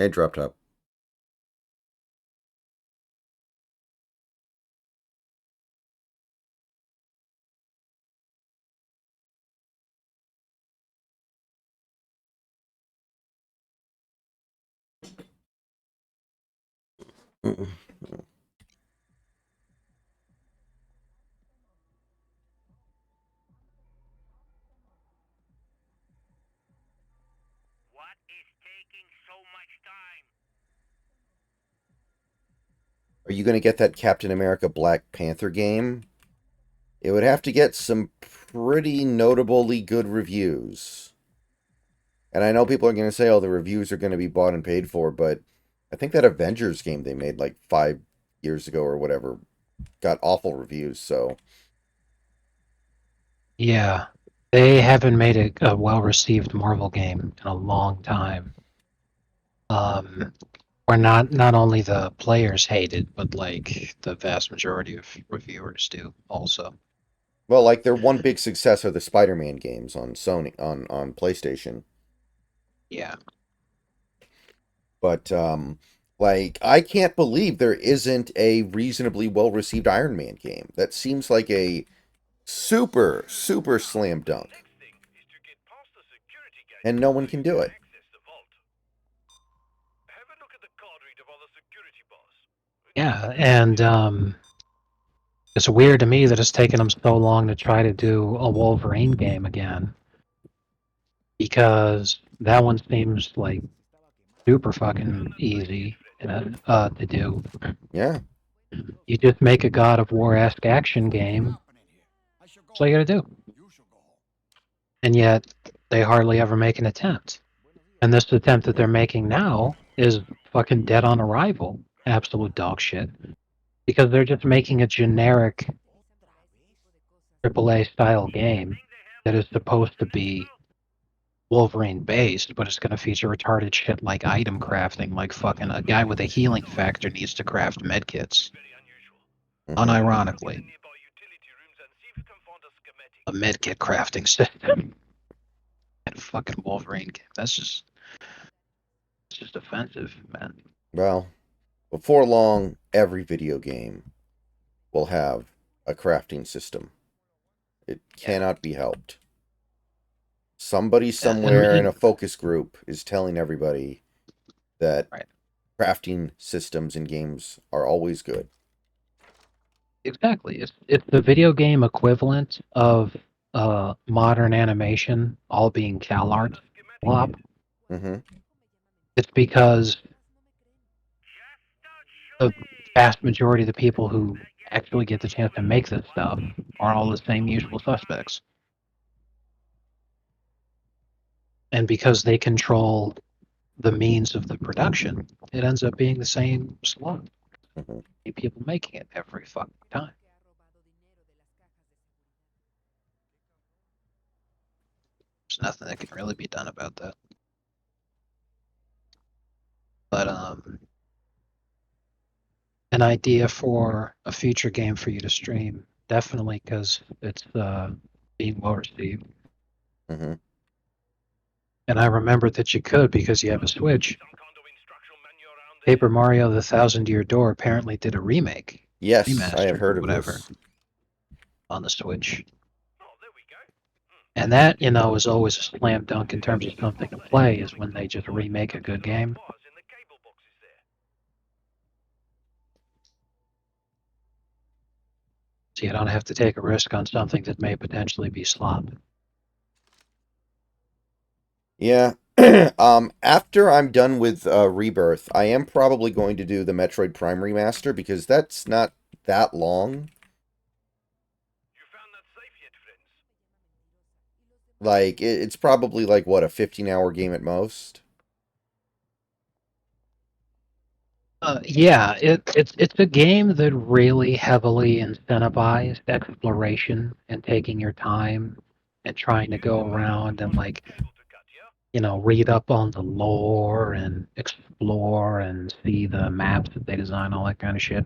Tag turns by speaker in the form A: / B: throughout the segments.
A: Hey, drop top.
B: What is taking so much time?
A: Are you going to get that Captain America Black Panther game? It would have to get some pretty notably good reviews. And I know people are going to say, oh, the reviews are going to be bought and paid for, but I think that Avengers game they made like 5 years ago or whatever got awful reviews, so.
C: Yeah, they haven't made a well-received Marvel game in a long time. Where not only the players hate it, but like the vast majority of reviewers do also.
A: Well, like their one big success are the Spider-Man games on Sony on PlayStation.
C: Yeah.
A: But like I can't believe there isn't a reasonably well-received Iron Man game. That seems like a super
B: Now,
A: slam
B: the
A: dunk,
B: next thing is to get past the security gate
A: and no
B: so
A: one
B: you
A: can do
B: can
A: it.
B: access the vault. Have a look at the card reader on the security boss. Give
C: Yeah,
B: it a
C: and
B: spin.
C: it's weird to me that it's taken them so long to try to do a Wolverine game again, because that one seems like super
B: Found
C: fucking
B: that safe yet,
C: easy
B: friend?
C: to do.
A: Yeah.
C: You just make a God of War-esque action game. That's all you gotta do. And yet, they hardly ever make an attempt. And this attempt that they're making now is fucking dead on arrival. Absolute dog shit. Because they're just making a generic AAA style game
B: Think they have
C: that is supposed to
B: the next
C: be
B: route?
C: Wolverine based, but it's going to feature retarded shit like item crafting, like fucking a guy with a healing factor needs to craft medkits.
B: Very unusual.
A: Hmm.
B: Have a look in the
C: Unironically,
B: nearby utility rooms and see if you can find a schematic.
C: a medkit crafting system in a fucking Wolverine game. It's just offensive, man.
A: Well, before long, every video game will have a crafting system. It
C: Yeah.
A: cannot be helped. Somebody
C: And,
A: somewhere in a focus group is telling everybody that
C: right.
A: crafting systems in games are always good.
C: Exactly. It's the video game equivalent of modern animation all being
B: Found
C: CalArt
B: a schematic
C: flop.
B: yet?
A: Hmm.
C: It's because
B: Just don't shoot
C: the
B: it!
C: vast majority of the people who
B: That gets
C: actually get the
B: close
C: chance to
B: when
C: make this
B: one
C: stuff
B: thing
C: are all
B: taking
C: the same
B: so
C: usual
B: much time.
C: suspects. And because they control the means of the production, it ends up being the same slog.
A: Hmm.
C: People making it every fucking time. There's nothing that can really be done about that. But an idea for a future game for you to stream, definitely, because it's being well received.
A: Hmm.
C: And I remembered that you could because you have a Switch.
B: Some kind of instructional manual around there?
C: Paper Mario: The Thousand Year Door apparently did a remake,
A: Yes, I have
C: remaster, or
A: heard of
C: whatever
A: this.
C: on the Switch.
B: Oh, there we go.
C: And that, is always a slam dunk in terms of something to play, is when they just remake a good game.
B: Wires in the cable boxes there.
C: So you don't have to take a risk on something that may potentially be slop.
A: Yeah. After I'm done with Rebirth, I am probably going to do the Metroid Prime remaster because that's not that long.
B: You found that safe yet, friends?
A: Like it's probably like what, a 15-hour game at most.
C: Yeah, it's a game that really heavily incentivized exploration and taking your time and trying to
B: Using
C: go
B: the mouse to
C: around and
B: find which
C: like
B: cable to cut, yeah?
C: read up on the lore and explore and see the maps that they design, all that kind of shit.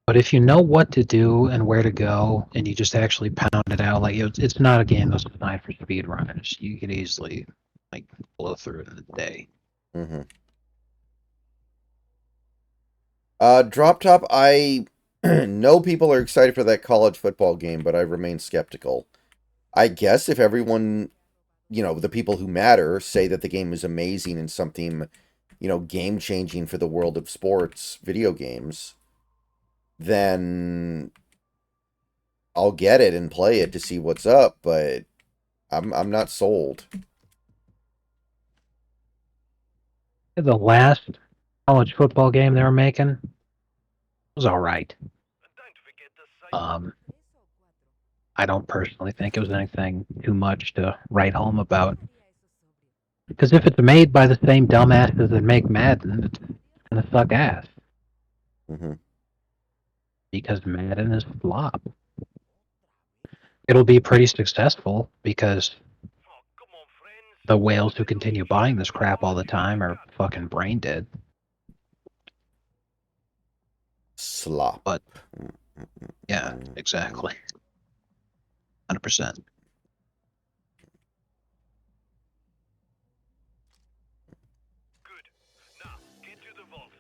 C: But if you know what to do and where to go, and you just actually pound it out, like it's not a game that's designed for speedrunners. You could easily like blow through it in a day.
A: Hmm. Drop Top, I know people are excited for that college football game, but I remain skeptical. I guess if everyone, the people who matter say that the game is amazing and something, game changing for the world of sports, video games, then I'll get it and play it to see what's up, but I'm not sold.
C: The last college football game they were making was all right.
B: And don't forget the safe.
C: Um, I don't personally think it was anything too much to write home about. Because if it's made by the same dumbasses that make Madden, it's gonna suck ass.
A: Hmm.
C: Because Madden is flop. It'll be pretty successful because
B: Oh, come on, friends.
C: the whales who continue buying this crap all the time are fucking brain dead.
A: Slop.
C: But yeah, exactly. 100%.
B: Good. Now, get to the vault.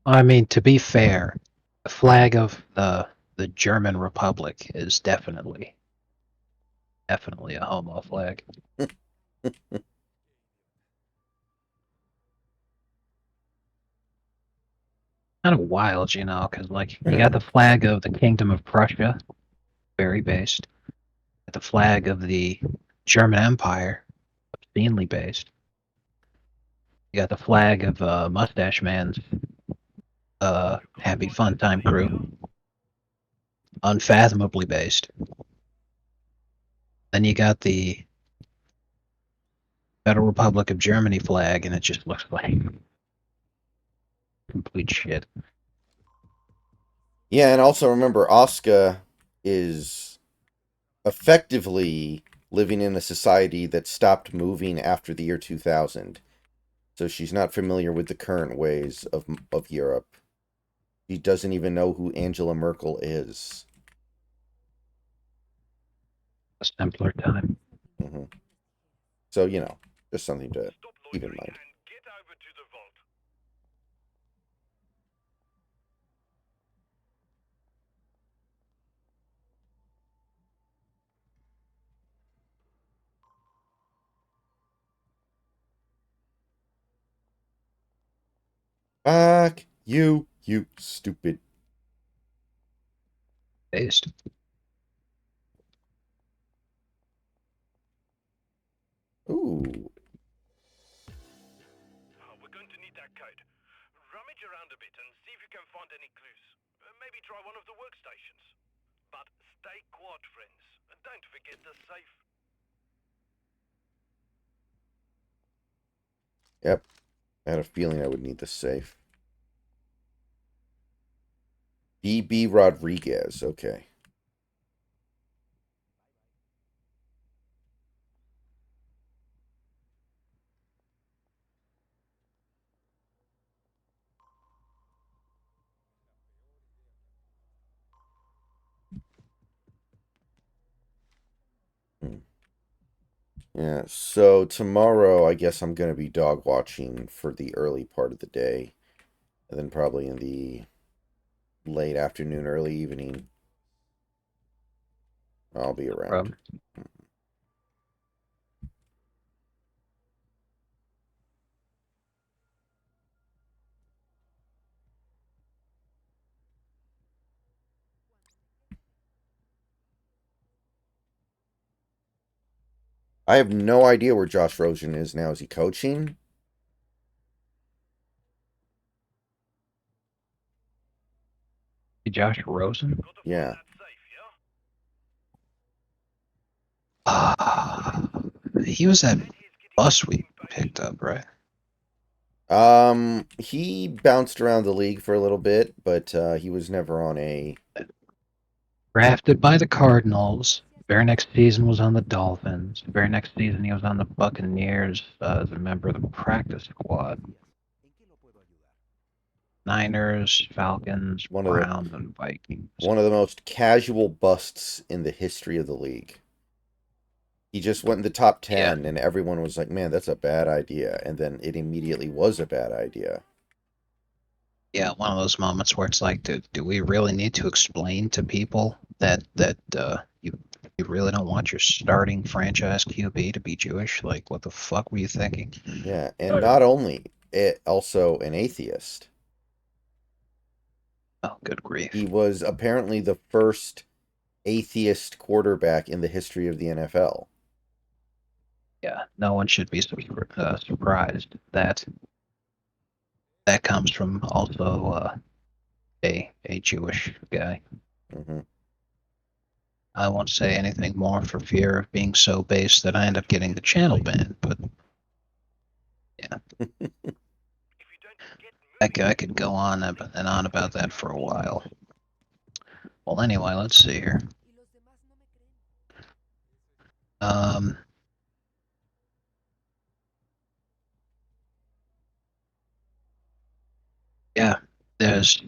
C: I mean, to be fair, the flag of the German Republic is definitely a homo flag. Kind of wild, because like you got the flag of the Kingdom of Prussia, very based. The flag of the German Empire, obscenely based. You got the flag of Mustache Man's Happy Fun Time Crew, unfathomably based. Then you got the Federal Republic of Germany flag, and it just looks like complete shit.
A: Yeah, and also remember, Asuka is effectively living in a society that stopped moving after the year 2000. So she's not familiar with the current ways of Europe. She doesn't even know who Angela Merkel is.
C: A simpler time.
A: Hmm. So, just something to
B: Stop
A: keep in
B: loitering
A: mind.
B: and get over to the vault.
A: Fuck you stupid.
C: Based.
A: Ooh.
B: Oh, we're going to need that code. Rummage around a bit and see if you can find any clues. Maybe try one of the workstations. But stay quiet, friends. And don't forget the safe.
A: Yep. I had a feeling I would need the safe. DB Rodriguez. Okay. Hmm. Yeah, so tomorrow I guess I'm going to be dog watching for the early part of the day. And then probably in the late afternoon, early evening, I'll be around. I have no idea where Josh Rosen is now. Is he coaching?
C: Josh Rosen?
B: Got to find
A: Yeah.
B: that safe, yeah?
C: He was that
B: Bet he's getting
C: bus we
B: something back.
C: picked up, right?
A: He bounced around the league for a little bit, but he was never on a.
C: Drafted by the Cardinals. Very next season was on the Dolphins. Very next season he was on the Buccaneers as a member of the practice squad. Niners, Falcons,
A: one of the
C: Browns, and Vikings.
A: one of the most casual busts in the history of the league. He just went in the top
D: Yeah.
A: 10, and everyone was like, man, that's a bad idea. And then it immediately was a bad idea.
C: Yeah, one of those moments where it's like, do we really need to explain to people that you really don't want your starting franchise QB to be Jewish? Like, what the fuck were you thinking?
A: Yeah, and not only, it also an atheist.
C: Oh, good grief.
A: He was apparently the first atheist quarterback in the history of the NFL.
C: Yeah, no one should be surprised that that comes from also a Jewish guy.
A: Hmm.
C: I won't say anything more for fear of being so base that I end up getting the channel banned, but yeah,
B: If you don't get
C: I could go on and on about that for a while. Well, anyway, let's see here. Um, yeah, there's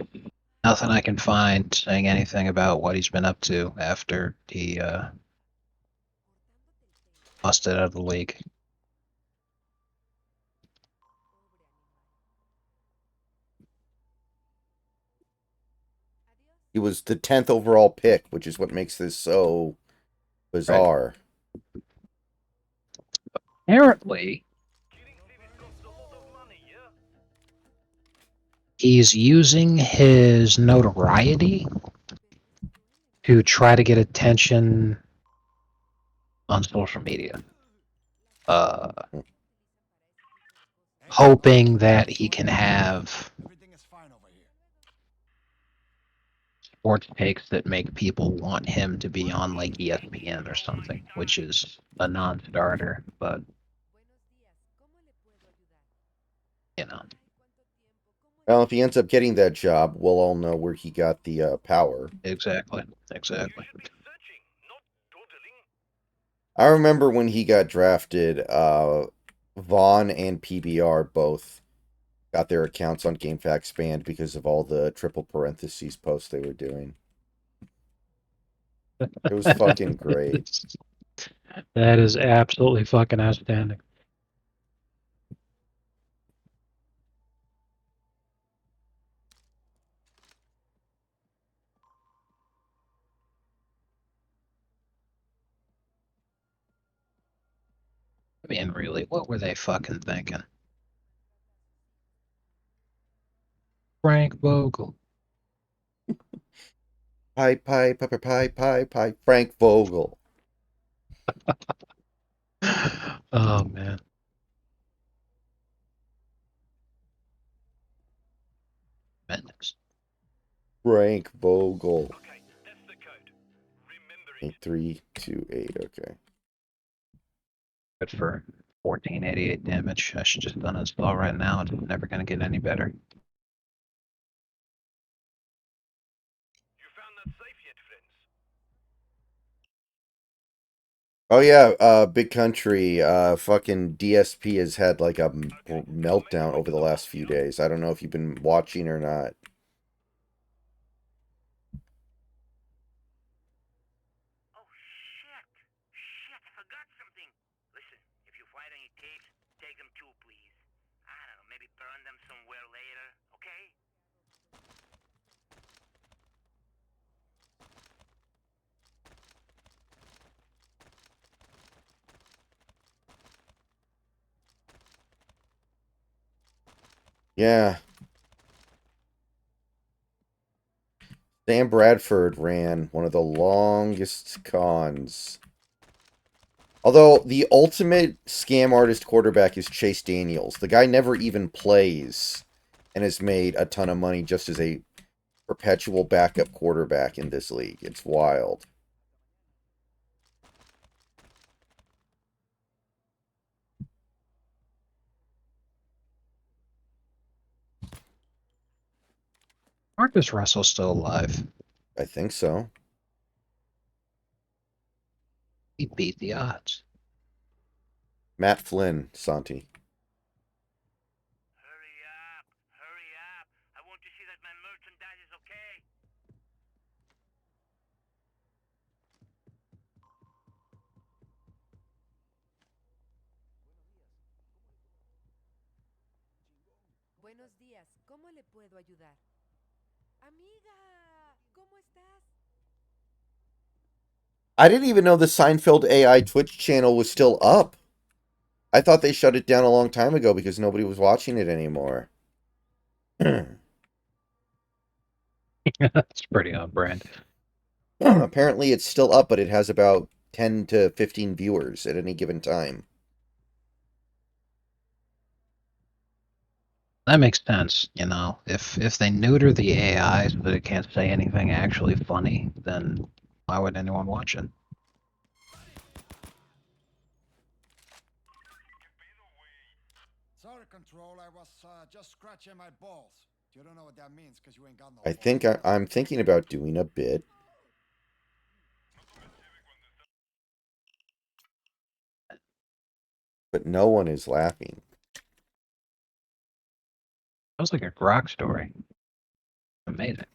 C: nothing I can find saying anything about what he's been up to after he lost it out of the league.
A: He was the 10th overall pick, which is what makes this so
C: Right.
A: bizarre.
C: Apparently,
B: killing cities costs a lot of money, yeah?
C: he's using his notoriety to try to get attention on social media. Uh, hoping that he can have sports takes that make people want him to be on like ESPN or something, which is a non-starter, but you know.
A: Well, if he ends up getting that job, we'll all know where he got the power.
C: Exactly.
B: You
C: Exactly.
B: should be searching, not dawdling.
A: I remember when he got drafted, Vaughn and PBR both got their accounts on GameFAQs banned because of all the triple parentheses posts they were doing. It was fucking great.
C: That is absolutely fucking outstanding. I mean, really, what were they fucking thinking? Frank Vogel.
A: Pie. Frank Vogel.
C: Oh man. Tremendous.
A: Frank Vogel.
B: Okay, that's the code. Remember it.
A: 8328. Okay.
C: Good for 1488 damage. I should just uninstall right now. It's never gonna get any better.
B: You found that safe yet, friends?
A: Oh yeah, Big Country. Fucking DSP has had like a meltdown over the last few days. I don't know if you've been watching or not.
B: Oh, shit. Shit, I forgot something. Listen, if you find any tapes, take them too, please. I don't know, maybe burn them somewhere later, okay?
A: Yeah, Sam Bradford ran one of the longest cons. Although the ultimate scam artist quarterback is Chase Daniels. The guy never even plays and has made a ton of money just as a perpetual backup quarterback in this league. It's wild.
C: Marcus Russell's still alive.
A: I think so.
C: He beat the odds.
A: Matt Flynn, Santi.
B: Hurry up, hurry up. I want to see that my merchandise is okay.
D: Buenos días, ¿cómo le puedo ayudar? Amiga, ¿cómo estás?
A: I didn't even know the Seinfeld AI Twitch channel was still up. I thought they shut it down a long time ago because nobody was watching it anymore.
C: That's pretty on brand.
A: Apparently, it's still up, but it has about 10 to 15 viewers at any given time.
C: That makes sense, you know. If they neuter the AI so that it can't say anything actually funny, then why would anyone watch it?
E: Sorry, Control. I was just scratching my balls. You don't know what that means because you ain't got no
A: I
E: balls.
A: think I'm thinking about doing a bit. But no one is laughing.
C: That was like a grok story. Amazing.
B: Okay,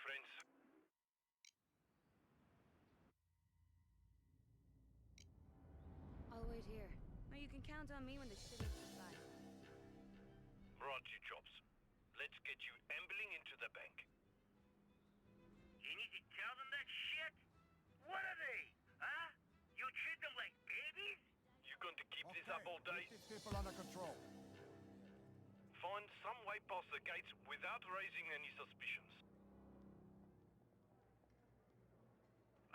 B: friends.
F: I'll wait here. Now you can count on me when the shit hits the fan.
B: Right, you chops. Let's get you ambling into the bank. You need to tell them that shit? What are they? Huh? You treat them like babies? You going to keep this up all day?
E: Keep these people under control.
B: Find some way past the gates without raising any suspicions.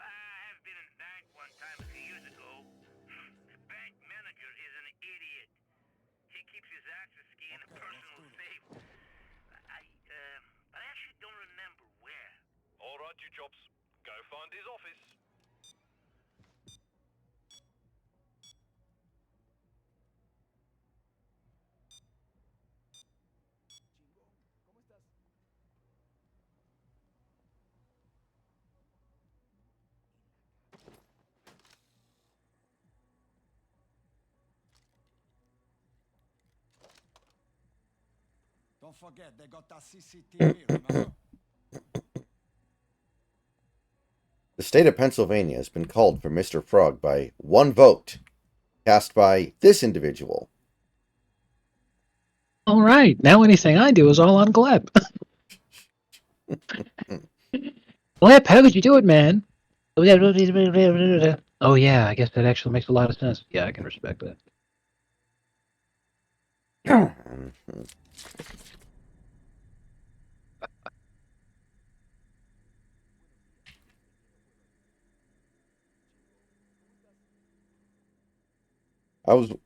B: I have been in bank one time a few years ago. The bank manager is an idiot. He keeps his access key in a personal safe. I actually don't remember where. All right, you chops. Go find his office.
E: Don't forget, they got that CCTV, remember?
A: The state of Pennsylvania has been called for Mr. Frog by one vote, cast by this individual.
C: All right, now anything I do is all on Gleb. Gleb, how could you do it, man? Oh yeah, I guess that actually makes a lot of sense. Yeah, I can respect that.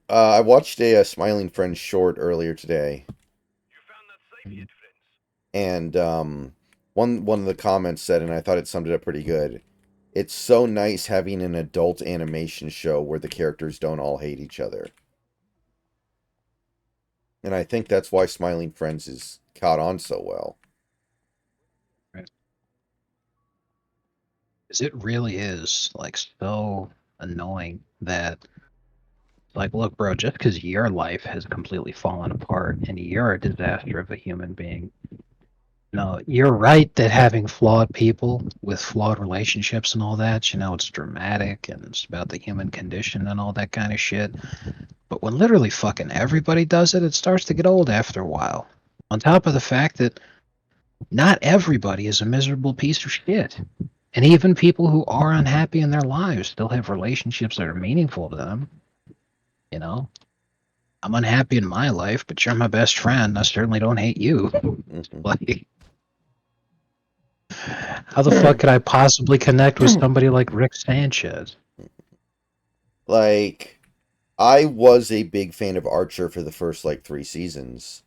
A: I watched a Smiling Friends short earlier today,
B: You found that safe yet, friends?
A: and one of the comments said, and I thought it summed it up pretty good. It's so nice having an adult animation show where the characters don't all hate each other. And I think that's why Smiling Friends is caught on so well.
C: Right. 'Cause it really is like so annoying that like, look, bro, just because your life has completely fallen apart and you're a disaster of a human being. No, you're right that having flawed people with flawed relationships and all that, you know, it's dramatic and it's about the human condition and all that kind of shit. But when literally fucking everybody does it, it starts to get old after a while. On top of the fact that not everybody is a miserable piece of shit. And even people who are unhappy in their lives still have relationships that are meaningful to them. You know? I'm unhappy in my life, but you're my best friend. I certainly don't hate you. Like, how the fuck could I possibly connect with somebody like Rick Sanchez?
A: Like, I was a big fan of Archer for the first, like, 3 seasons.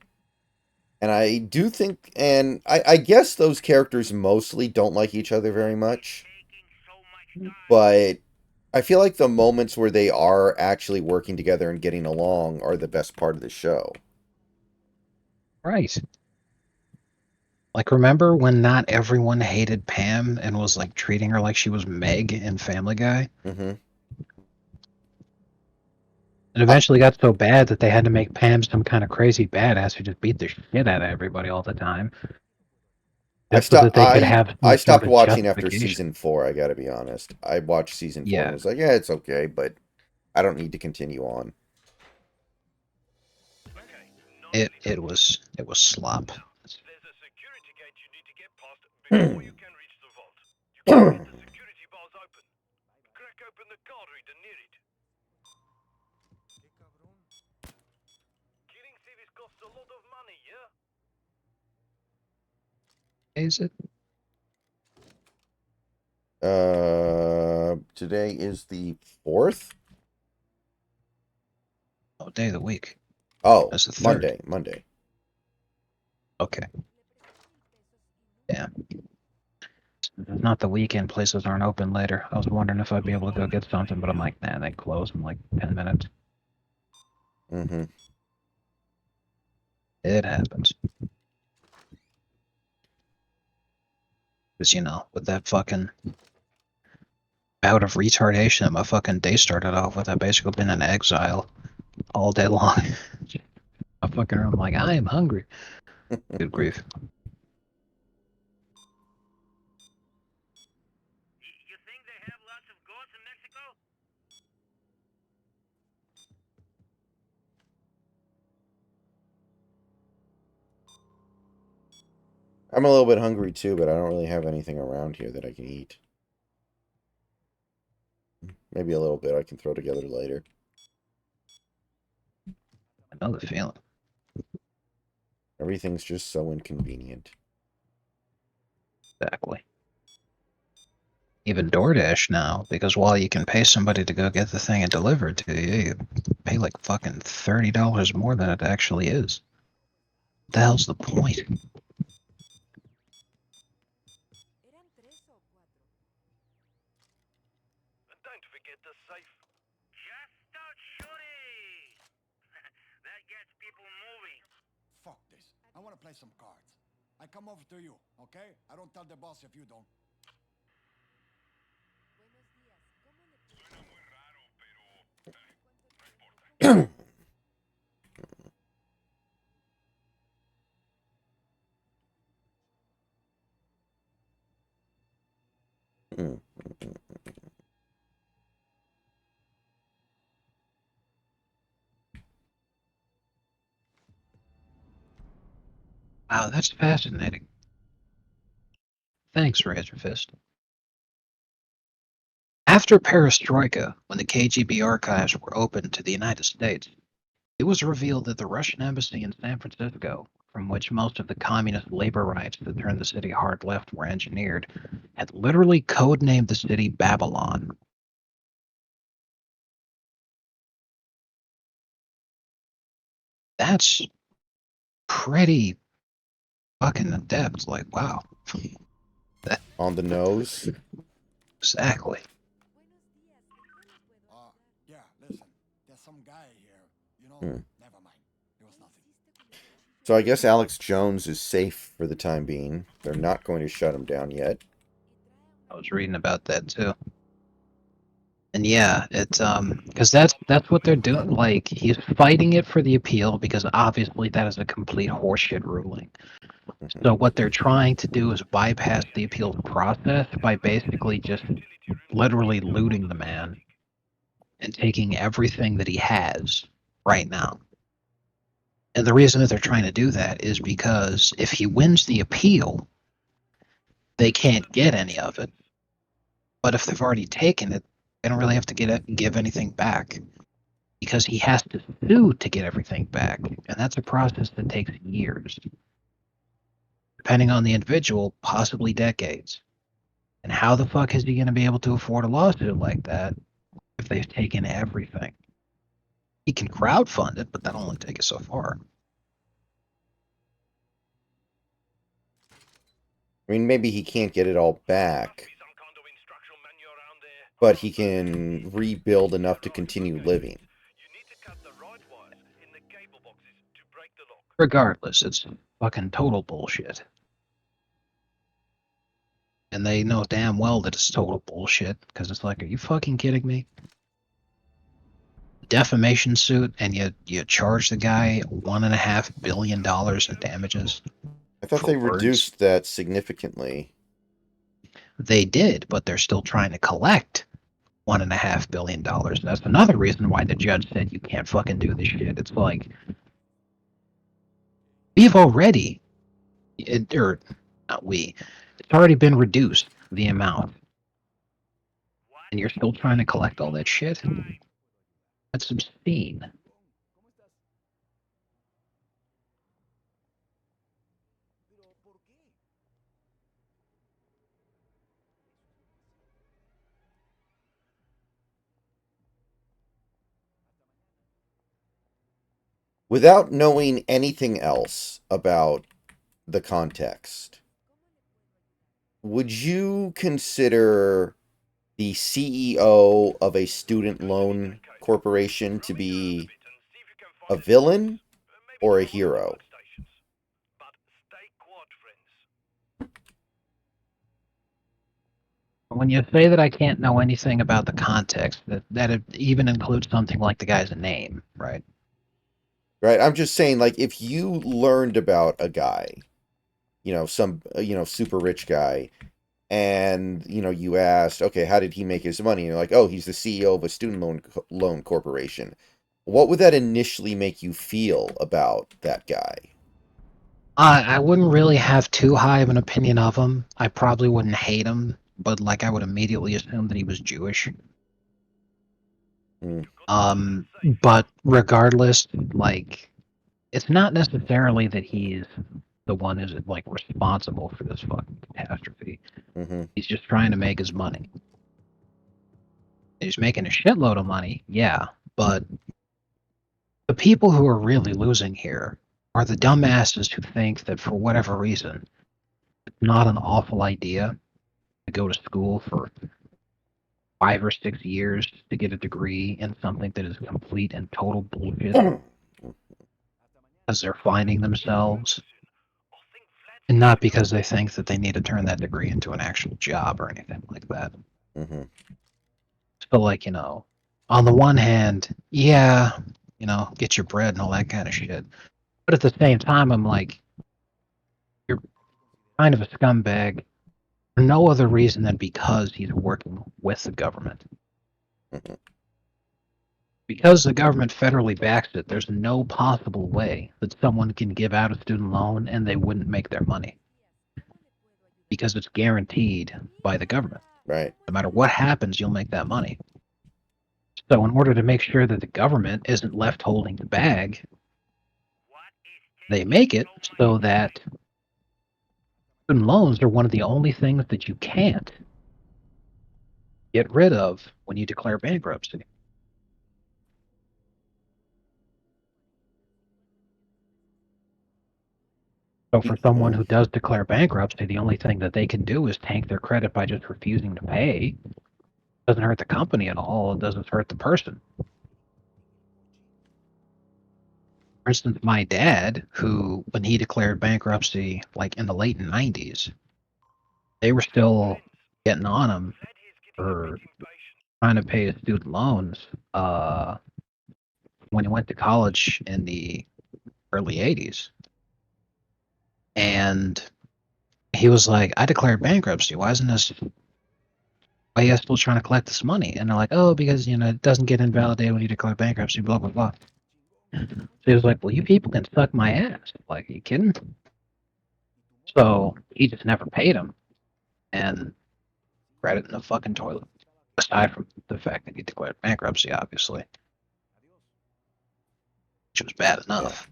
A: And I do think, and I guess those characters mostly don't like each other very much. But I feel like the moments where they are actually working together and getting along are the best part of the show.
C: Right. Like, remember when not everyone hated Pam and was like treating her like she was Meg in Family Guy?
A: Mm-hmm.
C: It eventually got so bad that they had to make Pam some kind of crazy badass who just beat the shit out of everybody all the time,
A: I
C: just so
A: stopped.
C: that they could have
A: I
C: some sort
A: stopped
C: of
A: watching after
C: justification.
A: season 4. I got to be honest. I watched season 4 and
C: Yeah,
A: was like, yeah, it's okay, but I don't need to continue on.
B: Okay,
C: It was slop.
B: there's a security gate you need to get past before you can reach the vault. You can get the security bars open. Crack open the card reader near it. Killing cities costs a lot of money, yeah?
C: Is it?
A: Today is the 4th?
C: Oh, day of the week.
A: Oh,
C: That's the 3rd.
A: Monday.
C: Okay. Yeah. It's not the weekend. Places aren't open later. I was wondering if I'd be able to go get something, but I'm like, nah, they close in like 10 minutes.
A: Mm-hmm.
C: It happens. Because, with that fucking bout of retardation that my fucking day started off with, I've basically been in exile all day long. I fucking I'm like, I am hungry. Good grief.
B: You think they have lots of goats in Mexico?
A: I'm a little bit hungry too, but I don't really have anything around here that I can eat. Maybe a little bit I can throw together later.
C: I know the feeling.
A: Everything's just so inconvenient.
C: Exactly. Even DoorDash now, because while you can pay somebody to go get the thing and deliver it to you, you pay like fucking $30 more than it actually is. What the hell's the point?
D: Eran 3 o 4.
B: And don't forget the safe. Just don't shoot it! That gets people moving.
E: Fuck this. I want to play some cards. I come over to you, okay? I don't tell the boss if you don't.
D: Buenos días. ¿Cómo le puedo
B: Suena muy raro, pero no importa.
C: Wow, that's fascinating. Thanks, Razorfist. After Perestroika, when the KGB archives were opened to the United States, it was revealed that the Russian embassy in San Francisco, from which most of the communist labor riots that turned the city hard left were engineered, had literally codenamed the city Babylon. That's pretty fucking adept. Like, wow.
A: On the nose.
C: Exactly.
D: Buenos días. ¿En qué le puedo ayudar?
E: Yeah, listen. There's some guy here. Never mind. It was
D: ¿Qué
E: nothing.
D: hiciste con el cuchillo?
A: So I guess Alex Jones is safe for the time being. They're not going to shut him down yet.
D: Y trae a
C: I
D: una
C: was
D: niña.
C: reading about that too. And yeah, it's because that's what they're doing. Like he's fighting it for the appeal because obviously that is a complete horseshit ruling.
A: Mhm.
C: So what they're trying to do is bypass the appeals process by basically just literally looting the man and taking everything that he has right now. And the reason that they're trying to do that is because if he wins the appeal, they can't get any of it. But if they've already taken it, they don't really have to give anything back because he has to sue to get everything back. And that's a process that takes years, depending on the individual, possibly decades. And how the fuck is he going to be able to afford a lawsuit like that if they've taken everything? He can crowdfund it, but that'll only take it so far.
A: I mean, maybe he can't get it all back,
B: Be some kind of instruction manual around there.
A: but he can rebuild enough to continue living.
B: You need to cut the right wires in the cable boxes to break the lock.
C: Regardless, it's fucking total bullshit. And they know damn well that it's total bullshit because it's like, are you fucking kidding me? Defamation suit, and you charge the guy $1.5 billion in damages
A: I thought
C: for
A: they
C: words.
A: reduced that significantly.
C: They did, but they're still trying to collect $1.5 billion. That's another reason why the judge said you can't fucking do this shit. It's like, we've already, or not we, it's already been reduced, the amount, and you're still trying to collect all that shit? That's obscene.
A: Without knowing anything else about the context, would you consider the CEO of a student loan corporation to be a villain or a hero?
C: When you say that I can't know anything about the context, that it even includes something like the guy's name, right?
A: Right? I'm just saying, like, if you learned about a guy, some, super rich guy, and, you asked, okay, how did he make his money? And you're like, oh, he's the CEO of a student loan corporation. What would that initially make you feel about that guy?
C: I wouldn't really have too high of an opinion of him. I probably wouldn't hate him, but like I would immediately assume that he was Jewish.
A: Hmm.
C: But regardless, like, it's not necessarily that he's the one who's like responsible for this fucking catastrophe.
A: Mm-hmm.
C: He's just trying to make his money. He's making a shitload of money, yeah, but the people who are really losing here are the dumbasses who think that for whatever reason, it's not an awful idea to go to school for 5 or 6 years to get a degree in something that is complete and total bullshit as they're finding themselves, and not because they think that they need to turn that degree into an actual job or anything like that.
A: Mm-hmm.
C: So, like, on the one hand, yeah, get your bread and all that kind of shit. But at the same time, I'm like, you're kind of a scumbag for no other reason than because he's working with the government.
A: Mm-hmm.
C: Because the government federally backs it, there's no possible way that someone can give out a student loan and they wouldn't make their money. Because it's guaranteed by the government.
A: Right.
C: No matter what happens, you'll make that money. So in order to make sure that the government isn't left holding the bag, they make it so that student loans are one of the only things that you can't get rid of when you declare bankruptcy. So for someone who does declare bankruptcy, the only thing that they can do is tank their credit by just refusing to pay. It doesn't hurt the company at all. It doesn't hurt the person. For instance, my dad, who, when he declared bankruptcy, like in the late 90s, they were still getting on him for trying to pay his student loans when he went to college in the early 80s. And he was like, I declared bankruptcy. Why are you still trying to collect this money? And they're like, oh, because, it doesn't get invalidated when you declare bankruptcy, blah, blah, blah. So he was like, well, you people can suck my ass. Like, are you kidding? So he just never paid him and credit in the fucking toilet. Aside from the fact that he declared bankruptcy, obviously, which was bad
A: Yeah.
C: enough.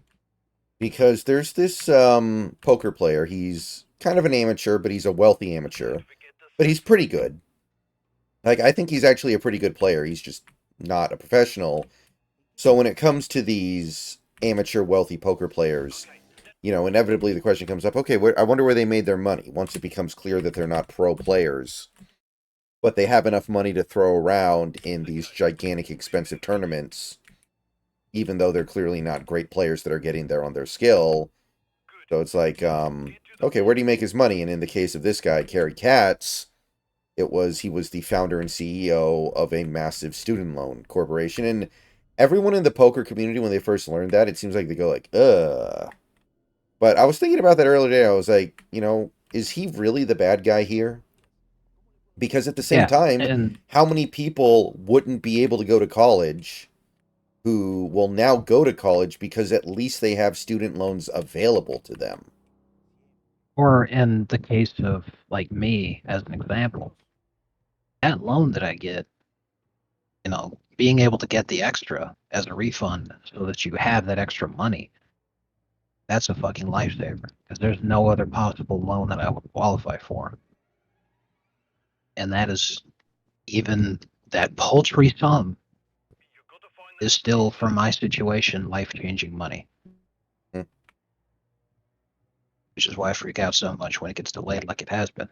A: Because there's this poker player. He's kind of an amateur, but he's a wealthy amateur. But he's pretty good. Like, I think he's actually a pretty good player. He's just not a professional. So when it comes to these amateur wealthy poker players, inevitably the question comes up, okay, I wonder where they made their money once it becomes clear that they're not pro players, but they have enough money to throw around in these gigantic expensive tournaments, even though they're clearly not great players that are getting there on their skill. So it's like, okay, where do you make his money? And in the case of this guy, Kerry Katz, he was the founder and CEO of a massive student loan corporation. And everyone in the poker community, when they first learned that, it seems like they go like, ugh. But I was thinking about that earlier today. I was like, is he really the bad guy here? Because at the same
C: Yeah,
A: time,
C: and
A: how many people wouldn't be able to go to college who will now go to college because at least they have student loans available to them?
C: or in the case of like me as an example, that loan that I get, being able to get the extra as a refund so that you have that extra money, that's a fucking lifesaver because there's no other possible loan that I would qualify for. And that is even that paltry sum
B: You gotta find
C: is
B: that
C: still,
B: safe,
C: for
B: yeah?
C: my situation, life changing money,
A: Hmm.
C: which is why I freak out so much when it gets delayed like it has been.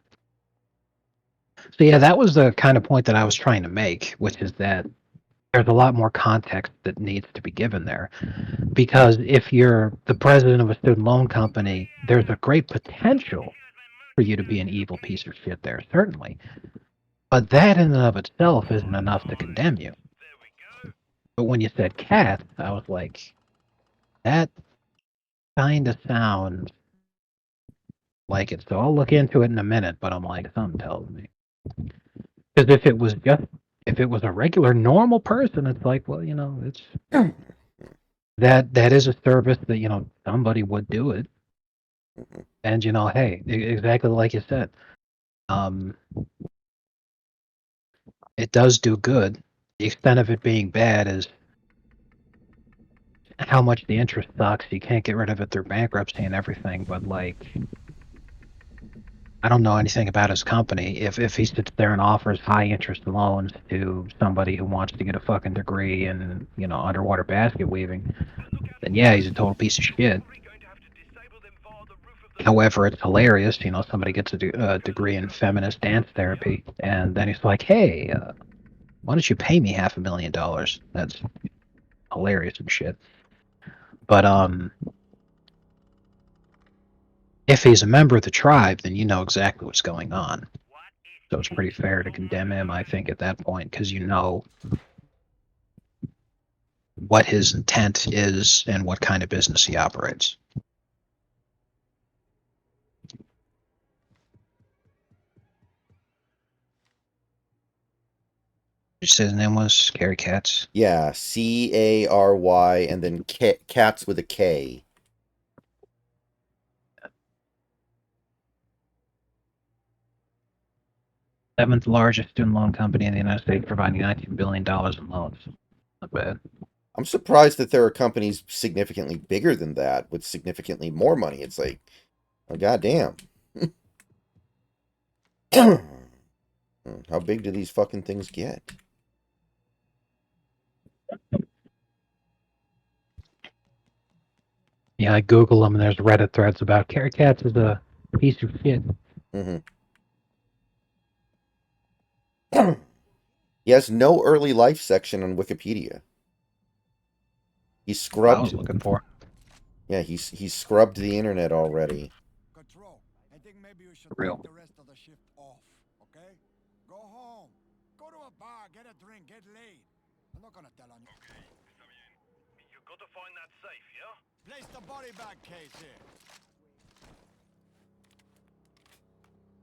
C: So, yeah, that was the kind of point that I was trying to make, which is that there's a lot more context that needs to be given there. Because if you're the president of a student loan company, there's a great potential for you to be an evil piece of shit there, certainly. But that in and of itself isn't enough to condemn you.
B: There we go.
C: But when you said cat, I was like, that kind of sounds like it. So I'll look into it in a minute, but I'm like, something tells me. Because if it was a regular normal person, it's like, well, it's that is a service that, somebody would do it. And, hey, exactly like you said, um, it does do good. The extent of it being bad is how much the interest sucks. You can't get rid of it through bankruptcy and everything, but like, I don't know anything about his company. If he sits there and offers high interest loans to somebody who wants to get a fucking degree in, underwater basket weaving,
B: Look out
C: then
B: for
C: yeah, he's a
B: fires.
C: total piece of
B: We're
C: shit.
B: probably going to have to disable them via the roof of the...
C: However, it's hilarious. Somebody gets a degree in feminist dance therapy, and then he's like, "Hey, why don't you pay me $500,000?" That's hilarious and shit. But if he's a member of the tribe, then you know exactly what's going on.
B: What is
C: So it's pretty
B: taking
C: fair to
B: so
C: condemn
B: much
C: him, I
B: time?
C: think, at that point, because you know what his intent is and what kind of business he operates. Did you say his name was Carrie Katz?
A: Yeah, Cary and then cats with a K.
C: Seventh largest student loan company in the United States, providing $19 billion in loans. Not bad.
A: I'm surprised that there are companies significantly bigger than that with significantly more money. It's like, oh, goddamn. How big do these fucking things get?
C: Yeah, I Google them and there's Reddit threads about Carrie Katz is a piece of shit.
A: Mm-hmm. He has no early life section on Wikipedia. He
C: I was
A: scrubbed.
C: looking for.
A: Yeah, he's scrubbed the internet already.
E: Control. I think maybe you should
C: For real.
E: take the rest of the shift off, okay? Go home. Go to a bar, get a drink, get laid. I'm not gonna tell on you.
B: Okay, you gotta find that safe, yeah?
E: Place the body bag case here.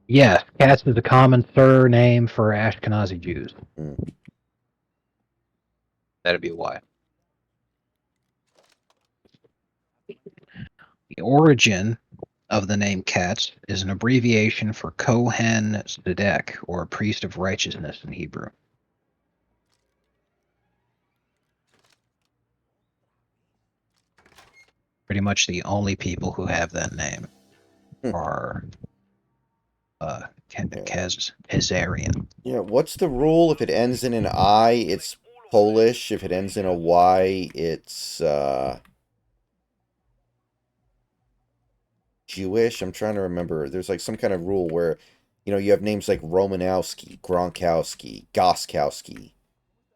C: Yes, Katz is a common surname for Ashkenazi Jews.
A: Mm.
C: That'd be why. The origin of the name Katz is an abbreviation for Kohen Tzedek, or priest of righteousness in Hebrew. Pretty much the only people who have that name
A: Hmm.
C: are
A: Yeah.
C: Khazarian.
A: Yeah, what's the rule? If it ends in an I, it's Polish. If it ends in a Y, it's Jewish. I'm trying to remember. There's like some kind of rule where, you have names like Romanowski, Gronkowski, Goskowski.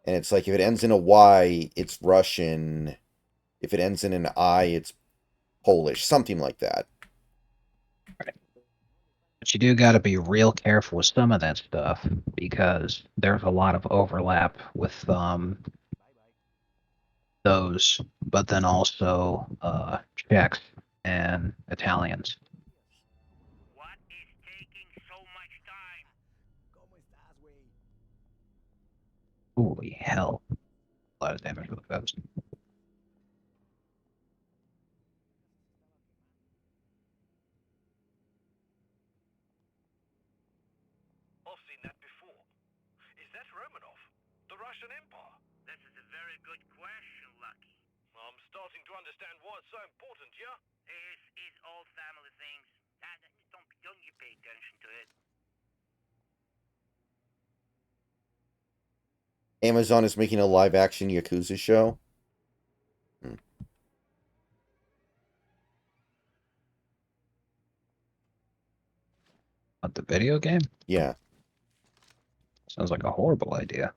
A: And it's like if it ends in a Y, it's Russian. If it ends in an I, it's Polish. Something like that.
C: But you do got to be real careful with some of that stuff because there's a lot of overlap with those, but then also Czechs and Italians.
B: What is taking so much time?
C: Holy hell. A lot of damage with the ghost.
B: I've seen that before. Is that Romanov? The Russian Empire? That is a very good question, Lucky. I'm starting to understand why it's so important, yeah? It's old family things. Don't you pay attention to it.
A: Amazon is making a live-action Yakuza show.
C: What, the video game?
A: Yeah.
C: Sounds like a horrible idea.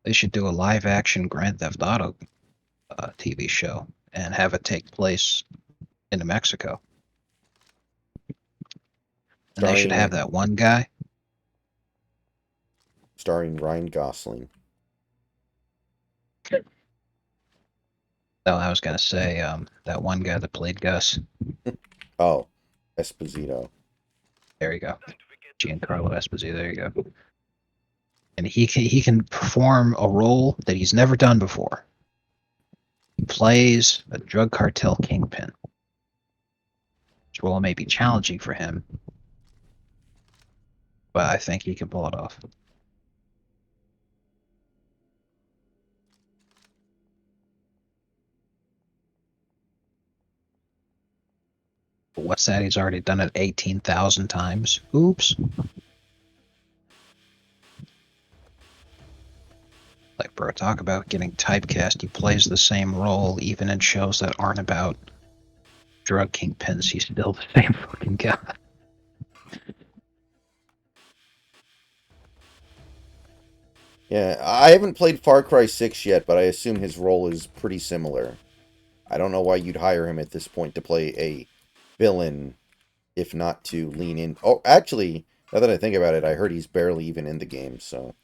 C: They should do a live action Grand Theft Auto TV show and have it take place in Mexico. And they should have that one guy.
A: Starring Ryan Gosling.
C: Oh, I was gonna say that one guy that played Gus.
A: Oh, Esposito.
C: There you go, Giancarlo Esposito. There you go. And he can perform a role that he's never done before. He plays a drug cartel kingpin. Which role may be challenging for him, but I think he can pull it off. But what's that? He's already done it 18,000 times. Oops. Like, bro, talk about getting typecast. He plays the same role even in shows that aren't about drug kingpins. He's still the same fucking guy.
A: Yeah, I haven't played Far Cry 6 yet, but I assume his role is pretty similar. I don't know why you'd hire him at this point to play a villain, if not to lean in. Oh, actually, now that I think about it, I heard he's barely even in the game, so...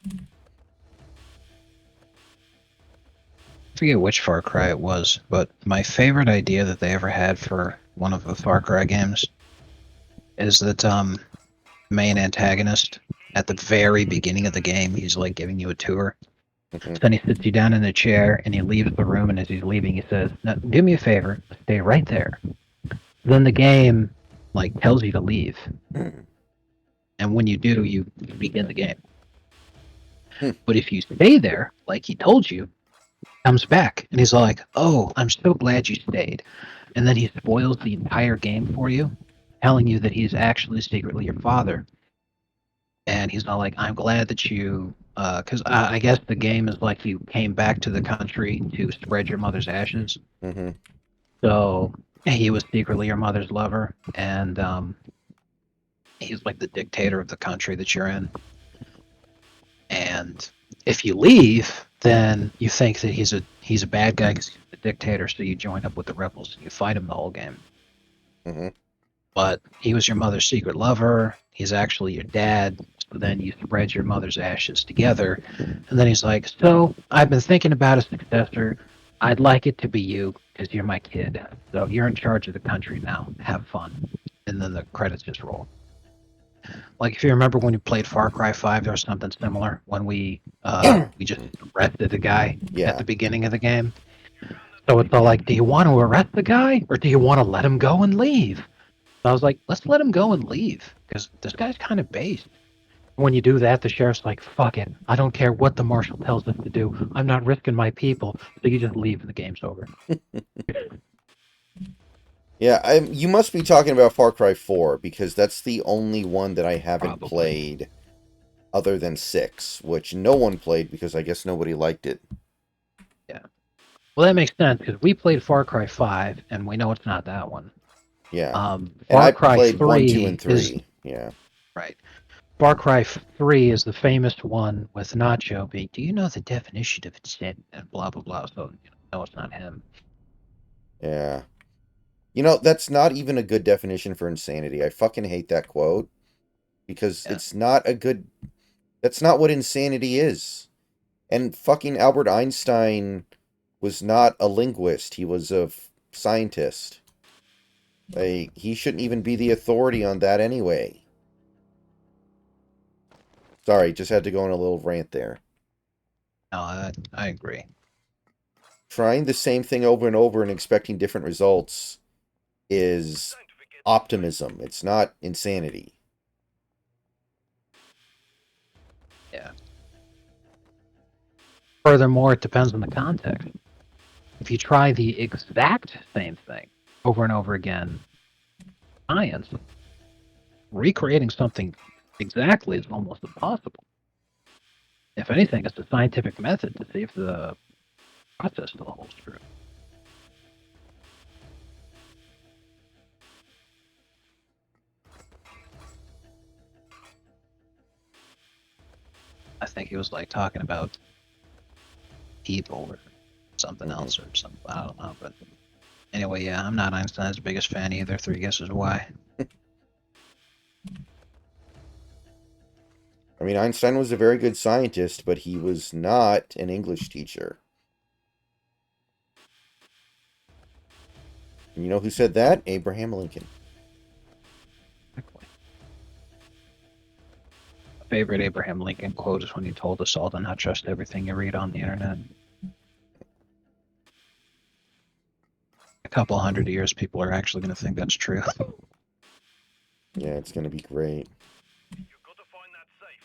C: I forget which Far Cry it was, but my favorite idea that they ever had for one of the Far Cry games is that main antagonist at the very beginning of the game, he's like giving you a tour. Then he sits you down in a chair and he leaves the room, and as he's leaving he says, "Now, do me a favor, stay right there." Then the game like tells you to leave. And when you do, you begin the game. But if you stay there, like he told you, comes back and he's like, "Oh, I'm so glad you stayed." And then he spoils the entire game for you, telling you that he's actually secretly your father. And he's not like, "I'm glad that you," because I guess the game is like you came back to the country to spread your mother's ashes.
A: Mm-hmm.
C: So he was secretly your mother's lover, and he's like the dictator of the country that you're in. And if you leave, then you think that he's a bad guy because he's the dictator. So you join up with the rebels and you fight him the whole game.
A: Mm-hmm.
C: But he was your mother's secret lover. He's actually your dad. So then you spread your mother's ashes together. And then he's like, "So I've been thinking about a successor. I'd like it to be you because you're my kid. So you're in charge of the country now. Have fun." And then the credits just roll. Like if you remember when you played Far Cry 5, there was something similar when we just arrested the guy
A: Yeah.
C: at the beginning of the game. So it's all like, do you want to arrest the guy or do you want to let him go and leave? So I was like, let's let him go and leave because this guy's kind of based. When you do that, the sheriff's like, "Fuck it. I don't care what the marshal tells us to do. I'm not risking my people." So you just leave and the game's over.
A: Yeah, you must be talking about Far Cry 4, because that's the only one that I haven't
C: Probably.
A: played other than 6, which no one played because I guess nobody liked it.
C: Yeah. Well, that makes sense because we played Far Cry 5 and we know it's not that one.
A: Yeah. And
C: Far
A: I
C: Cry
A: played 1, 2,
C: 3
A: and 3.
C: is
A: Yeah.
C: right. Far Cry 3 is the famous one with Nacho being, "Do you know the definition of sin?" and blah blah blah. So no, it's not him.
A: Yeah. You know, that's not even a good definition for insanity. I fucking hate that quote because it's not a good... That's not what insanity is. And fucking Albert Einstein was not a linguist. He was a scientist. Like, he shouldn't even be the authority on that anyway. Sorry, just had to go on a little rant there.
C: No, I agree.
A: Trying the same thing over and over and expecting different results is
B: Don't forget
A: optimism. It's not insanity.
C: Yeah. Furthermore, it depends on the context. If you try the exact same thing over and over again, science, recreating something exactly is almost impossible. If anything, it's a scientific method to see if the process still holds true. I think he was like talking about people or something else or something. I don't know, but anyway, yeah, I'm not Einstein's biggest fan either. 3 guesses why.
A: I mean, Einstein was a very good scientist, but he was not an English teacher. And you know who said that? Abraham Lincoln.
C: Exactly. My favorite Abraham Lincoln quote is when he told us all to not trust everything you read on the internet. A couple hundred years, people are actually going to think that's true.
A: Yeah, it's going to be great.
B: you gotta find that safe,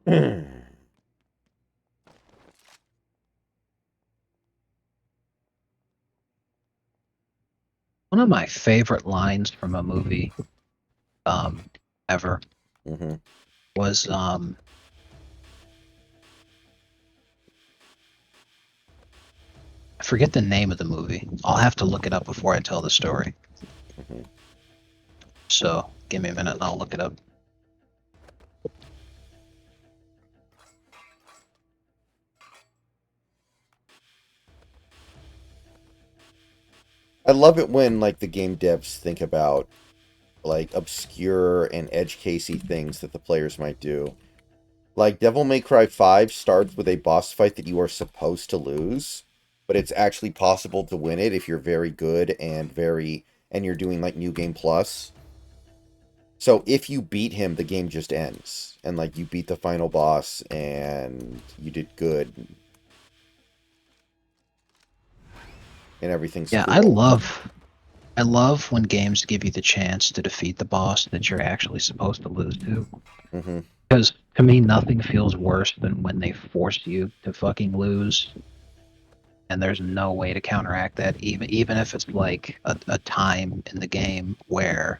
B: yeah?
C: One of my favorite lines from a movie ever
A: Mm-hmm.
C: was I forget the name of the movie. I'll have to look it up before I tell the story.
A: Mm-hmm.
C: So give me a minute and I'll look it up.
A: I love it when like the game devs think about like obscure and edge casey things that the players might do. Like Devil May Cry 5 starts with a boss fight that you are supposed to lose, but it's actually possible to win it if you're very good and you're doing like New Game Plus. So if you beat him, the game just ends. And like you beat the final boss and you did good and everything's
C: Yeah,
A: cool.
C: I love when games give you the chance to defeat the boss that you're actually supposed to lose to.
A: Mm-hmm.
C: Because to me, nothing feels worse than when they force you to fucking lose, and there's no way to counteract that. Even if it's like a time in the game where,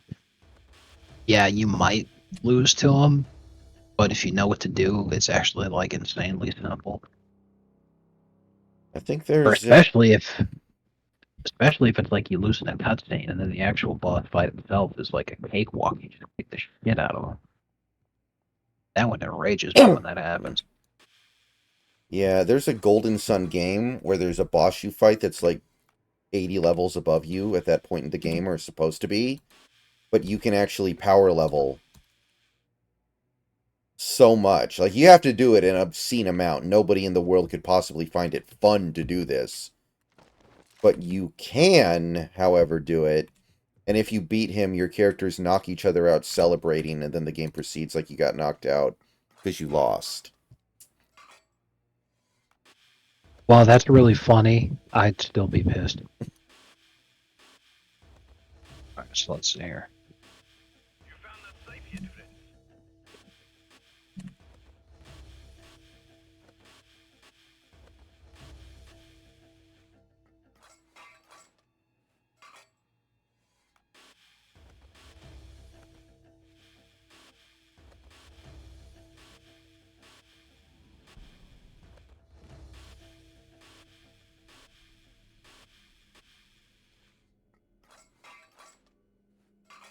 C: yeah, you might lose to them, but if you know what to do, it's actually like insanely simple.
A: I think
C: Or
A: there's
C: especially if it's like you lose in a cutscene and then the actual boss fight itself is like a cakewalk. You just kick the shit out of them. That one enrages me when that happens.
A: yeah, there's a Golden Sun game where there's a boss you fight that's like 80 levels above you at that point in the game, or is supposed to be, but you can actually power level so much. Like, you have to do it an obscene amount. Nobody in the world could possibly find it fun to do this. But you can, however, do it. And if you beat him, your characters knock each other out celebrating, and then the game proceeds like you got knocked out because you lost.
C: While that's really funny, I'd still be pissed. Alright, so let's see here.
B: You found that safe yet, friends?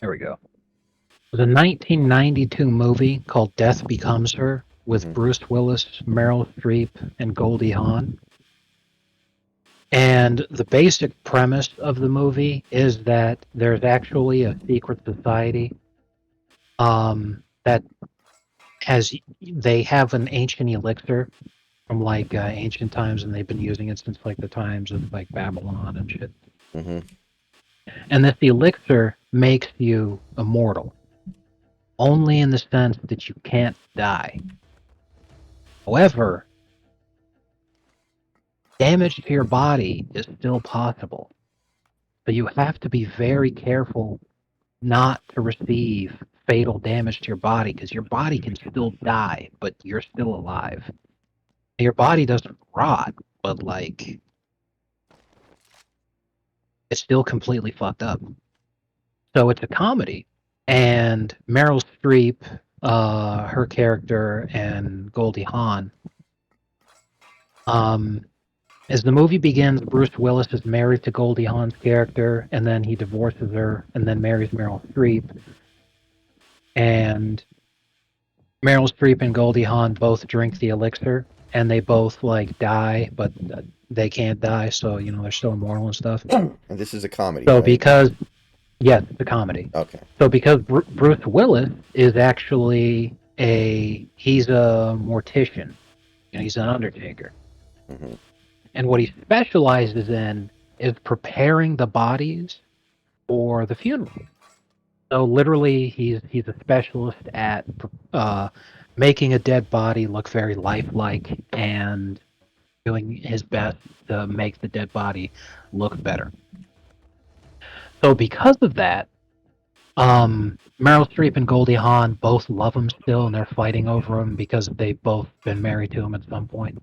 C: There we go. It was a 1992 movie called Death Becomes Her with
A: Mhm.
C: Bruce Willis, Meryl Streep, and Goldie Hawn. And the basic premise of the movie is that there's actually a secret society that they have an ancient elixir from like ancient times, and they've been using it since like the times of like Babylon and shit.
A: Mm-hmm.
C: And this elixir makes you immortal, only in the sense that you can't die. However, damage to your body is still possible. So you have to be very careful not to receive fatal damage to your body, because your body can still die, but you're still alive. Your body doesn't rot, but like it's still completely fucked up. So it's a comedy. And Meryl Streep, her character, and Goldie Hawn. As the movie begins, Bruce Willis is married to Goldie Hawn's character, and then he divorces her, and then marries Meryl Streep. And Meryl Streep and Goldie Hawn both drink the elixir, and they both like die, but they can't die, so you know they're still immortal and stuff.
A: And this is a comedy,
C: So
A: right?
C: because yes, it's a comedy.
A: Okay.
C: So because Bruce Willis is actually he's a mortician, you know, he's an undertaker,
A: Mm-hmm.
C: and what he specializes in is preparing the bodies for the funeral. So literally, he's a specialist at making a dead body look very lifelike and doing his best to make the dead body look better. So because of that, Meryl Streep and Goldie Hawn both love him still, and they're fighting over him because they've both been married to him at some point.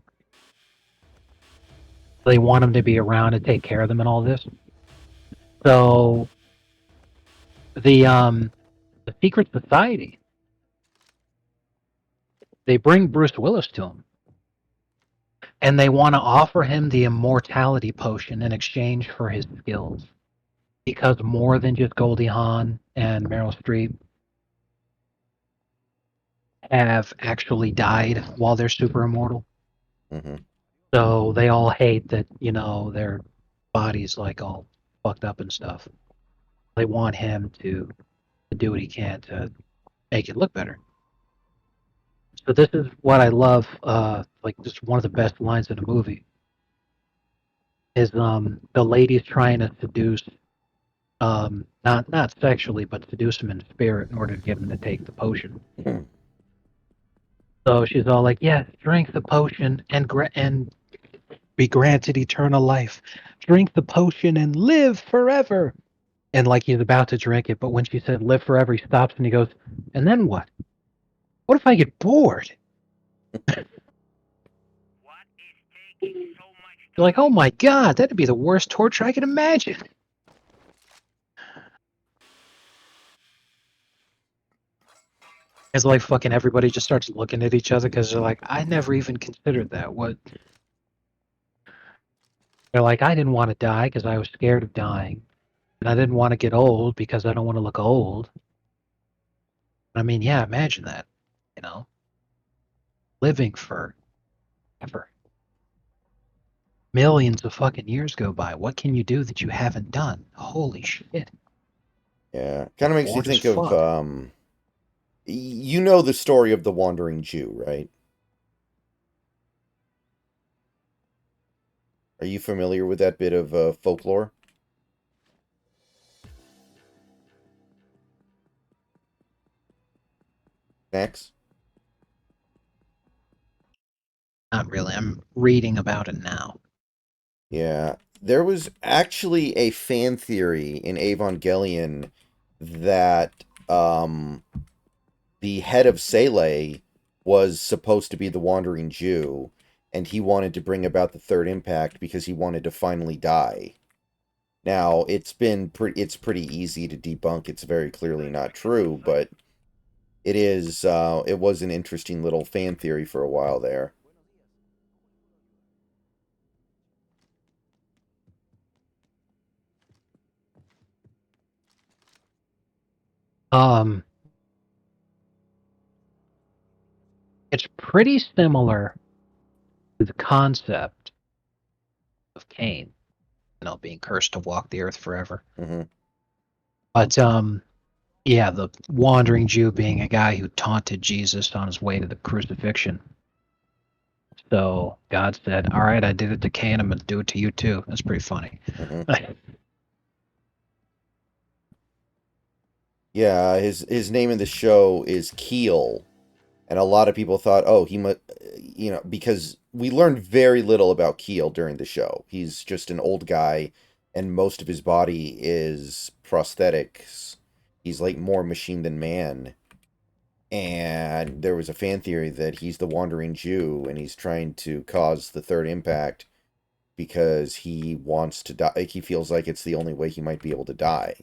C: They want him to be around to take care of them and all this. So the secret society, they bring Bruce Willis to him, and they want to offer him the immortality potion in exchange for his skills, because more than just Goldie Hawn and Meryl Streep have actually died while they're super immortal.
A: Mm-hmm.
C: So they all hate that, you know, their bodies like all fucked up and stuff. They want him to do what he can to make it look better. So this is what I love, like just one of the best lines in the movie is the lady's trying to seduce, not sexually, but seduce him in spirit in order to get him to take the potion.
A: Mm-hmm.
C: So she's all like, "Yes, drink the potion and be granted eternal life. Drink the potion and live forever." And like he's about to drink it, but when she said "live forever," he stops and he goes, "And then what? What if I get bored?"
B: What is taking so much
C: You're like, "Oh my god, that'd be the worst torture I could imagine." It's like fucking everybody just starts looking at each other because they're like, "I never even considered that." What? They're like, "I didn't want to die because I was scared of dying, and I didn't want to get old because I don't want to look old." I mean, yeah, imagine that, you know, living forever. Millions of fucking years go by. What can you do that you haven't done? Holy shit.
A: Yeah. Kind of makes you
C: Bored as
A: think of
C: fuck.
A: you know the story of the Wandering Jew, right? Are you familiar with that bit of folklore? Max?
C: Not really. I'm reading about it now.
A: Yeah. There was actually a fan theory in Evangelion that the head of Sele was supposed to be the Wandering Jew, and he wanted to bring about the third impact because he wanted to finally die. Now, it's pretty easy to debunk. It's very clearly not true, but it was an interesting little fan theory for a while there.
C: Um, it's pretty similar to the concept of Cain, you know, being cursed to walk the earth forever.
A: Hmm.
C: But yeah, the wandering Jew being a guy who taunted Jesus on his way to the crucifixion. So God said, "All right, I did it to Cain. I'm gonna do it to you too." That's pretty funny.
A: Mhm. Yeah, his name in the show is Keel, and a lot of people thought, oh, he must, because we learned very little about Keel during the show. He's just an old guy, and most of his body is prosthetics. He's like more machine than man. And there was a fan theory that he's the wandering Jew, and he's trying to cause the third impact because he wants to die. Like, he feels like it's the only way he might be able to die.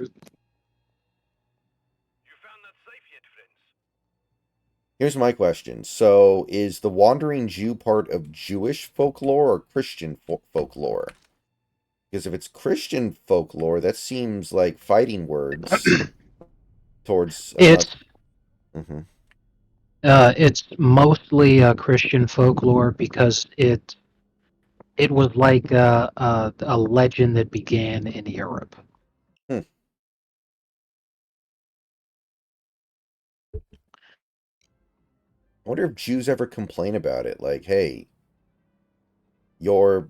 B: You found that safe yet, friends?
A: Here's my question. So, is the Wandering Jew part of Jewish folklore or Christian folklore? Because if it's Christian folklore, that seems like fighting words towards another.
C: It's
A: Hmm.
C: it's mostly Christian folklore because it was like a legend that began in Europe.
A: Hmm. I wonder if Jews ever complain about it. Like, hey, you're.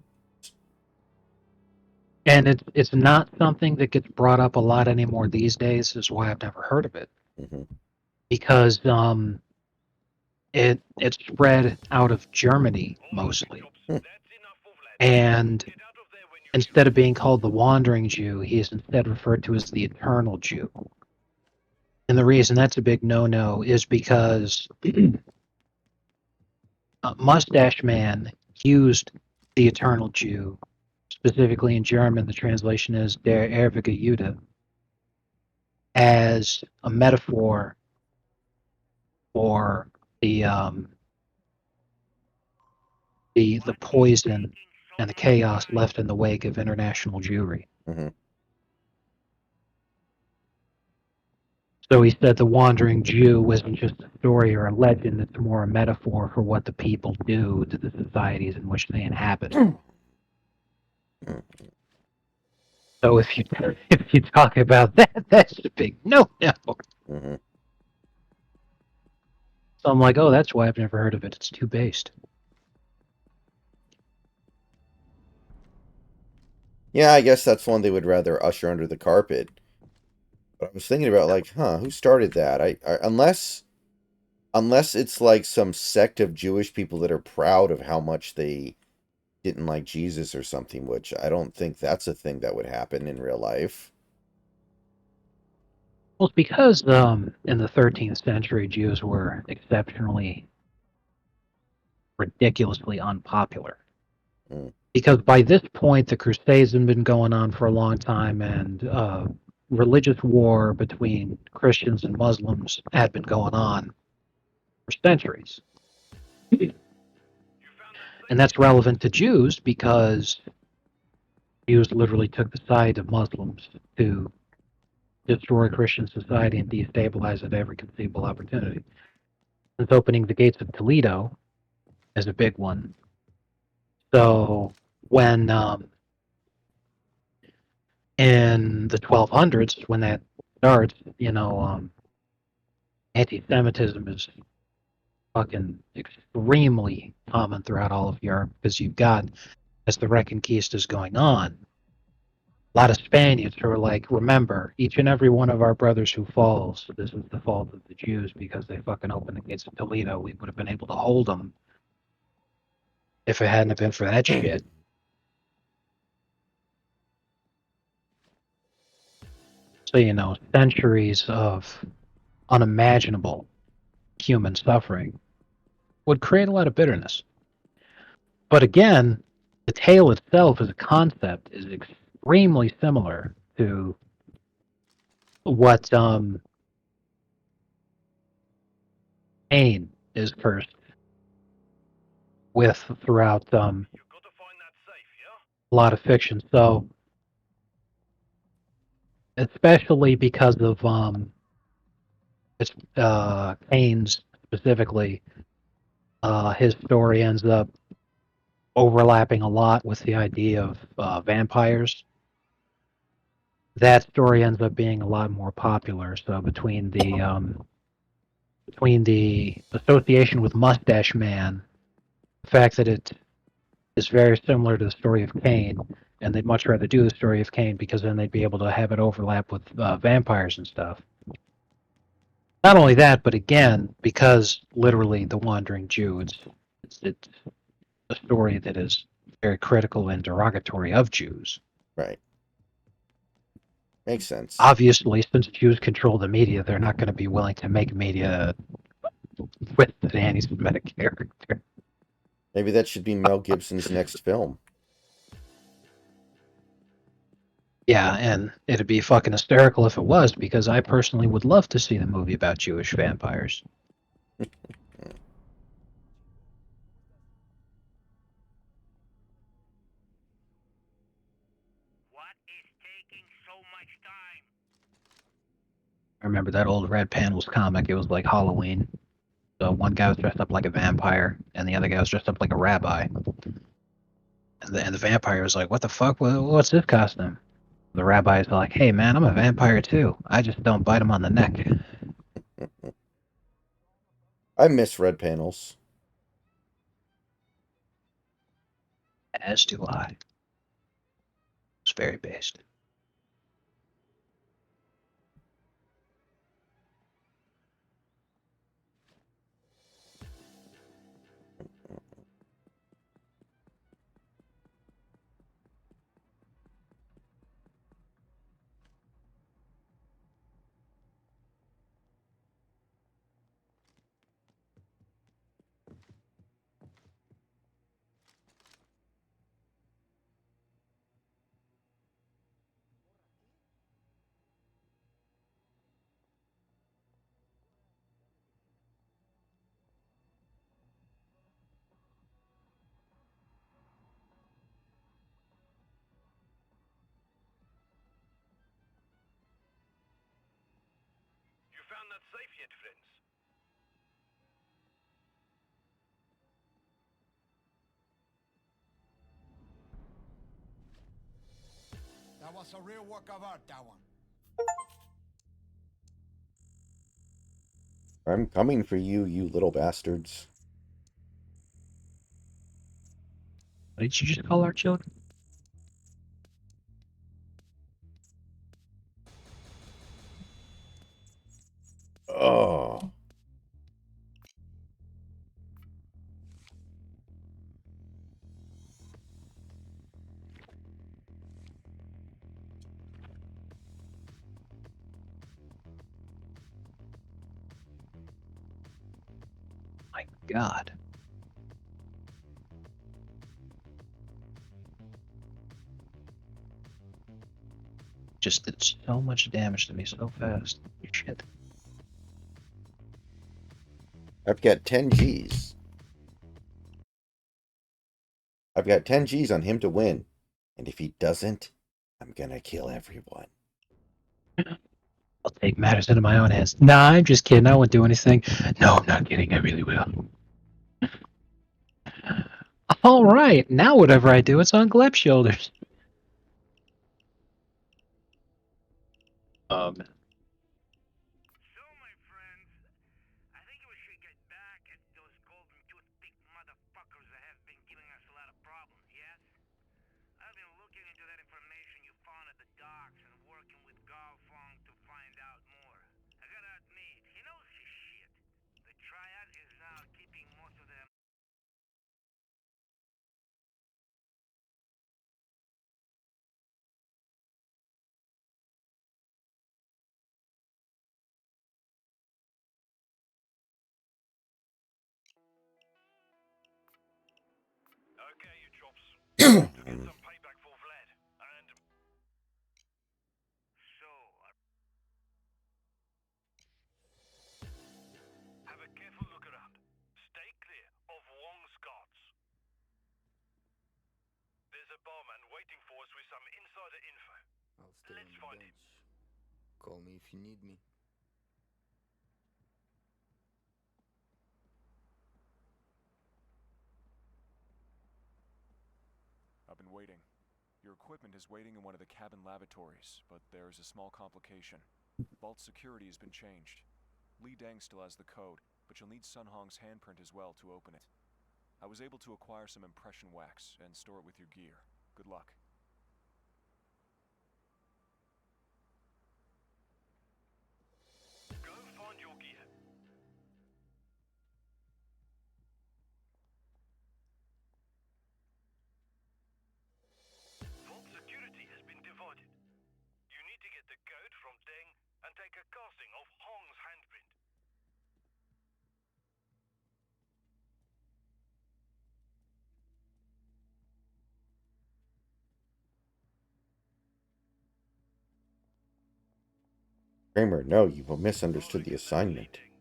C: And it's not something that gets brought up a lot anymore these days, is why I've never heard of it.
A: Mhm.
C: Because it spread out of Germany
B: All right, you
C: mostly.
B: chops.
A: Hmm.
B: That's enough of that.
C: And
B: Get out of there when you feel
C: instead of
B: safe.
C: being called the Wandering Jew, he is instead referred to as the Eternal Jew. And the reason that's a big no-no is because Mustache Man used the Eternal Jew, specifically in German, the translation is Der ewige Jude, as a metaphor for the poison and the chaos left in the wake of international Jewry.
A: Hmm.
C: So he said the Wandering Jew wasn't just a story or a legend, it's more a metaphor for what the people do to the societies in which they inhabit. So if you if you talk about that, that's a big no-no.
A: Hmm.
C: So I'm like, oh, that's why I've never heard of it. It's too based.
A: Yeah, I guess that's one they would rather usher under the carpet. But I was thinking about like, who started that? Unless it's like some sect of Jewish people that are proud of how much they didn't like Jesus or something, which I don't think that's a thing that would happen in real life.
C: Well, it's because in the 13th century, Jews were exceptionally, ridiculously unpopular.
A: Mm.
C: Because by this point, the Crusades had been going on for a long time, and religious war between Christians and Muslims had been going on for centuries.
B: You found that
C: And
B: safe
C: that's
B: yet?
C: relevant to Jews because Jews literally took the side of Muslims to destroy Christian society and destabilize it at every conceivable opportunity. Since opening the gates of Toledo is a big one. So when in the 1200s, when that starts, anti-Semitism is fucking extremely common throughout all of Europe because you've got, as the Reconquista is going on, a lot of Spaniards who are like, remember, each and every one of our brothers who falls, this is the fault of the Jews because they fucking opened the gates of Toledo. We would have been able to hold them if it hadn't been for that shit. So, centuries of unimaginable human suffering would create a lot of bitterness. But again, the tale itself as a concept is extremely similar to what Cain is cursed with throughout
B: You gotta find that safe, yeah?
C: a lot of fiction. So, especially because of Cain's specifically, his story ends up overlapping a lot with the idea of vampires. That story ends up being a lot more popular. So between between the association with Mustache Man, the fact that it is very similar to the story of Cain, and they'd much rather do the story of Cain because then they'd be able to have it overlap with vampires and stuff. Not only that, but again, because literally the Wandering Jew, it's a story that is very critical and derogatory of Jews.
A: Right. Makes sense.
C: Obviously, since Jews control the media, they're not going to be willing to make media with an anti-Semitic character.
A: Maybe that should be Mel Gibson's next film.
C: Yeah, and it'd be fucking hysterical if it was, because I personally would love to see the movie about Jewish vampires.
B: What is taking so much time?
C: I remember that old Red Panels comic. It was like Halloween. So one guy was dressed up like a vampire, and the other guy was dressed up like a rabbi. And the vampire was like, "What the fuck? What's this costume?" The rabbi's like, "Hey man, I'm a vampire too. I just don't bite him on the neck."
A: I miss Red Panels.
C: As do I. It's very based.
B: You found that safe yet, friends?
E: That was a real work of art, that one.
A: I'm coming for you, you little bastards.
C: What did you just call our children?
A: Oh.
C: My God. Just did so much damage to me so fast. Shit.
A: I've got 10 G's. I've got 10 G's on him to win. And if he doesn't, I'm gonna kill everyone.
C: I'll take matters into my own hands. Nah, I'm just kidding. I won't do anything. No, I'm not kidding. I really will. All right. Now whatever I do, it's on Gleb's shoulders.
B: So, my friends, I think we should get back at those golden toothpick motherfuckers that have been giving us a lot of problems, yes? I've been looking into that information you found at the docks and working with Gao Fong to find out more. I gotta admit, he knows his shit. The Triad is now keeping most of them. Okay, you chops. To get some payback for Vlad. And... So, have a careful look around. Stay clear of Wong's guards. There's a barman waiting for us with some insider info.
G: I'll stay
B: Let's
G: on the
B: find him.
G: bench. Call me if you need me.
H: I've been waiting. Your equipment is waiting in one of the cabin lavatories, but there is a small complication. Vault security has been changed. Li Deng still has the code, but you'll need Sun Hong's handprint as well to open it. I was able to acquire some impression wax and store it with your gear. Good luck.
B: Go find your gear. Vault security has been divided. You need to get the code from Deng and take a casting of Hong's handprint.
A: Kramer, no, you misunderstood the
B: Following a note, Li
A: assignment.
B: Deng.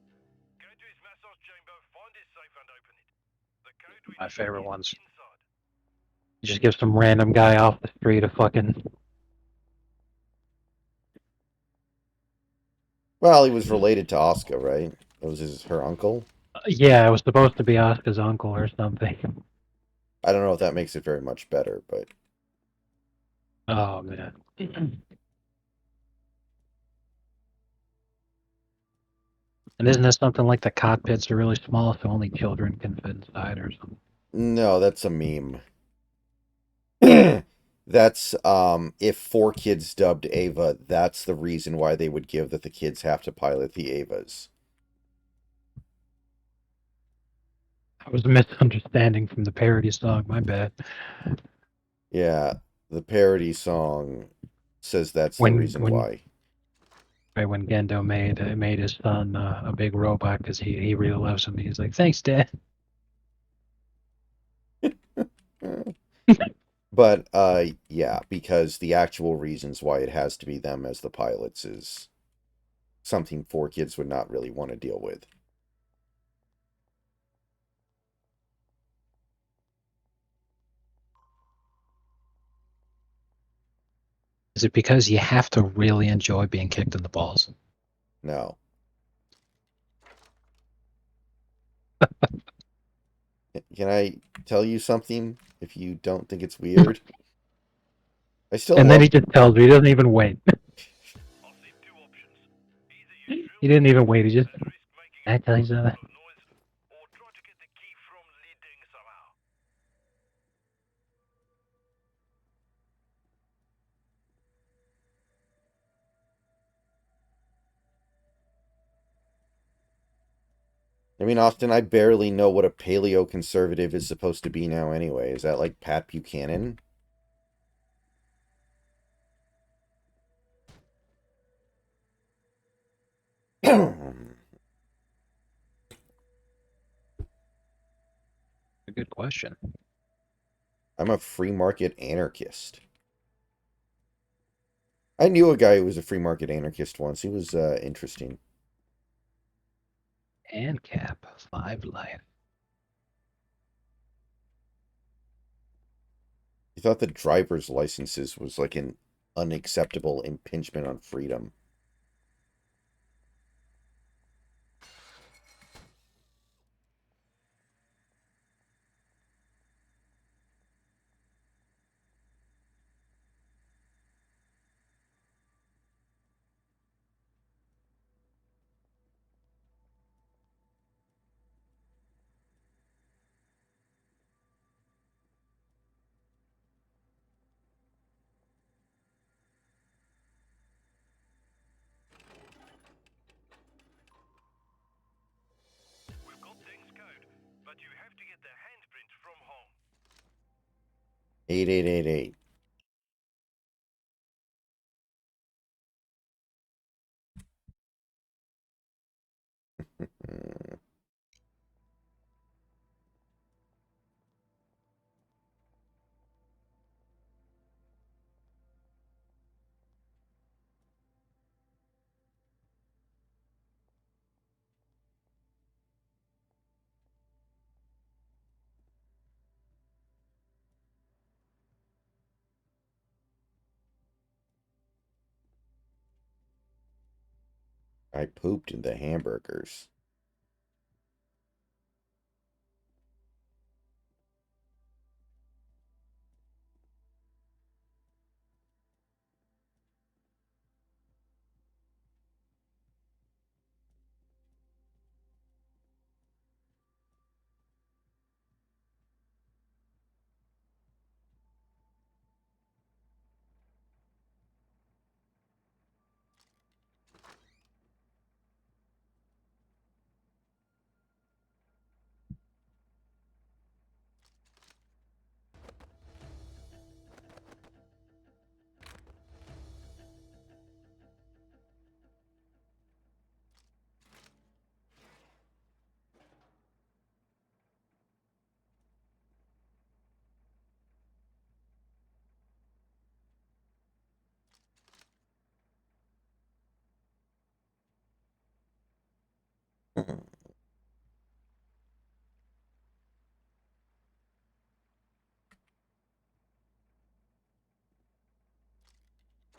B: Go to his massage chamber, find his safe and open it. The code we
C: My
B: need
C: favorite
B: is
C: ones.
B: inside.
C: You just give some random guy off the street a fucking.
A: Well, he was related to Oscar, right? That was her uncle.
C: Yeah, it was supposed to be Oscar's uncle or something.
A: I don't know if that makes it very much better, but
C: Oh man. And isn't this something like the cockpits are really small, so only children can fit inside or something?
A: no, that's a meme. That's if 4 kids dubbed Ava, that's the reason why they would give that the kids have to pilot the Avas.
C: That was a misunderstanding from the parody song. My bad.
A: Yeah, the parody song says that's the
C: When
A: reason
C: when
A: why.
C: right when Gendo made his son a big robot because he really loves him. He's like, thanks, Dad.
A: But yeah, because the actual reasons why it has to be them as the pilots is something 4 kids would not really want to deal with.
C: Is it because you have to really enjoy being kicked in the balls?
A: No. Can I tell you something if you don't think it's weird? I still
C: And then he
A: love
C: just tells me. He doesn't even wait.
B: I see two options. Either you drill
C: He didn't
B: the
C: even
B: tunnel
C: wait. He just.
B: and risk making
C: I
B: a
C: tell you
B: fuss
C: something.
B: load of noise, or try to get the key from Li Deng somehow.
A: I mean, Austin, I barely know what a paleo-conservative is supposed to be now anyway. Is that like Pat Buchanan? I'm
C: A good question.
A: a free market anarchist. I knew a guy who was a free market anarchist once. He was interesting.
C: ANCAP 5 life.
A: He thought that driver's licenses was like an unacceptable impingement on freedom.
B: We've got Deng's code, but you have to get the handprint from Hong.
A: 8888. I pooped in the hamburgers.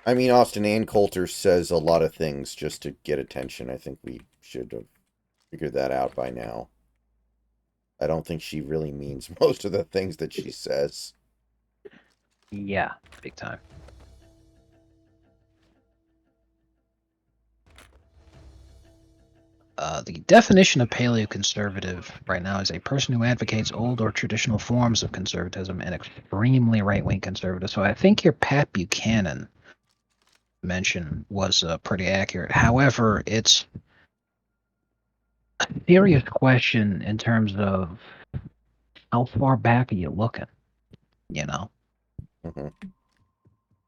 A: I mean, Austin Ann Coulter says a lot of things just to get attention. I think we should have figured that out by now. I don't think she really means most of the things that she says.
C: Yeah, big time. The definition of paleoconservative right now is a person who advocates old or traditional forms of conservatism and extremely right-wing conservative. So I think your Pat Buchanan mention was pretty accurate. However, it's a serious question in terms of how far back are you looking? You know,
A: Hmm.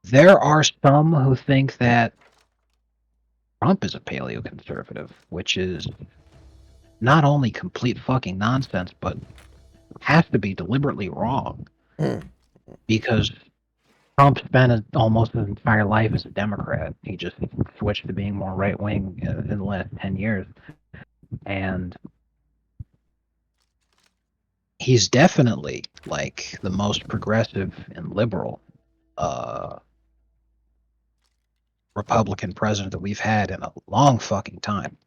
C: there are some who think that Trump is a paleoconservative, which is not only complete fucking nonsense, but has to be deliberately wrong because Trump spent almost his entire life as a Democrat. He just switched to being more right wing in the last 10 years. And he's definitely like the most progressive and liberal Republican president that we've had in a long fucking time.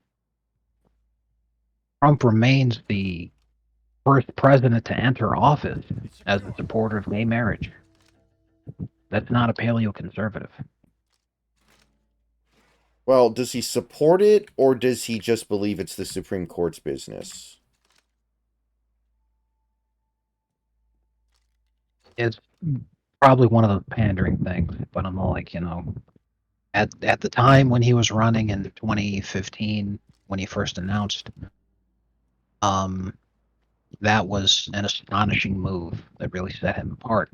C: Trump remains the first president to enter office as a supporter of gay marriage. That's not a paleoconservative.
A: Well, does he support it, or does he just believe it's the Supreme Court's business?
C: It's probably one of the pandering things, but I'm like, at the time when he was running in 2015, when he first announced, um, that was an astonishing move that really set him apart.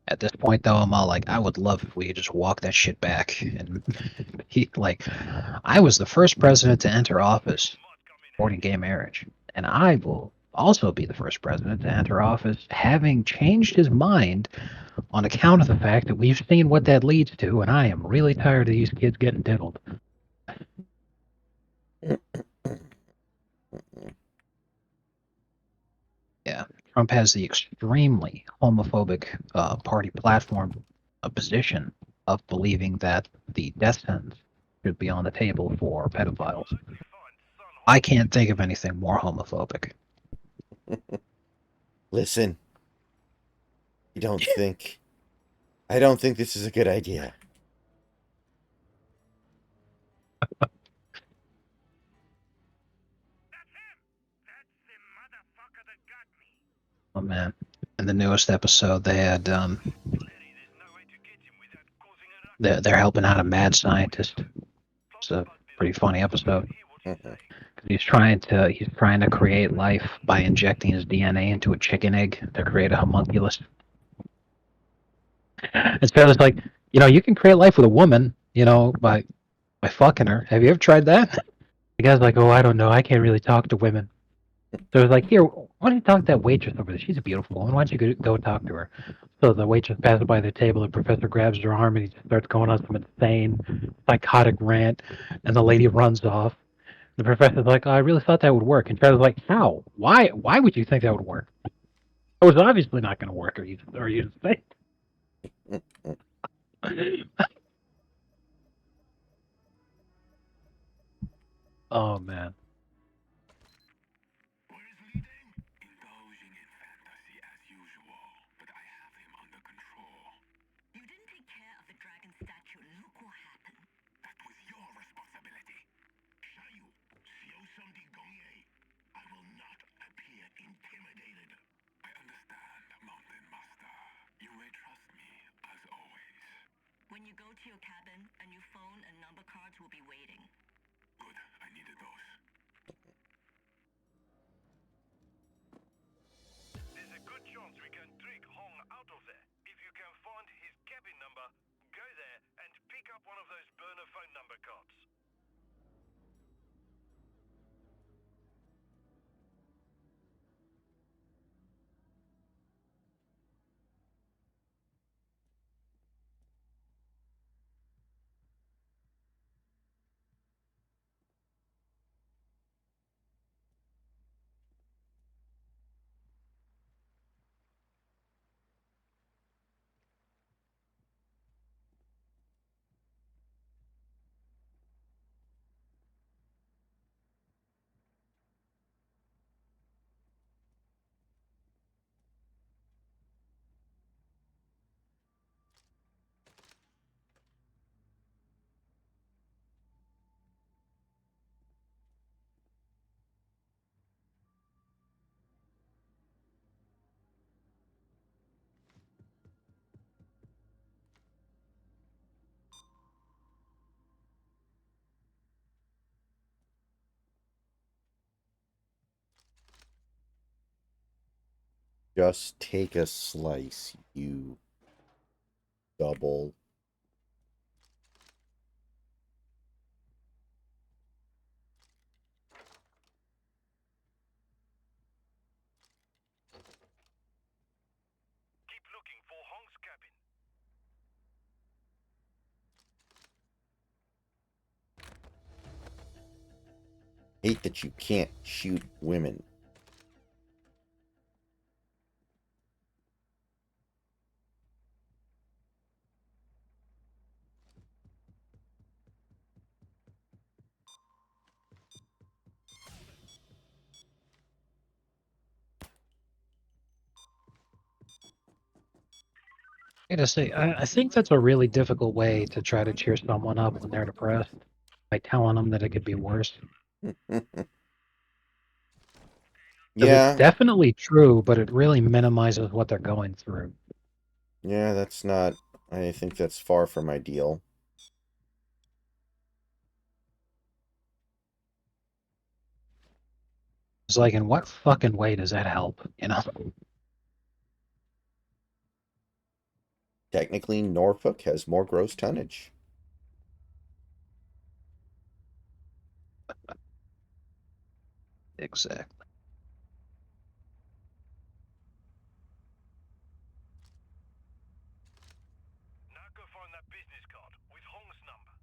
C: At this point, though, I'm all like, I would love if we could just walk that shit back. And I was the first president to enter office supporting gay marriage, and I will also be the first president to enter office having changed his mind on account of the fact that we've seen what that leads to, and I am really tired of these kids getting diddled. Yeah, Trump has the extremely homophobic party platform position of believing that the death sentence should be on the table for pedophiles. I can't think of anything more homophobic.
A: Listen, you don't think. I don't think this is a good idea.
C: Oh man! In the newest episode, they had they're helping out a mad scientist. It's a pretty funny episode.
A: Mhm.
C: He's trying to create life by injecting his DNA into a chicken egg to create a homunculus. And so it's like, you can create life with a woman, by fucking her. Have you ever tried that? The guy's like, oh, I don't know. I can't really talk to women. So it's like, here, why don't you talk to that waitress over there? She's a beautiful woman. Why don't you go talk to her? So the waitress passes by the table. The professor grabs her arm and he just starts going on some insane, psychotic rant. And the lady runs off. The professor's like, oh, I really thought that would work. And Trevor's like, how? Why? Why would you think that would work? It was obviously not going to work. Are you insane? Oh man.
I: When you go to your cabin, a new phone and number cards will be waiting. Good, I needed those.
B: There's a good chance we can trick Hong out of there. If you can find his cabin number, go there and pick up one of those burner phone number cards.
A: Just take a slice, you double.
B: Keep looking for Hong's cabin.
A: Hate that you can't shoot women.
C: I gotta say, I think that's a really difficult way to try to cheer someone up when they're depressed by telling them that it could be worse. Because it's
A: Yeah,
C: definitely true, but it really minimizes what they're going through.
A: yeah, that's not. I think that's far from ideal.
C: It's like, in what fucking way does that help? You know?
A: Technically, Norfolk has more gross tonnage.
C: Exactly.
B: Now go find that business card with Hong's number.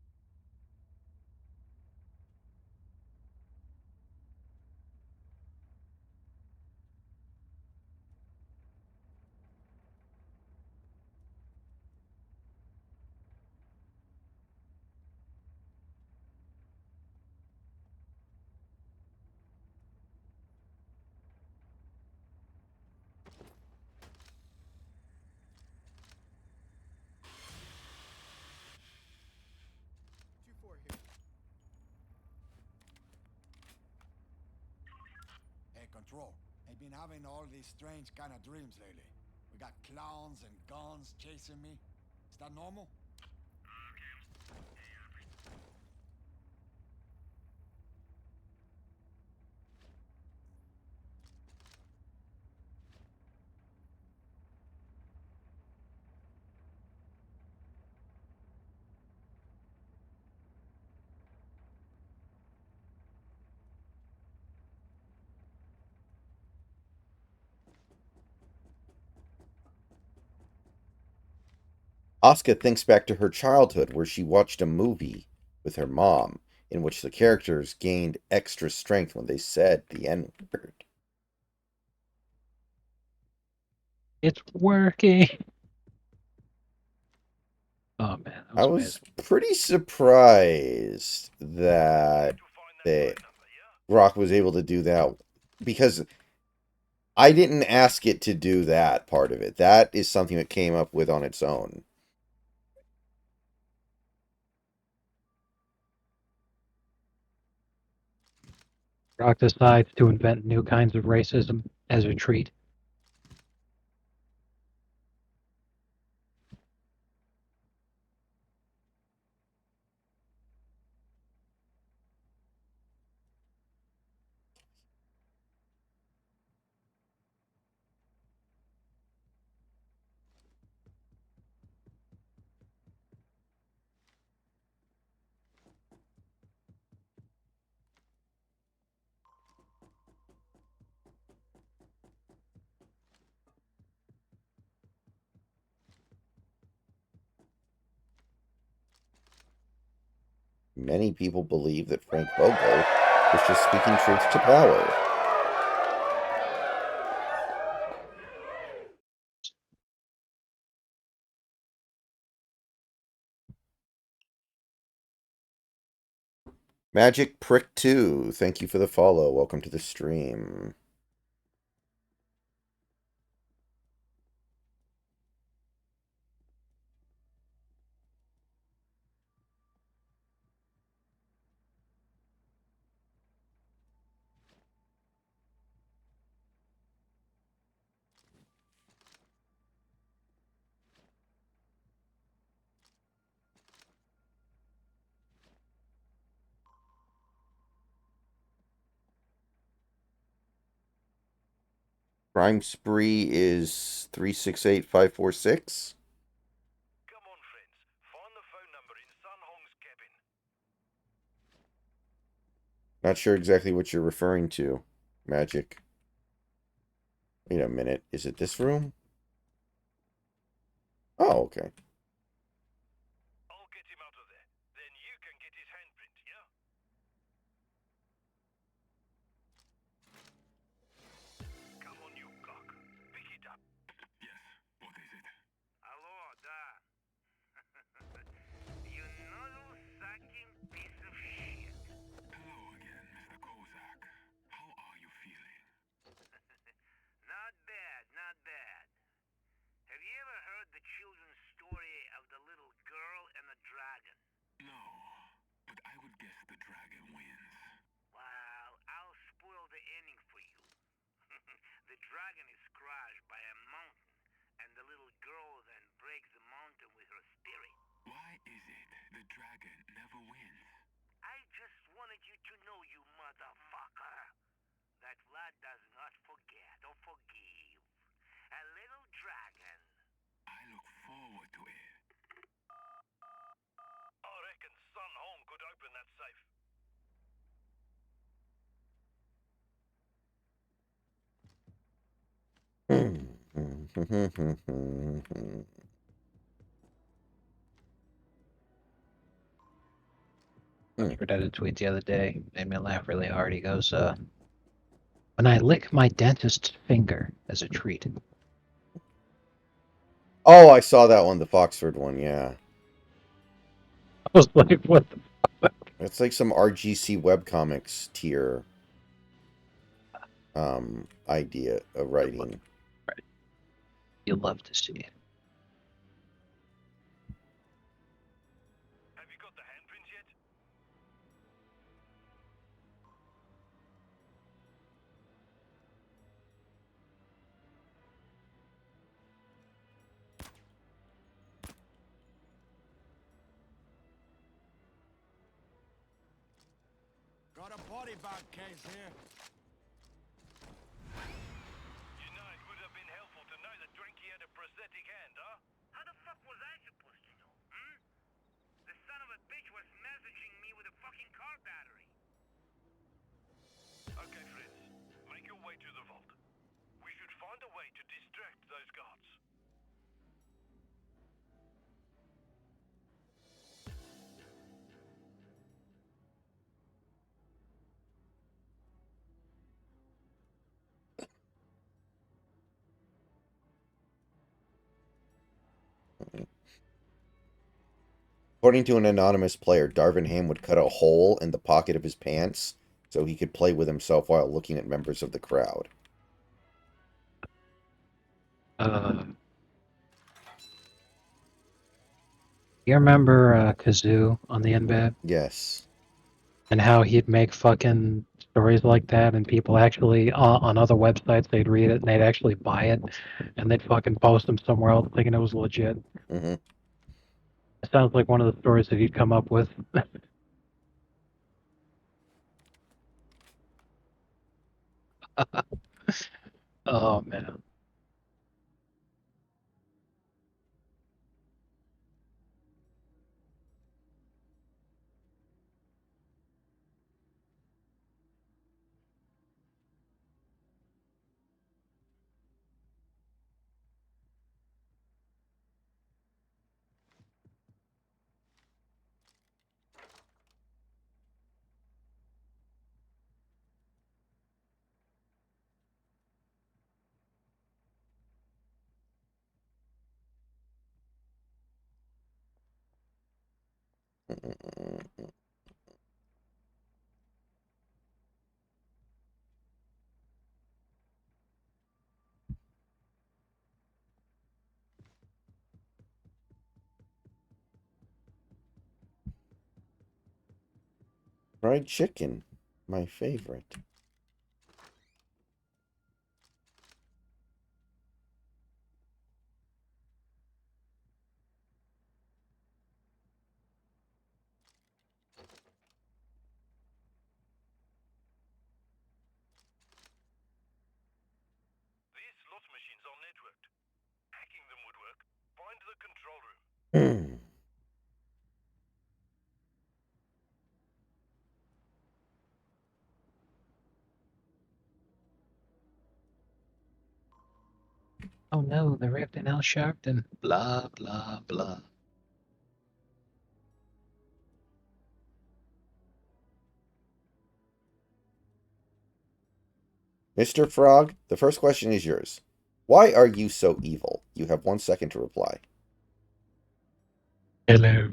E: Hey, Control. I've been having all these strange kind of dreams lately. We got clowns and guns chasing me. Is that normal?
A: Asuka thinks back to her childhood where she watched a movie with her mom in which the characters gained extra strength when they said the N word.
C: It's working. Oh man, that
A: I
C: was
A: was
C: amazing.
A: pretty surprised that the Rock was able to do that because I didn't ask it to do that part of it. That is something that came up with on its own.
C: Rock decides to invent new kinds of racism as a treat.
A: Many people believe that Frank Vogel was just speaking truth to power. Magic Prick 2, thank you for the follow. Welcome to the stream. Crime spree is 368-546.
B: Come on, friends. Find the phone number in Sun Hong's cabin.
A: Not sure exactly what you're referring to. Magic. Wait a minute. Is it this room? Oh, okay.
B: I'll get him out of there. Then you can get his handprint, yeah? Come on, you cock. Pick it up.
E: Yes, what is it?
B: Hello, da. You nose-sucking piece of shit.
E: Hello again, Mr. Kozak. How are you feeling?
B: Not bad, not bad. Have you ever heard the children's story of the little girl and the dragon?
E: No, but I would guess the dragon wins.
B: Well, I'll spoil the ending for you. The dragon is crushed by a mountain, and the little girl then breaks the mountain with her spirit.
E: Why is it the dragon never wins?
B: I just wanted you to know, you motherfucker, that Vlad does not forget or forgive. A little dragon.
E: I look forward to it.
B: I reckon Sun Hong could open that safe.
C: I read a tweet the other day, made me laugh really hard. He goes, when I lick my dentist's finger as a treat.
A: Oh, I saw that one, the Foxford one, yeah.
C: I was like, what the
A: It's like some RGC webcomics tier idea of writing.
C: you love to see it?
B: Have you got the handprints yet?
E: Got a body bag case here.
B: You know, it would have been helpful to know that Drinky had a prosthetic hand, huh? How the fuck was I supposed to know, The son of a bitch was messaging me with a fucking car battery. Okay, friends. Make your way to the vault. We should find a way to distract those guards.
A: According to an anonymous player, Darvin Ham would cut a hole in the pocket of his pants so he could play with himself while looking at members of the crowd.
C: You remember Kazoo on the NBAT?
A: Yes.
C: And how he'd make fucking stories like that, and people actually, on other websites, they'd read it and they'd actually buy it, and they'd fucking post them somewhere else thinking it was legit.
A: Mm-hmm.
C: It sounds like one of the stories that he'd come up with. Oh, man.
A: Fried chicken, my favorite.
B: This
A: Hmm.
C: Oh no, the ripped and out sharked and blah blah blah.
A: Mr. Frog, the first question is yours. Why are you so evil? You have 1 second to reply.
C: Hello.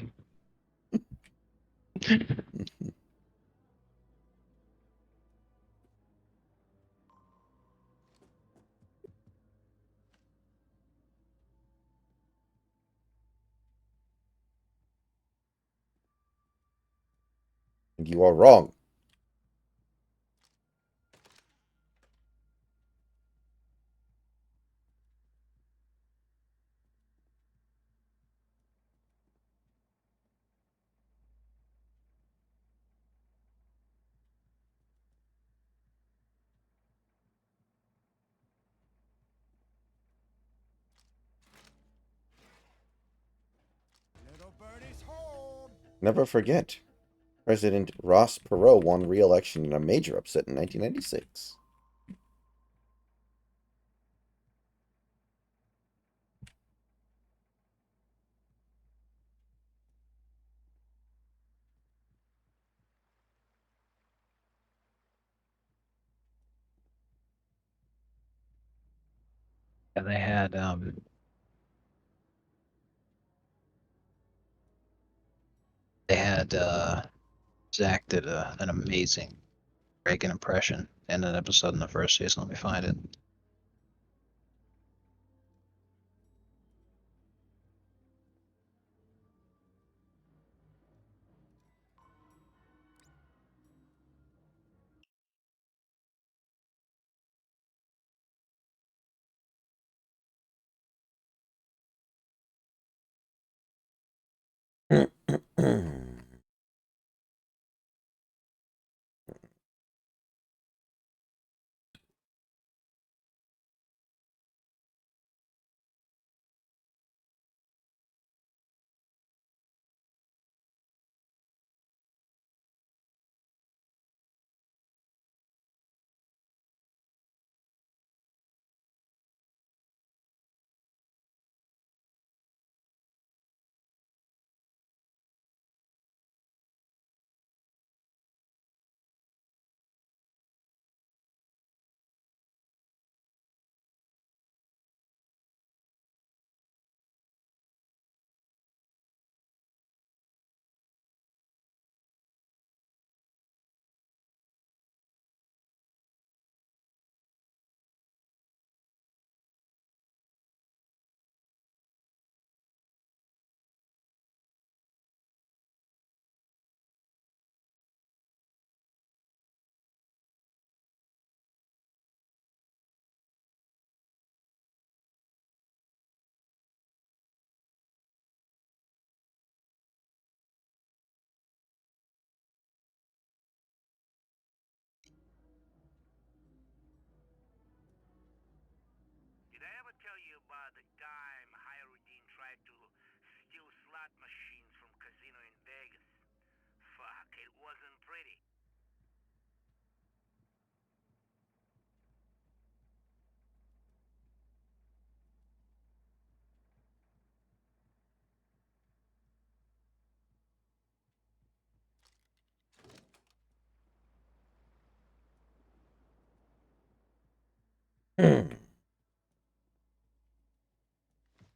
A: You are wrong.
E: Little birdie's home.
A: Never forget, President Ross Perot won re-election in a major upset in 1996.
C: Yeah, they had Zach did an amazing Reagan impression in an episode in the first season. Let me find it.
B: Did I ever tell you about the time Hayruddin tried to steal slot machines from casino in Vegas? Fuck, it wasn't pretty.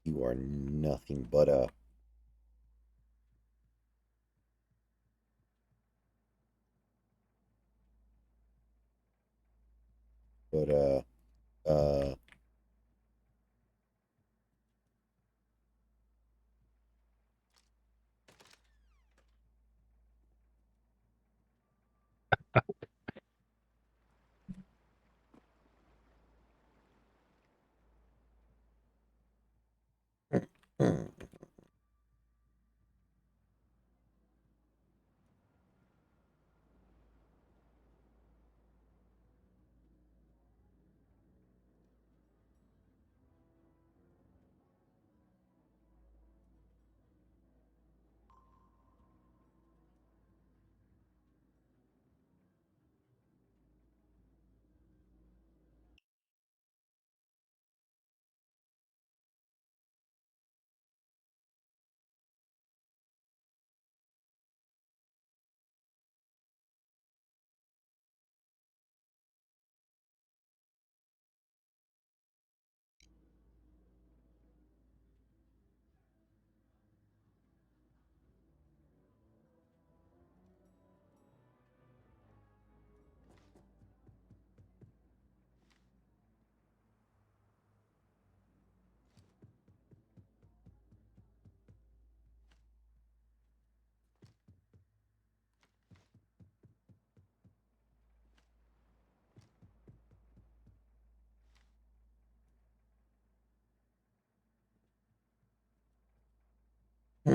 A: You are nothing but a but uh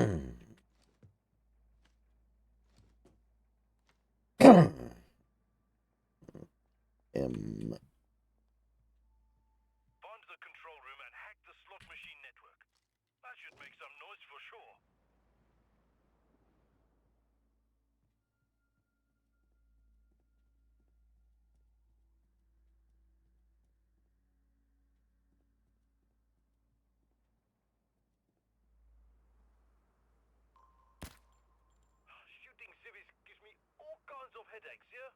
A: M.
B: Find the control room and hack the slot machine network. That should make some noise for sure. Shooting civvies gives me all kinds of headaches, yeah?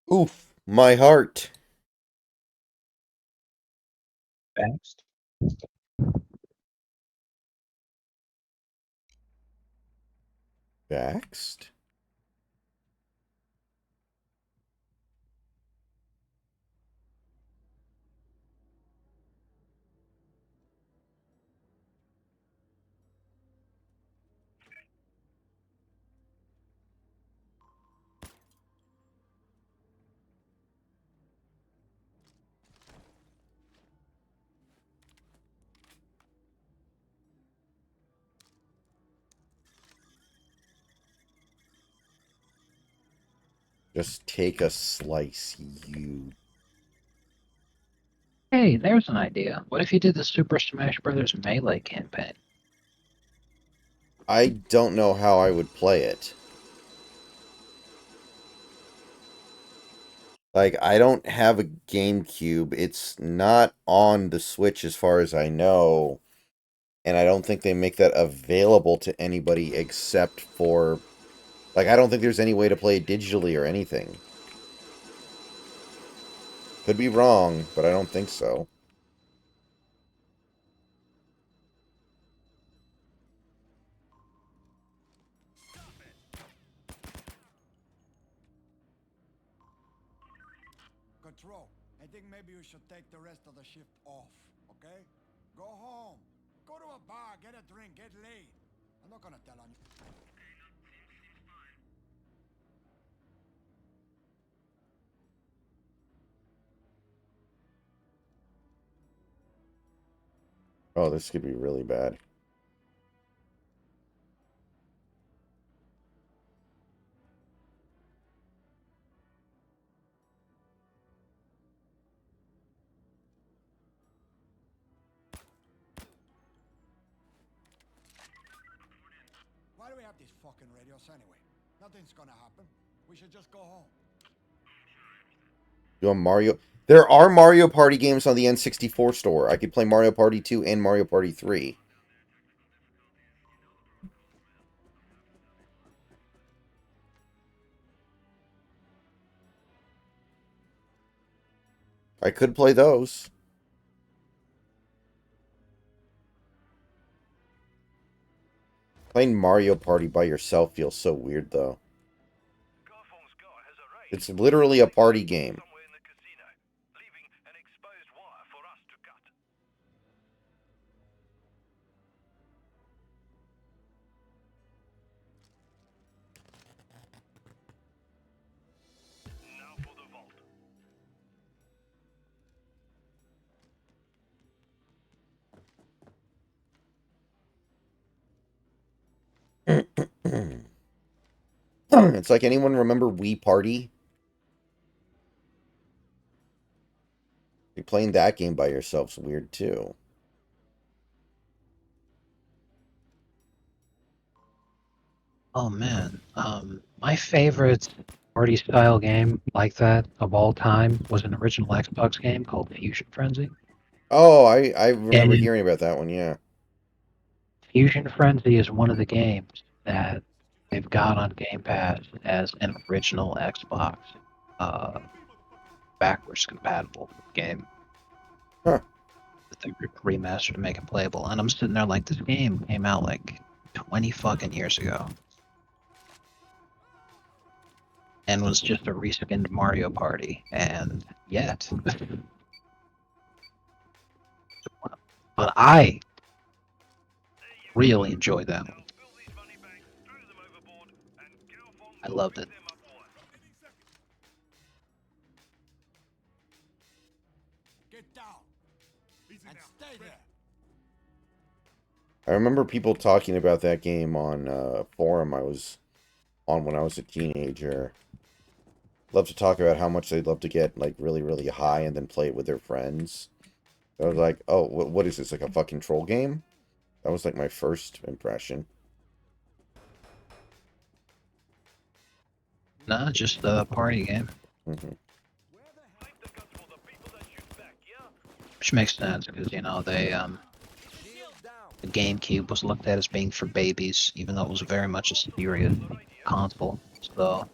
A: Oof, my heart.
C: Next.
A: Vaxxed? Just take a slice, you.
C: Hey, there's an idea. What if you did the Super Smash Bros. Melee campaign?
A: I don't know how I would play it. Like, I don't have a GameCube. It's not on the Switch as far as I know. And I don't think they make that available to anybody except for... Like, I don't think there's any way to play it digitally or anything. Could be wrong, but I don't think so.
E: Control, I think maybe you should take the rest of the shift off, okay? Go home. Go to a bar, get a drink, get laid. I'm not gonna tell on you.
A: Oh, this could be really bad.
E: Why do we have these fucking radios anyway? Nothing's gonna happen. We should just go home.
A: You want Mario? There are Mario Party games on the N64 store. I could play Mario Party 2 and Mario Party 3. I could play those. Playing Mario Party by yourself feels so weird, though.
B: Garfunkel's guy has arranged
A: It's literally a party game.
B: somewhere in the casino, leaving
A: It's like, anyone remember Wii Party? You're playing that game by yourself's weird too.
C: Oh man, my favorite party style game like that of all time was an original Xbox game called Fusion Frenzy.
A: Oh, I remember
C: And
A: hearing about that one, yeah.
C: Fusion Frenzy is one of the games that they've got on Game Pass as an original Xbox uh, backwards compatible game
A: Huh.
C: that they remastered to make it playable. And I'm sitting there like, this game came out like 20 fucking years ago and was just a reskinned Mario Party, and yet. But I really enjoyed that one. I loved it.
E: Get down. And stay there.
A: I remember people talking about that game on a forum I was on when I was a teenager. Love to talk about how much they'd love to get like really, really high and then play it with their friends. I was like, oh, what is this, like a fucking troll game? That was like my first impression.
C: Nah, just a party game.
A: Mm-hmm.
C: Which makes sense because the GameCube was looked at as being for babies, even though it was very much a serious console. So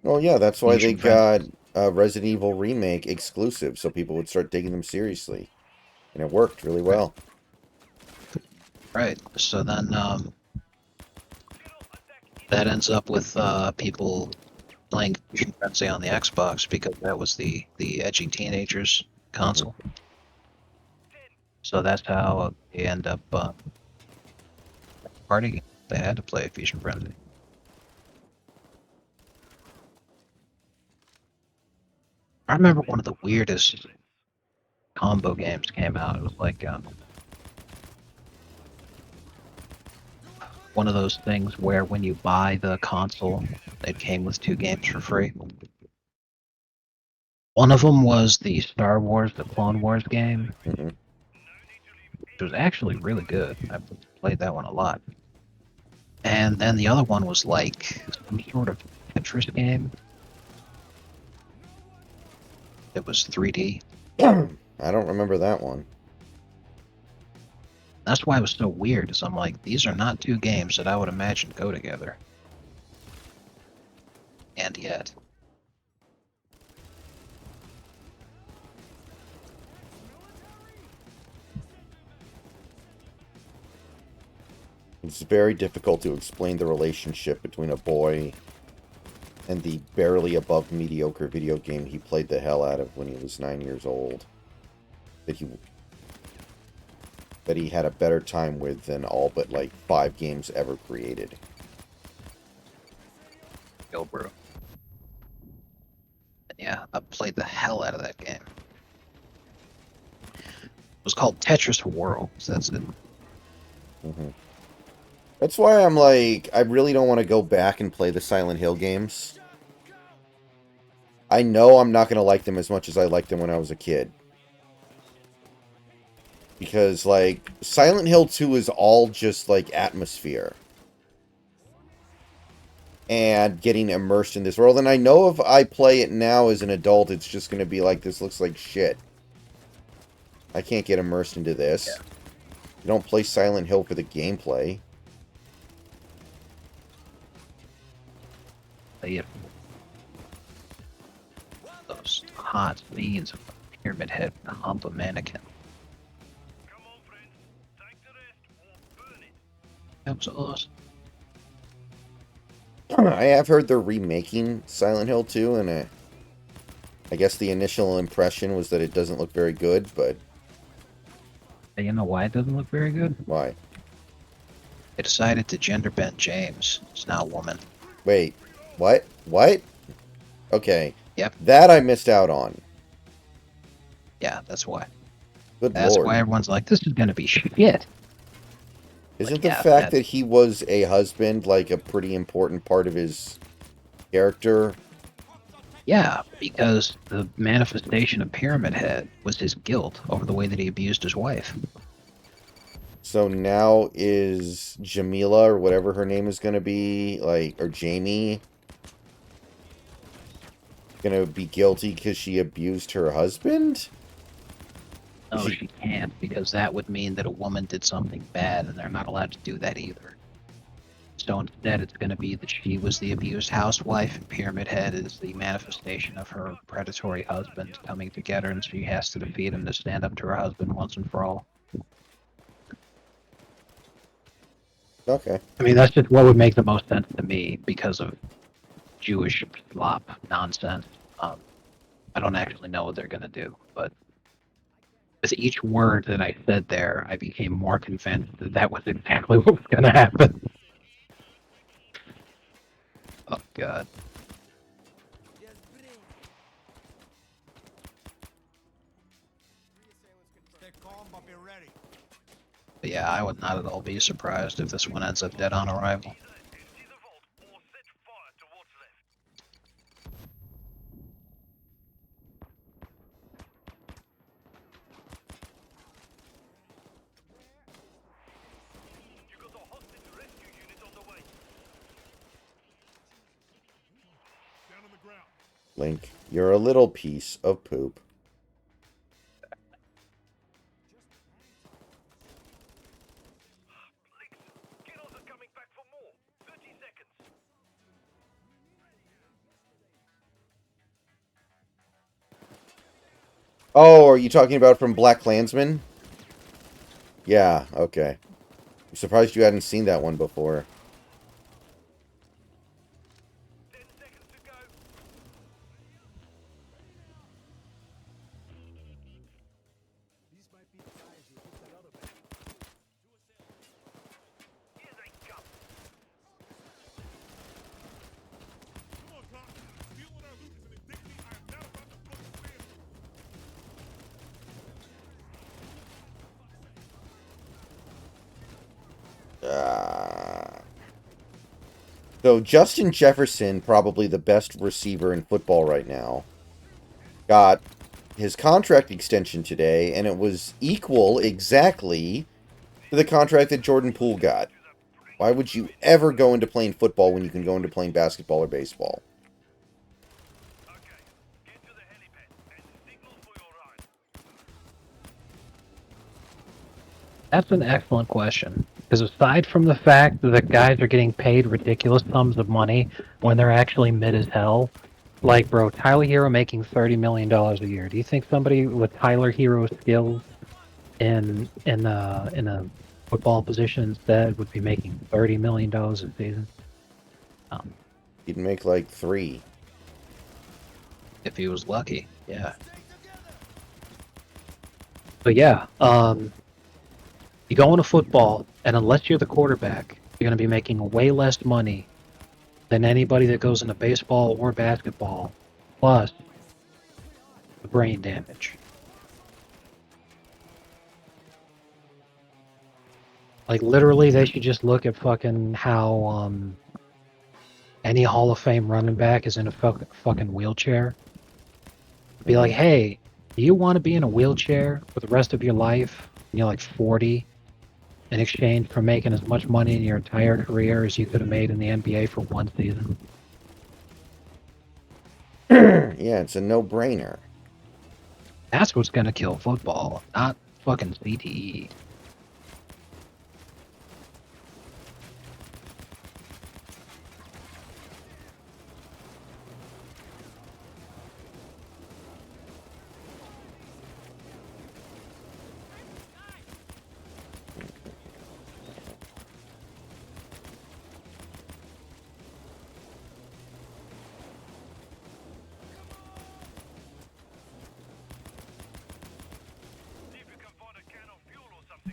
A: Well, yeah, that's why they
C: Fusion Frenzy,
A: got a Resident Evil remake exclusive, so people would start taking them seriously, and it worked really well.
C: right? So then that ends up with people playing Fusion Frenzy on the Xbox because that was the edgy teenagers console. So that's how they end up party game. They had to play Fusion Frenzy. I remember one of the weirdest combo games came out. It was like one of those things where when you buy the console, it came with 2 games for free. One of them was the Star Wars, the Clone Wars game,
A: Mhm.
C: which was actually really good. I played that one a lot. And then the other one was like some sort of Tetris game. It was 3D.
A: I don't remember that one.
C: That's why it was so weird, is I'm like, these are not 2 games that I would imagine go together. And yet.
A: It's very difficult to explain the relationship between a boy and the barely above mediocre video game he played the hell out of when he was 9 years old. That he had a better time with than all but like 5 games ever created.
C: Yo, bro. Yeah, I played the hell out of that game. It was called Tetris Worlds. That's it.
A: Mm-hmm. That's why I'm like, I really don't want to go back and play the Silent Hill games. I know I'm not going to like them as much as I liked them when I was a kid. Because, like, Silent Hill 2 is all just, like, atmosphere. And getting immersed in this world. And I know if I play it now as an adult, it's just going to be like, this looks like shit. I can't get immersed into this.
C: Yeah.
A: You don't play Silent Hill for the gameplay.
C: They those hot scenes of a pyramid head and a hump of mannequin. That was awesome.
A: I have heard they're remaking Silent Hill 2, and I guess the initial impression was that it doesn't look very good, but...
C: And you know why it doesn't look very good?
A: Why?
C: They decided to gender bend James. He's now a woman.
A: Wait, what? What? Okay.
C: Yep.
A: That I missed out on.
C: Yeah, that's why.
A: Good
C: That's
A: lord.
C: why everyone's like, this is gonna be shit.
A: Isn't
C: Like,
A: the
C: yeah,
A: fact that he was a husband, like, a pretty important part of his character.
C: Yeah, because the manifestation of Pyramid Head was his guilt over the way that he abused his wife.
A: So now is Jamila, or whatever her name is going to be, like, or Jamie, going to be guilty because she abused her husband?
C: No, she can't, because that would mean that a woman did something bad, and they're not allowed to do that either. So instead, it's going to be that she was the abused housewife, and Pyramid Head is the manifestation of her predatory husband coming to get her, and she has to defeat him to stand up to her husband once and for all.
A: Okay.
C: I mean, that's just what would make the most sense to me because of Jewish slop nonsense. I don't actually know what they're going to do, but with each word that I said there, I became more convinced that that was exactly what was going to happen. Oh, God.
E: Stay calm, but be ready.
C: But yeah, I would not at all be surprised if this one ends up dead on arrival.
B: Empty the vault or set fire to what's left. You got a hostage rescue unit on the way. Down on the ground.
A: Link, you're a little piece of poop.
B: Kiddos are coming back for more. 30 seconds.
A: Oh, are you talking about from Black Klansman? Yeah, okay. I'm surprised you hadn't seen that one before.
B: 10 seconds to go. Here they come. Come on, Tom. Stealing our loot is an indignity I am not about to fucking stand for.
A: So Justin Jefferson, probably the best receiver in football right now, got his contract extension today, and it was equal exactly to the contract that Jordan Poole got. Why would you ever go into playing football when you can go into playing basketball or baseball?
B: Okay, get to the helipad and signal for your ride.
C: That's an excellent question. Because aside from the fact that guys are getting paid ridiculous sums of money when they're actually mid as hell, like, bro, Tyler Hero making $30 million a year. Do you think somebody with Tyler Hero's skills in a football position instead would be making $30 million a season?
A: He'd make like 3.
C: If he was lucky, yeah. But yeah, you go into football, and unless you're the quarterback, you're going to be making way less money than anybody that goes into baseball or basketball, plus the brain damage. Like, literally, they should just look at fucking how any Hall of Fame running back is in a fucking wheelchair. Be like, hey, do you want to be in a wheelchair for the rest of your life? And you're like 40, in exchange for making as much money in your entire career as you could have made in the NBA for one season.
A: Yeah, it's a no-brainer.
C: That's what's gonna kill football, not fucking CTE.
B: See if you can find a can of fuel or something.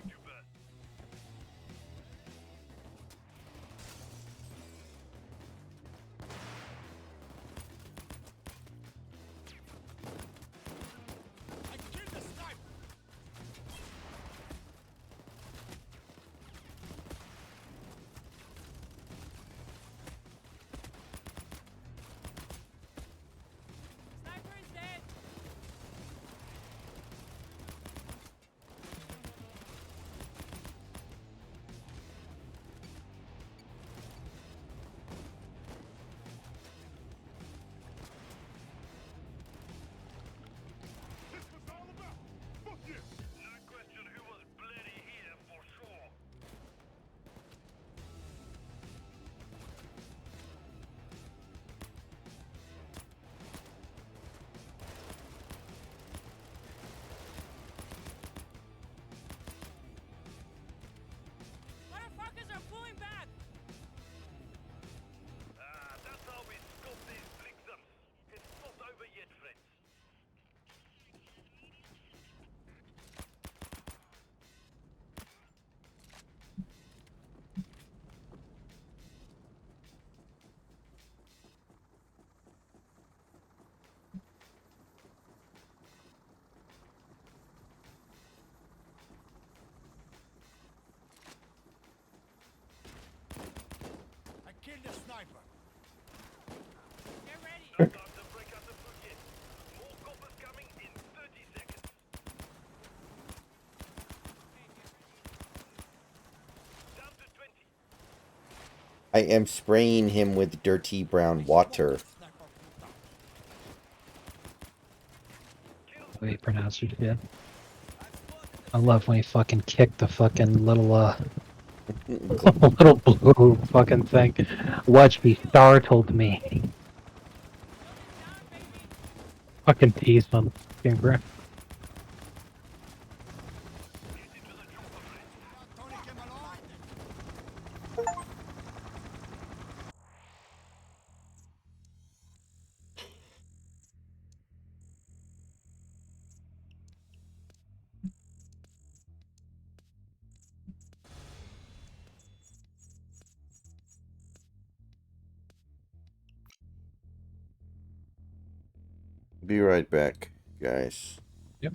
A: I am spraying him with dirty brown water.
C: The way you pronounce your shit. I love when he fucking kicked the fucking little little blue fucking thing. Watch me startled me. Fucking tease him. Fucking great.
E: Tony came along.
A: Be right back, guys.
C: Yep.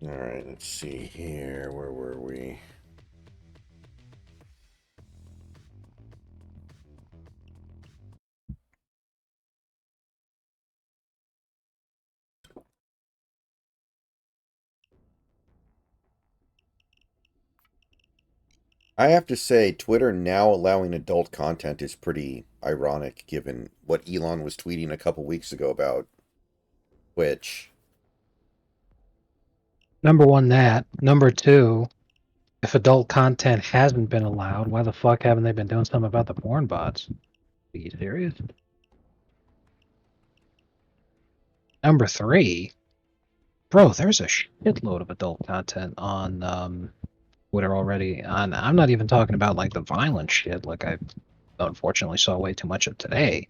A: All right, let's see here. Where were we? I have to say, Twitter now allowing adult content is pretty ironic given what Elon was tweeting a couple weeks ago about Twitch.
C: Number one, that. Number two, if adult content hasn't been allowed, why the fuck haven't they been doing something about the porn bots? Are you serious? Number three, bro, there's a shitload of adult content on Twitter already. And I'm not even talking about like the violent shit, like I unfortunately saw way too much of today,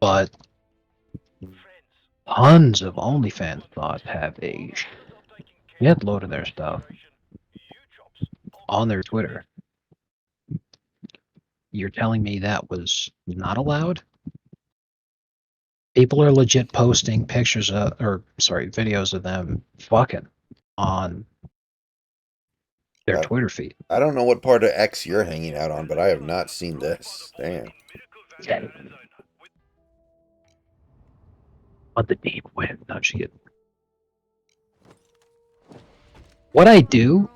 C: but tons of OnlyFans thoughts have a shitload of their stuff on their Twitter. You're telling me that was not allowed? People are legit posting pictures of, or sorry, videos of them fucking on their
A: I,
C: Twitter feed.
A: I don't know what part of X you're hanging out on, but I have not seen this. Damn.
C: On the deep web, not shit. What I do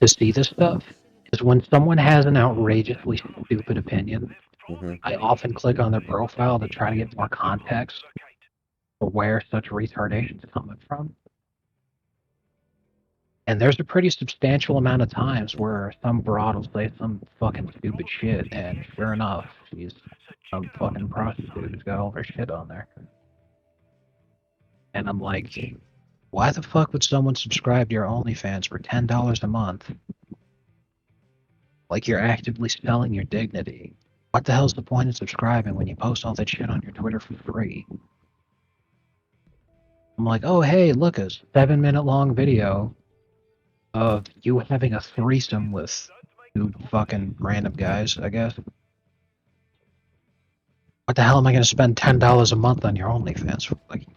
C: to see this stuff is when someone has an outrageously stupid opinion,
A: Mm-hmm.
C: I often click on their profile to try to get more context for where such retardation's coming from. And there's a pretty substantial amount of times where some broad will say some fucking stupid shit, and sure enough, she's some fucking prostitute who's got all her shit on there. And I'm like, why the fuck would someone subscribe to your OnlyFans for $10 a month? Like you're actively selling your dignity. What the hell's the point of subscribing when you post all that shit on your Twitter for free? I'm like, oh hey, look, a 7-minute long video of you having a threesome with two fucking random guys, I guess. What the hell am I gonna spend $10 a month on your OnlyFans for? Like,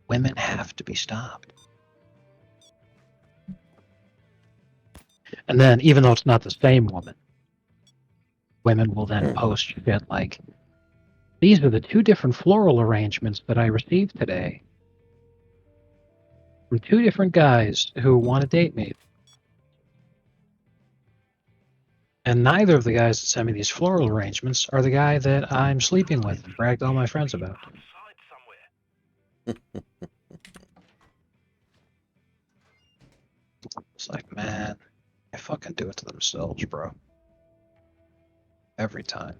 C: women have to be stopped. And then, even though it's not the same woman, women will then post shit like, these are the 2 different floral arrangements that I received today from 2 different guys who want to date me. And neither of the guys that sent me these floral arrangements are the guy that I'm sleeping with and bragged all my friends about. It's like, man, they fucking do it to themselves, bro. Every time.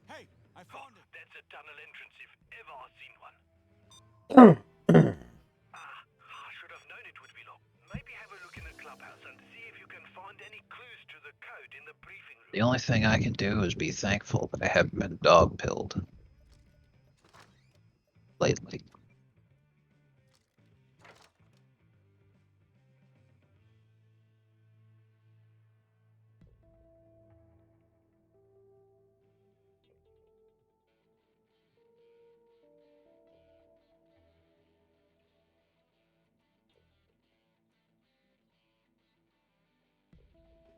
E: Hey, I found it.
B: That's a tunnel entrance if ever I've seen one. I should have known it would be locked. Maybe have a look in the clubhouse and see if you can find any clues to the code in the briefing room.
C: The only thing I can do is be thankful that I haven't been dog-pilled lately.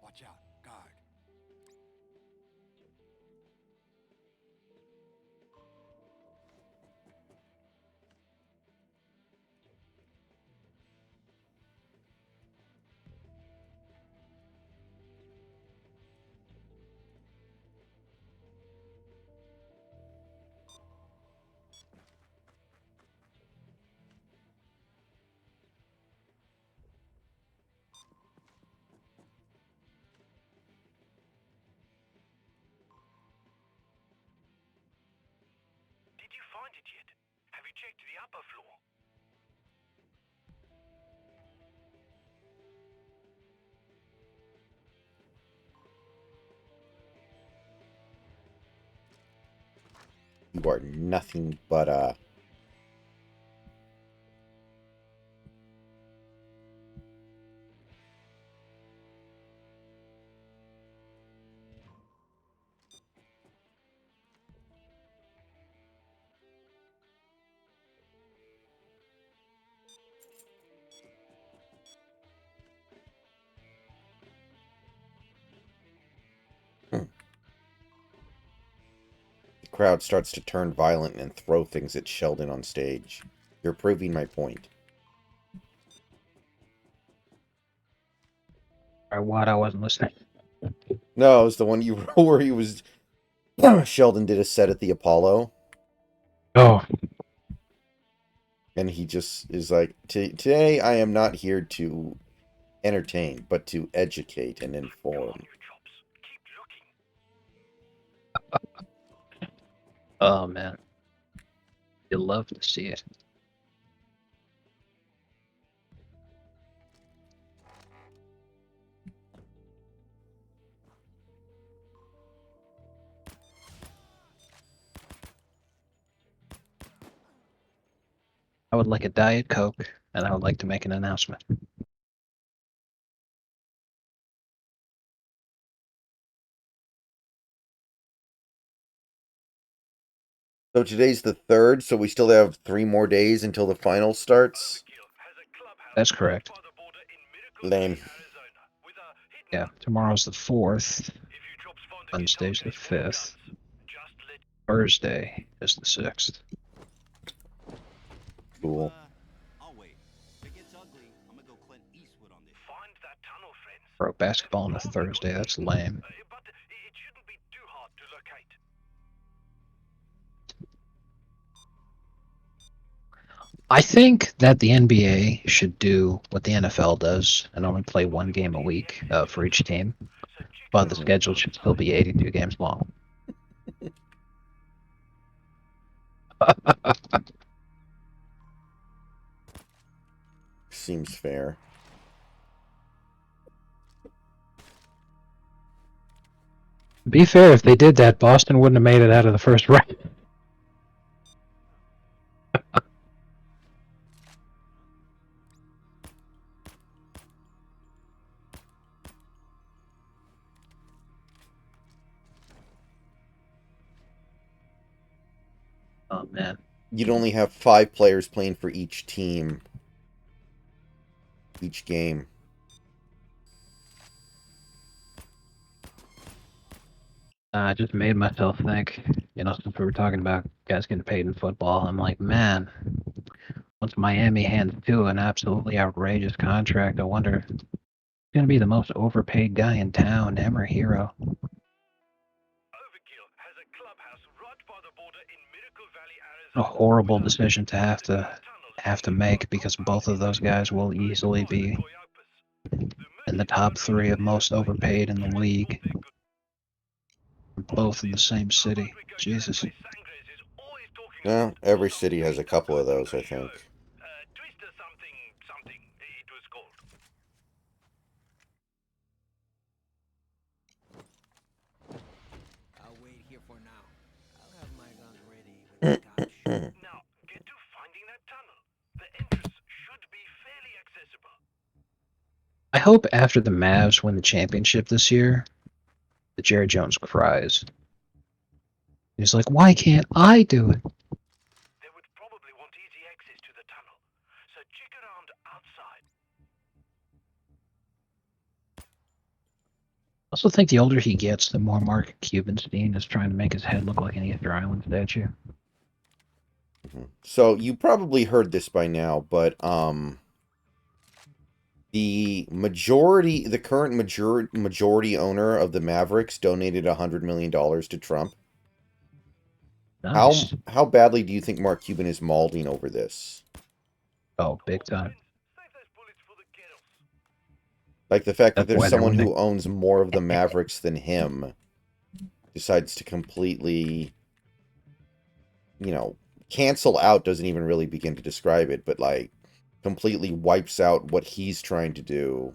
E: Watch out, guard.
B: Did you find it yet? Have you checked the upper floor?
A: You are nothing but a... The crowd starts to turn violent and throw things at Sheldon on stage. You're proving my point.
C: Or what? I wasn't listening.
A: No, it was the one you where he was... Sheldon did a set at the Apollo,
C: Oh,
A: and he just is like, today I am not here to entertain, but to educate and inform.
C: oh man, you love to see it. I would like a Diet Coke, and I would like to make an announcement.
A: So today's the 3rd, so we still have 3 more days until the final starts.
C: That's correct.
A: Lame.
C: Yeah, tomorrow's the 4th. Wednesday's the 5th. Thursday is the 6th.
A: Cool.
B: I'll wait. If it gets ugly, I'm gonna go Clint Eastwood on this. Find that tunnel, friends.
C: Pro basketball on a Thursday, that's lame.
B: But it shouldn't be too hard to locate.
C: I think that the NBA should do what the NFL does and only play one game a week for each team, but the schedule should still be 82 games long.
A: Seems fair.
C: Be fair, if they did that, Boston wouldn't have made it out of the first round. Oh man.
A: You'd only have 5 players playing for each team. Each game.
C: I just made myself think, since we were talking about guys getting paid in football, I'm like, man, once Miami hands to an absolutely outrageous contract, I wonder who's going to be the most overpaid guy in town, him or Hero? A horrible decision to have to make because both of those guys will easily be in the top 3 of most overpaid in the league. Both in the same city. Jesus.
A: Well, every city has a couple of those, I think.
B: I'll wait here for now. I'll have my guns ready when it's time to shoot. Now, get to finding that tunnel. The entrance should be fairly accessible.
C: I hope after the Mavs win the championship this year, that Jerry Jones cries. He's like, why can't I do it?
B: They would probably want easy access to the tunnel, so check around outside.
C: I also think the older he gets, the more Mark Cubanstein is trying to make his head look like an Easter Island statue.
A: So you probably heard this by now, but the current majority owner of the Mavericks donated $100 million to Trump.
C: Nice.
A: How badly do you think Mark Cuban is mauling over this?
C: Oh, big time.
A: Like the fact that
C: That's
A: there's
C: why they're
A: someone who
C: winning.
A: owns more of the Mavericks than him decides to completely, cancel out doesn't even really begin to describe it, but like completely wipes out what he's trying to do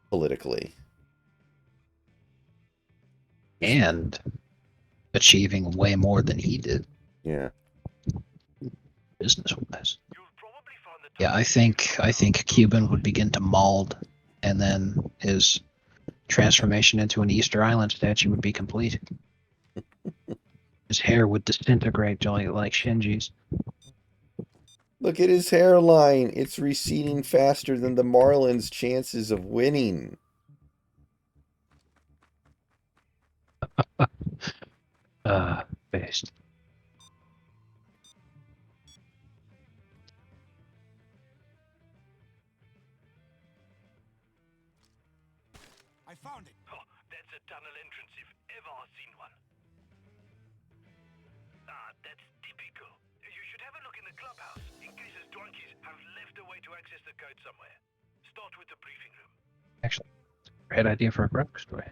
A: politically.
C: And achieving way more than he did
A: Yeah.
C: business-wise.
B: You'll probably find the
C: Yeah,
B: tunnel
C: I think Cuban would begin to mold, and then his transformation into an Easter Island statue would be complete. His hair would disintegrate like Shinji's.
A: Look at his hairline. It's receding faster than the Marlins' chances of winning.
C: Based.
E: I found it.
B: Oh, that's a tunnel entrance if ever I've seen one. Ah, that's typical. You should have a look in the clubhouse, in case his drunkies have left a way to access the code somewhere. Start with the briefing room.
C: Actually, great idea for a graphic story.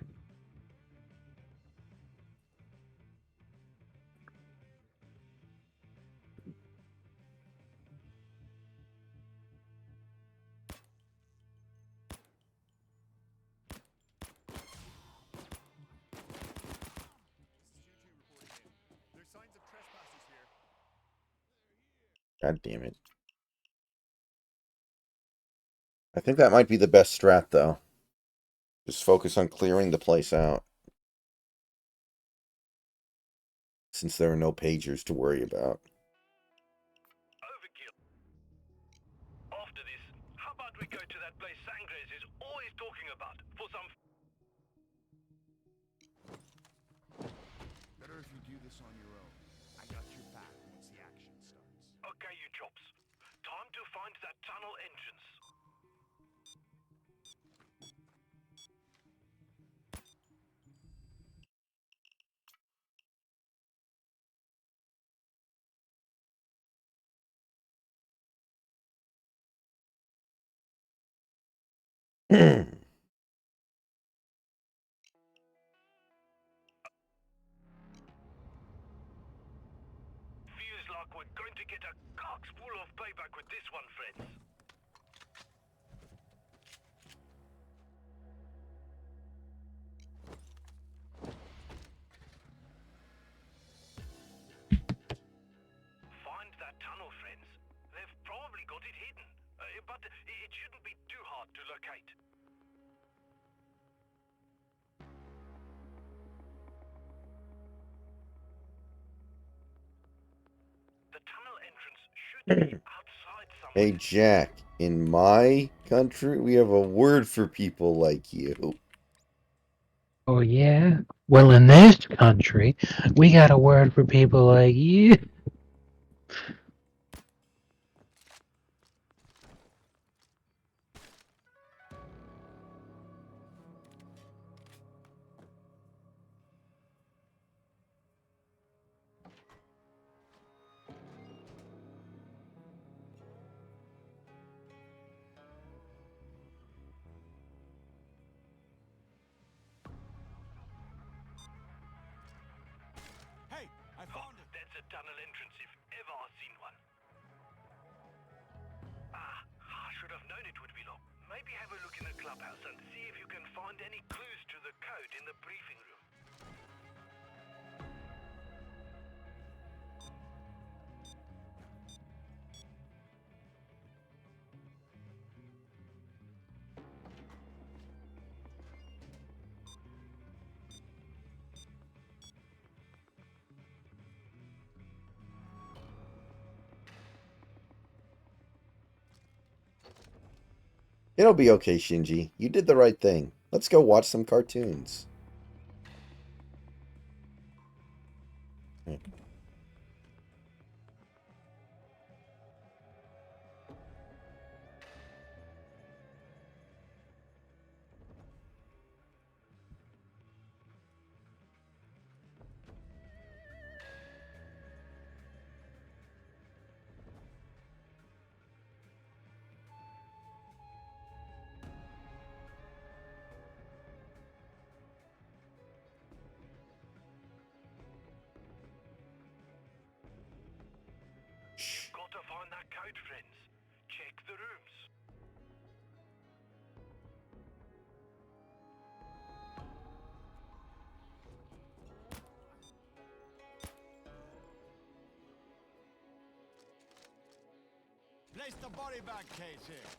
H: There's signs of trespassers here.
A: God damn it. I think that might be the best strat, though. Just focus on clearing the place out. Since there are no pagers to worry about.
B: Overkill. After this, how about we go to that place Sangres is always talking about for some...
E: Better if you do this on your own. I got your back once the action starts.
B: Okay, you chops. Time to find that tunnel entrance. Feels like we're going to get a cock's full of payback with this one, friends. Find that tunnel, friends. They've probably got it hidden, but it shouldn't be too hard to locate. The tunnel entrance should be outside somewhere.
A: Hey, Jack. In my country, we have a word for people like you.
C: Oh, yeah? Well, in this country, we got a word for people like you.
E: Hey, I found it.
B: That's a tunnel entrance if ever I've seen one. Ah, I should have known it would be locked. Maybe have a look in the clubhouse and see if you can find any clues to the code in the briefing room.
A: It'll be okay, Shinji. You did the right thing. Let's go watch some cartoons.
E: Place the body bag case here.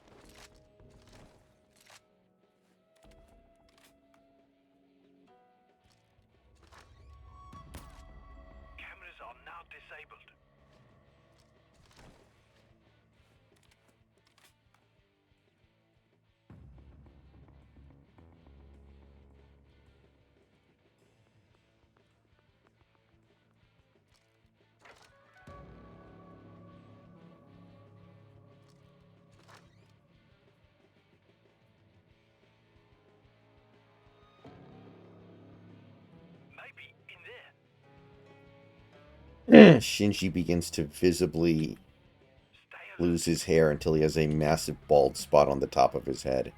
B: Cameras are now disabled. Maybe in there.
A: Shinji begins to visibly
B: Stay alert.
A: lose his hair until he has a massive bald spot on the top of his head.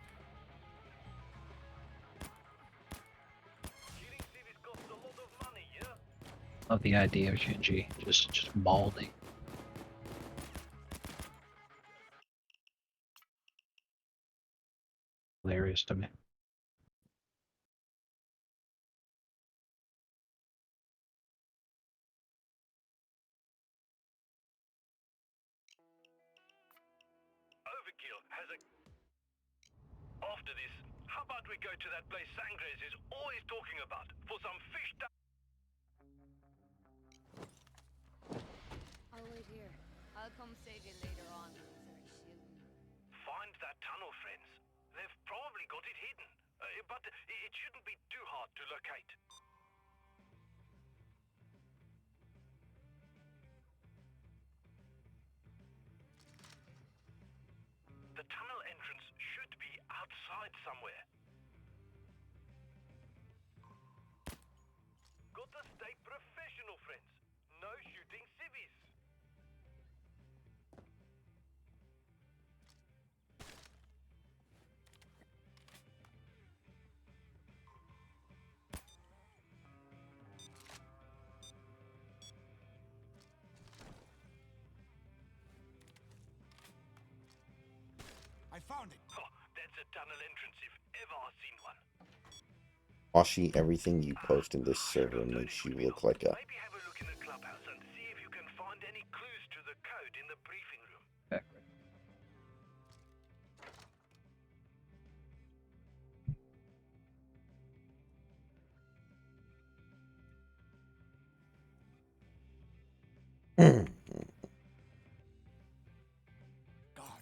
B: Killing cities costs a lot of money, yeah?
C: Love the idea of Shinji just balding. Hilarious to me.
B: Overkill has a... After this, how about we go to that place Sangres is always talking about for some fish
F: I'll wait here. I'll come save you later on, loser. Shooting.
B: Find that tunnel, friends. They've probably got it hidden, but it shouldn't be too hard to locate. The tunnel entrance should be outside somewhere. Gotta stay professional, friends. No shooting civvies.
E: I found it.
B: Oh, that's a tunnel entrance if ever I've seen one.
A: Washi, everything you post in this server makes you look like a...
B: Maybe have a look in the clubhouse and see if you can find any clues to the code in the briefing room.
E: God.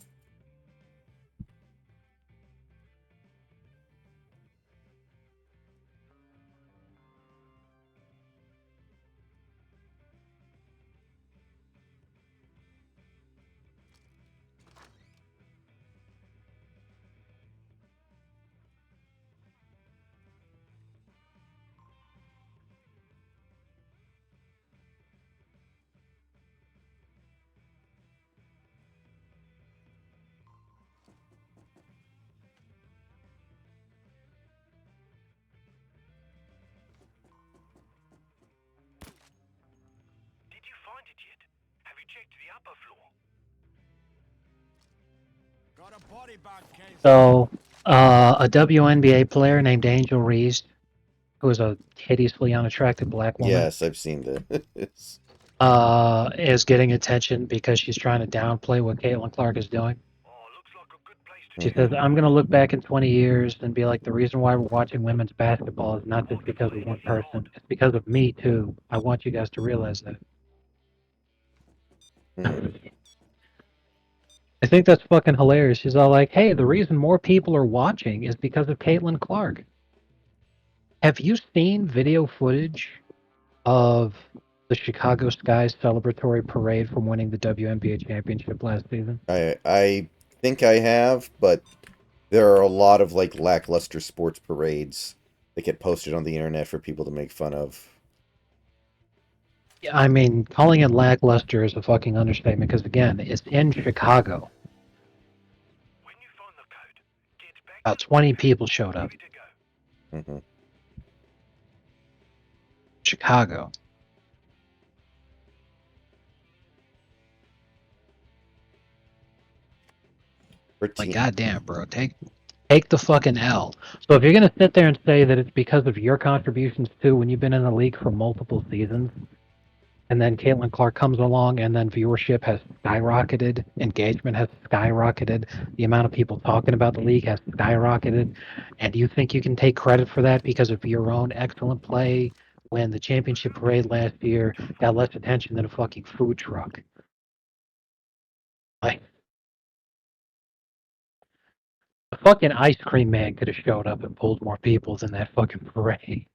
B: Did you find it yet? Have you checked the upper floor?
E: Got a body bag case.
C: So, a WNBA player named Angel Reese, who is a hideously unattractive black woman,
A: Yes, I've seen this.
C: is getting attention because she's trying to downplay what Caitlin Clark is doing.
B: Oh, looks like a good place to
C: She
B: check.
C: says, I'm going to look back in 20 years and be like, the reason why we're watching women's basketball is not just because of one person. It's because of me, too. I want you guys to realize that. I think that's fucking hilarious. She's all like, hey, the reason more people are watching is because of Caitlin Clark. Have you seen video footage of the Chicago Sky's celebratory parade from winning the WNBA championship last season?
A: I think I have, but there are a lot of like lackluster sports parades that get posted on the internet for people to make fun of.
C: Yeah, I mean, calling it lackluster is a fucking understatement because, again, it's in Chicago.
B: When you find the code, get back
C: About
B: to the
C: 20
B: podcast.
C: people showed up.
B: Give it a go.
A: Hmm.
C: Chicago. Like, goddamn, bro, take the fucking L. So if you're gonna sit there and say that it's because of your contributions too, when you've been in the league for multiple seasons, and then Caitlin Clark comes along, and then viewership has skyrocketed, engagement has skyrocketed, the amount of people talking about the league has skyrocketed, and you think you can take credit for that because of your own excellent play when the championship parade last year got less attention than a fucking food truck? Like, the fucking ice cream man could have showed up and pulled more people than that fucking parade.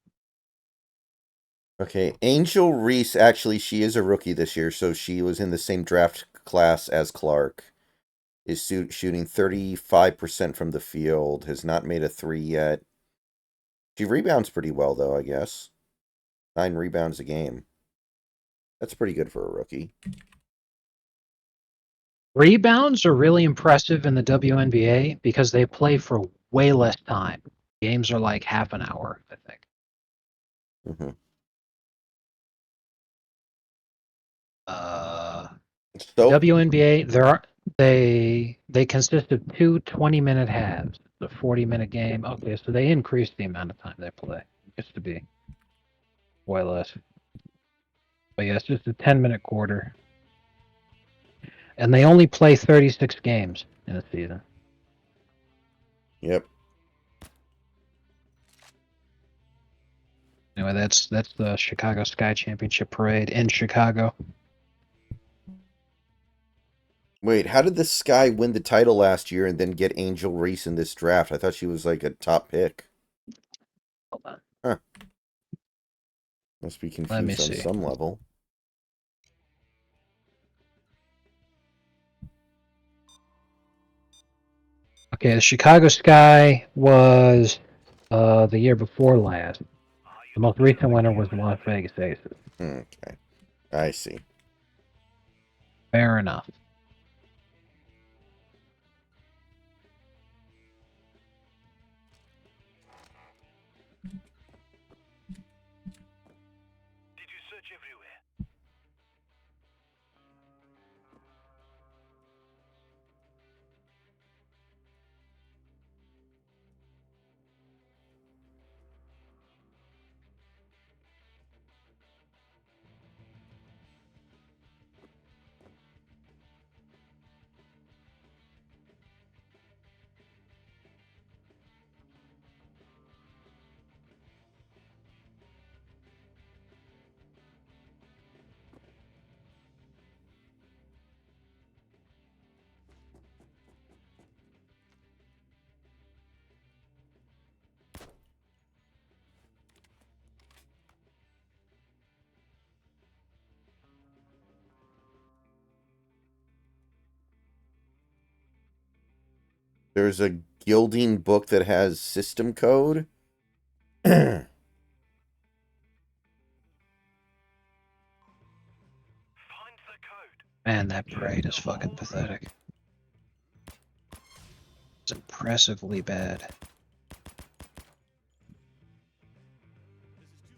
A: Okay, Angel Reese, actually, she is a rookie this year, so she was in the same draft class as Clark. Is shooting 35% from the field, has not made a three yet. She rebounds pretty well, though, I guess. 9 rebounds a game. That's pretty good for a rookie.
C: Rebounds are really impressive in the WNBA because they play for way less time. Games are like half an hour, I think.
A: Mm-hmm. So,
C: WNBA, they consist of two 20-minute halves, the 40-minute game. Okay, so they increased the amount of time they play. It used to be way less. But yeah, it's just a 10-minute quarter. And they only play 36 games in a season.
A: yep.
C: Anyway, that's the Chicago Sky Championship Parade in Chicago.
A: Wait, how did this Sky win the title last year and then get Angel Reese in this draft? I thought she was like a top pick.
C: Hold on.
A: Huh. Must be
C: Let me
A: confused on
C: see.
A: some level.
C: Okay, the Chicago Sky was the year before last. The most recent winner was the Las Vegas Aces.
A: Okay. I see.
C: Fair enough.
B: Did you search everywhere?
A: There's a gilding book that has system code.
B: Find the code.
C: Man, that parade is fucking pathetic. It's impressively bad.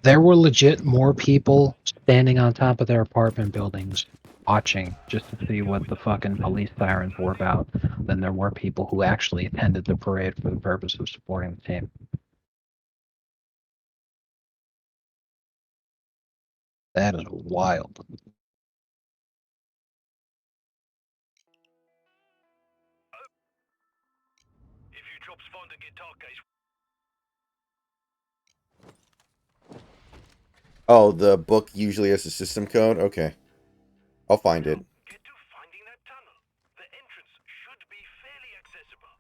C: There were legit more people standing on top of their apartment buildings watching just to see what the fucking police sirens were about than there were people who actually attended the parade for the purpose of supporting the team. That is wild.
B: If you drops find a guitar case,
A: Oh, the book usually has a system code? Okay. I'll find it.
B: get to finding that tunnel. The entrance should be fairly accessible.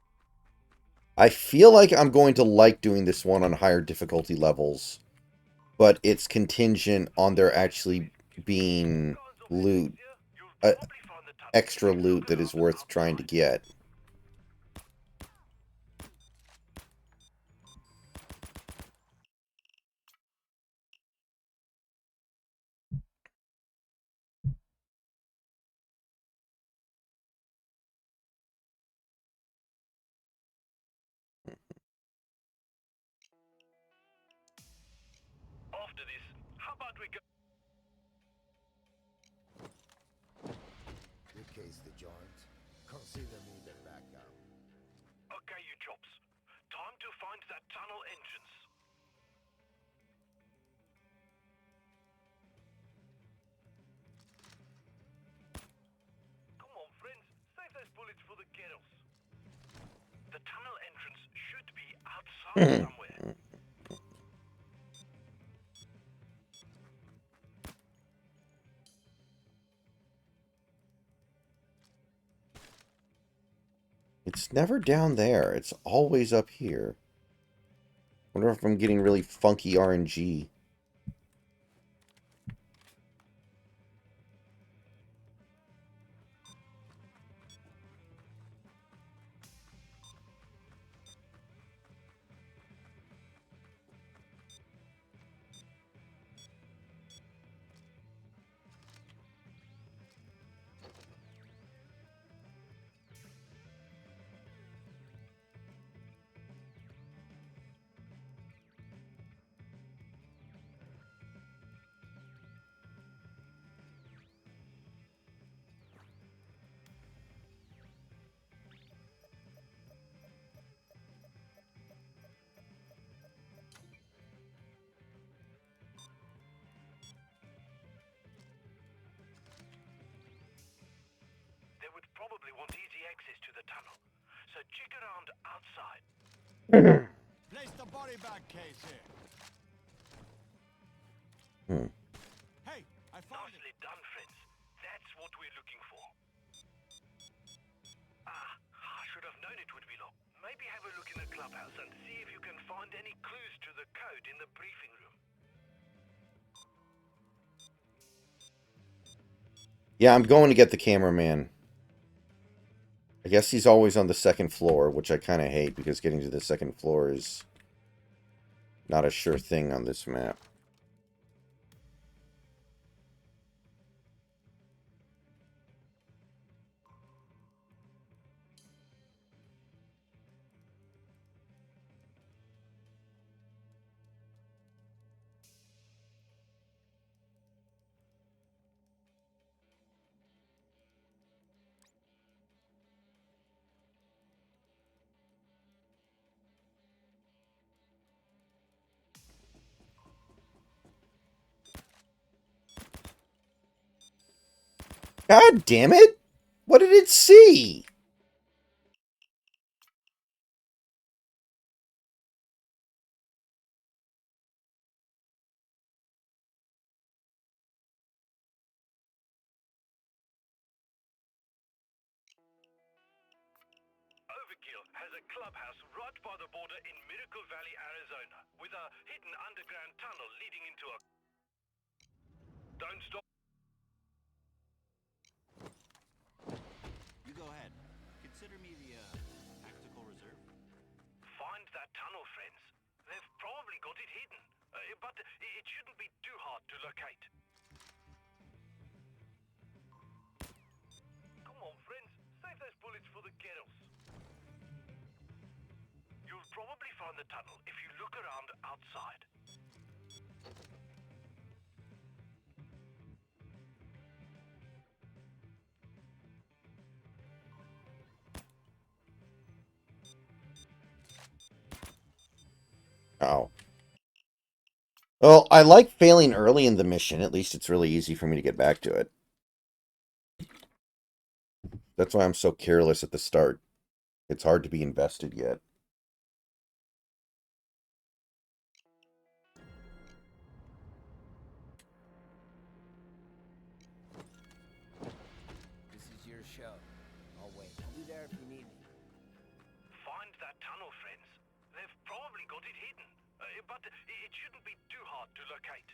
A: I feel like I'm going to like doing this one on higher difficulty levels, but it's contingent on there actually being loot,
B: You'll probably find the tunnel.
A: extra loot that is worth trying to get.
B: After this, how about we go?
E: We case the joint. Consider me the backup.
B: Okay, you chops. Time to find that tunnel entrance. hide somewhere.
A: It's never down there. It's always up here. Wonder if I'm getting really funky RNG.
B: They would probably want easy access to the tunnel, so check around outside.
E: Place the body bag case here.
A: Hmm.
E: Hey, I found it.
B: Nicely done, friends. That's what we're looking for. I should have known it would be locked. Maybe have a look in the clubhouse and see if you can find any clues to the code in the briefing room.
A: Yeah, I'm going to get the cameraman. I guess he's always on the second floor, which I kind of hate because getting to the second floor is not a sure thing on this map. God damn it! What did it see?
B: Overkill has a clubhouse right by the border in Miracle Valley, Arizona, with a hidden underground tunnel leading into a... Don't stop.
J: You go ahead. Consider me the, tactical reserve.
B: Find that tunnel, friends. They've probably got it hidden, but it shouldn't be too hard to locate. Come on, friends. Save those bullets for the girls. You'll probably find the tunnel if you look around outside.
A: Oh. Well, I like failing early in the mission. At least it's really easy for me to get back to it. That's why I'm so careless at the start. It's hard to be invested yet.
J: This is your show. I'll wait. I'll be there if you need me.
B: Find that tunnel, friends. They've probably got it hidden, but it shouldn't be too hard to locate.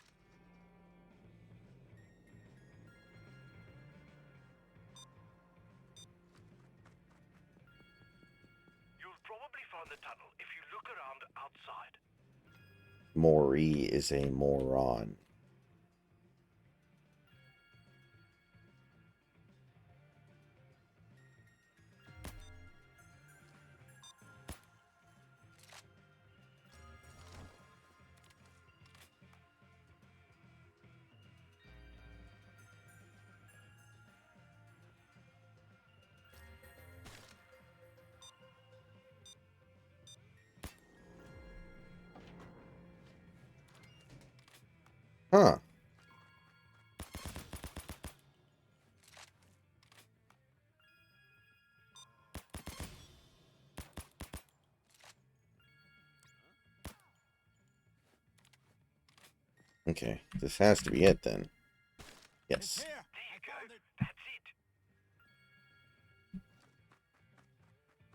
B: You'll probably find the tunnel if you look around outside.
A: Maury is a moron. Huh. Okay, this has to be it then.
E: It's
A: Yes.
E: here.
B: There you
E: I
B: go.
E: found it.
B: That's it.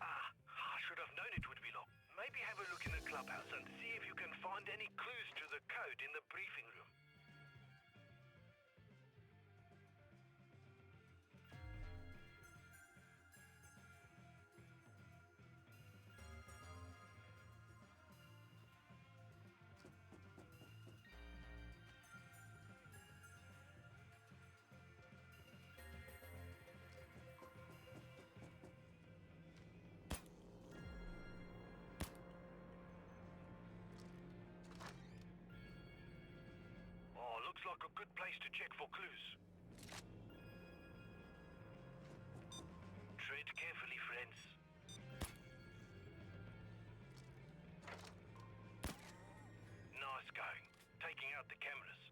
B: I should have known it would be locked. Maybe have a look in the clubhouse and see if you can find any clues to the code in the briefing room. Oh, looks like a good place to check for clues. Tread carefully, friends. Nice going. Taking out the cameras.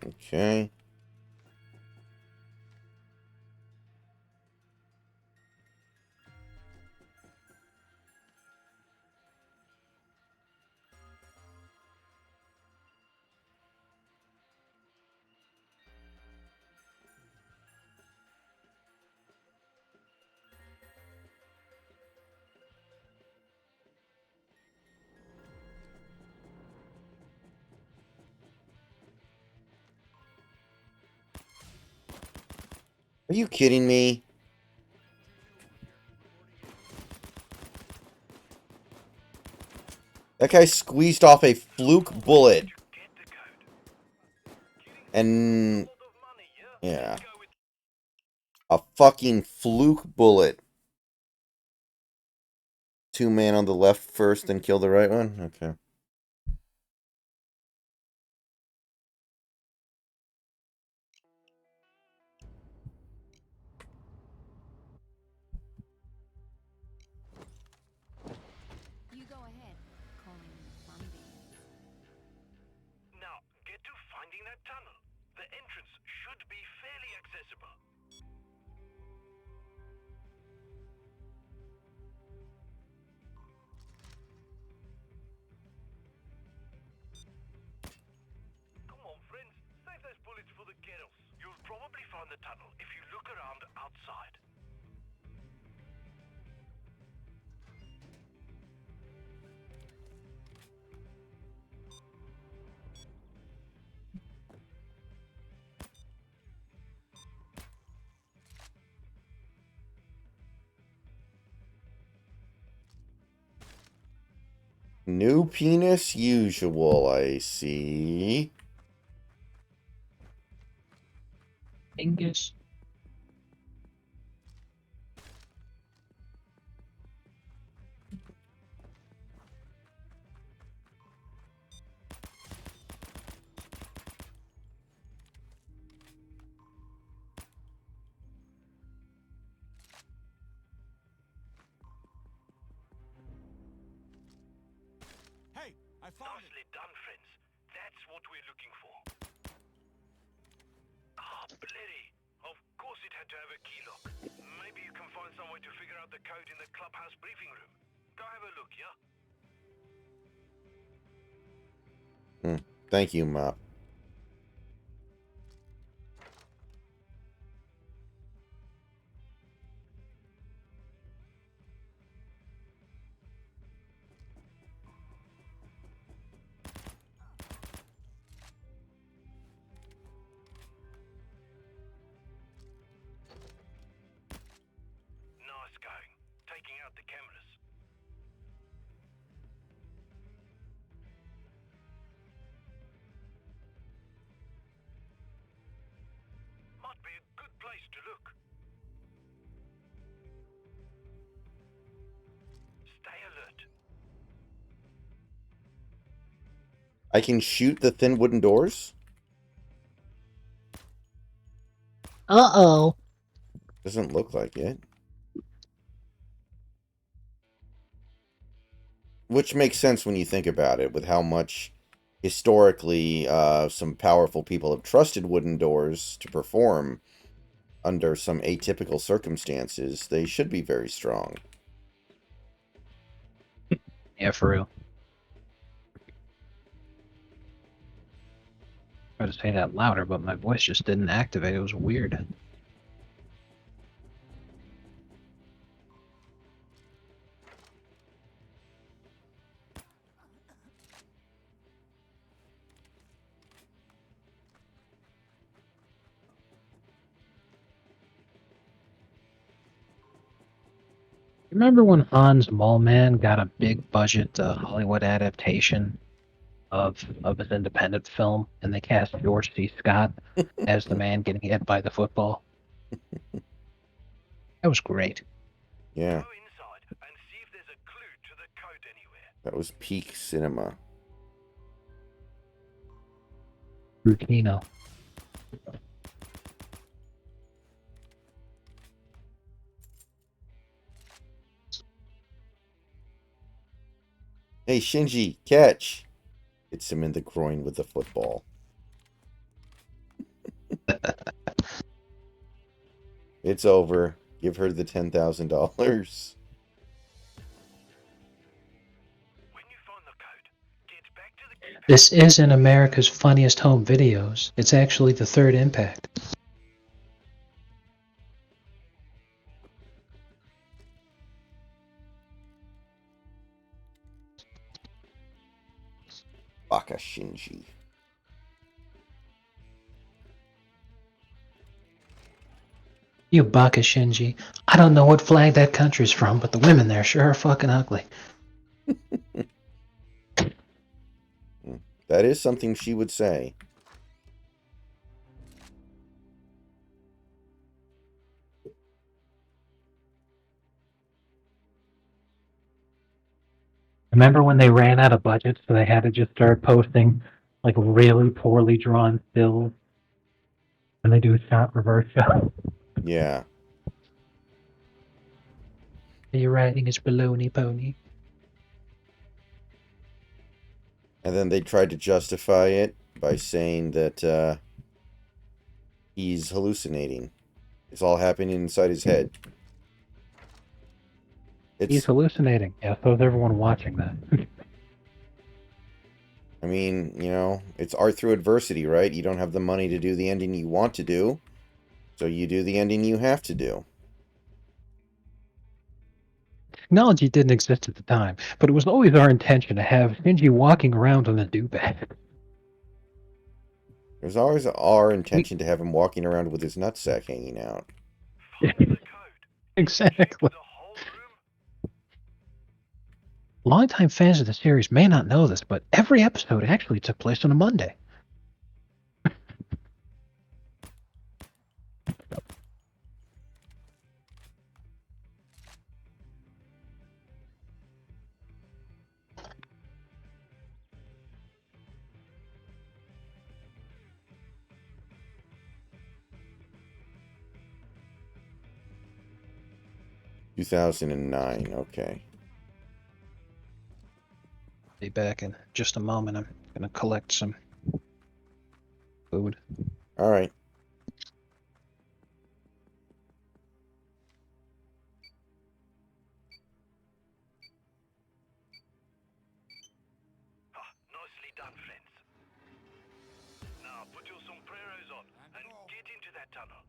A: Okay. Are you kidding me? That guy squeezed off a fluke bullet.
B: Get the code.
A: And
B: A lot of money, yeah?
A: yeah,
B: Let's go with
A: a fucking fluke bullet. 2 man on the left first, then kill the right one? Okay.
D: You go ahead, calling me Fundy.
B: Now, get to finding that tunnel. The entrance should be fairly accessible. Come on, friends. Save those bullets for the girls. You'll probably find the tunnel if you look around outside.
A: New penis usual, I see.
C: Dingus.
E: Hey, I found it.
B: Nicely done, friends. That's what we're looking for. Ah, bloody. Of course it had to have a key lock. Maybe you can find some way to figure out the code in the clubhouse briefing room. Go have a look, yeah?
A: Thank you, Mop.
B: Nice going. Taking out the cameras. Might be a good place to look. Stay alert.
A: I can shoot the thin wooden doors?
C: Uh-oh.
A: Doesn't look like it. Which makes sense when you think about it, with how much historically some powerful people have trusted wooden doors to perform under some atypical circumstances, they should be very strong.
C: Yeah, for real. I tried to say that louder, but my voice just didn't activate. It was weird. Remember when Hans Moleman got a big budget Hollywood adaptation of his independent film, and they cast George C. Scott as the man getting hit by the football? That was great.
A: Yeah,
B: Go inside and see if there's a clue to the code anywhere.
A: that was peak cinema.
C: Rutino.
A: Hey, Shinji, catch! Hits him in the groin with the football. It's over. Give her the $10,000.
B: When you find the code, get back to the keypad.
C: This isn't America's Funniest Home Videos. It's actually the Third Impact.
A: Baka Shinji.
C: You baka Shinji. I don't know what flag that country's from, but the women there sure are fucking ugly.
A: That is something she would say.
C: Remember when they ran out of budget, so they had to just start posting like really poorly drawn stills, and they do a shot reverse shot.
A: Yeah.
C: Are you riding his baloney pony?
A: And then they tried to justify it by saying that he's hallucinating. It's all happening inside his head.
C: He's hallucinating. Yeah, so is everyone watching that.
A: I mean, you know, it's art through adversity, right? You don't have the money to do the ending you want to do, so you do the ending you have to do.
C: Technology didn't exist at the time, but it was always our intention to have Shinji walking around on a do-bag.
A: There's always our intention to have him walking around with his nutsack hanging out.
C: Exactly. Longtime fans of the series may not know this, but every episode actually took place on a Monday.
A: Two 2009, okay.
C: Be back in just a moment. I'm gonna collect some food.
A: All right.
B: Nicely done, friends. Now put your sombreros on and get into that tunnel.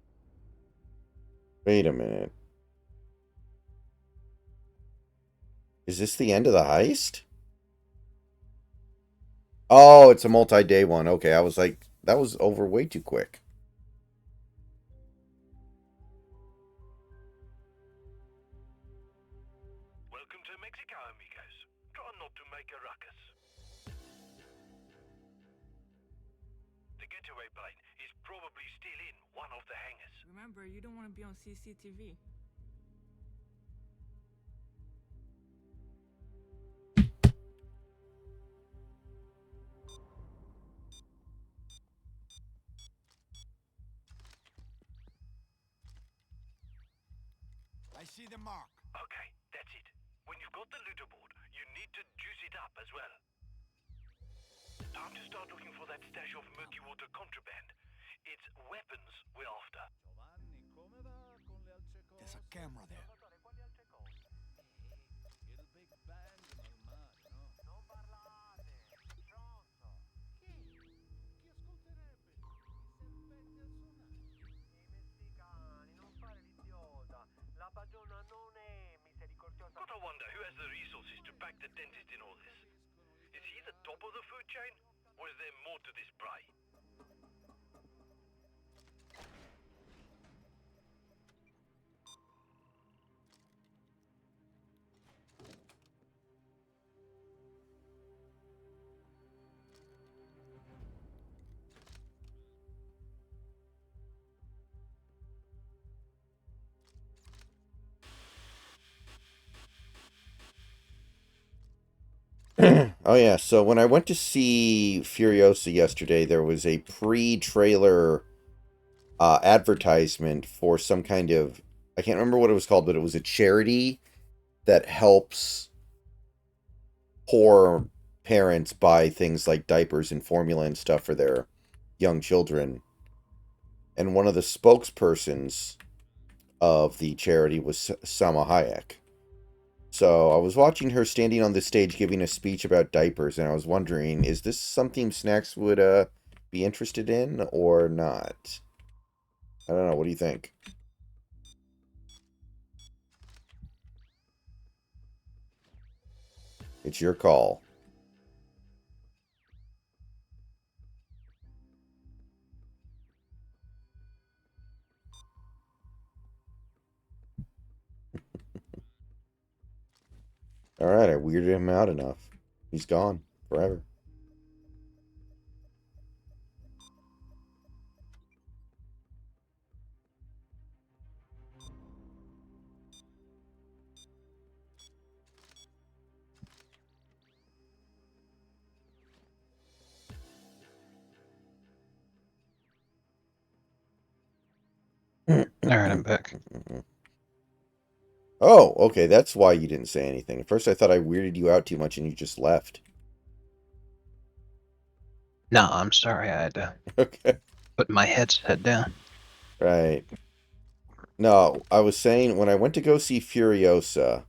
A: Wait a minute. Is this the end of the heist? Oh, it's a multi-day one. Okay, I was like, that was over way too quick.
B: Welcome to Mexico, amigos. Try not to make a ruckus. The getaway plane is probably still in one of the hangars.
K: Remember, you don't want to be on CCTV.
E: I see the mark.
B: Okay, that's it. When you've got the looter board, you need to juice it up as well. Time to start looking for that stash of murky water contraband. It's weapons we're after.
E: camera there.
B: Gotta wonder who has the resources to back the dentist in all this. Is he the top of the food chain, or is there more to this braai?
A: Oh yeah, so when I went to see Furiosa yesterday, there was a pre-trailer advertisement for some kind of, I can't remember what it was called, but it was a charity that helps poor parents buy things like diapers and formula and stuff for their young children. And one of the spokespersons of the charity was Sama Hayek. So I was watching her standing on the stage giving a speech about diapers, and I was wondering, is this something Snacks would be interested in or not? I don't know. What do you think? It's your call. All right, I weirded him out enough. He's gone forever.
C: All right, I'm back.
A: Oh, okay, that's why you didn't say anything. At first I thought I weirded you out too much and you just left.
C: No, I'm sorry. I had to
A: Okay.
C: put my headset down.
A: Right. No, I was saying when I went to go see Furiosa,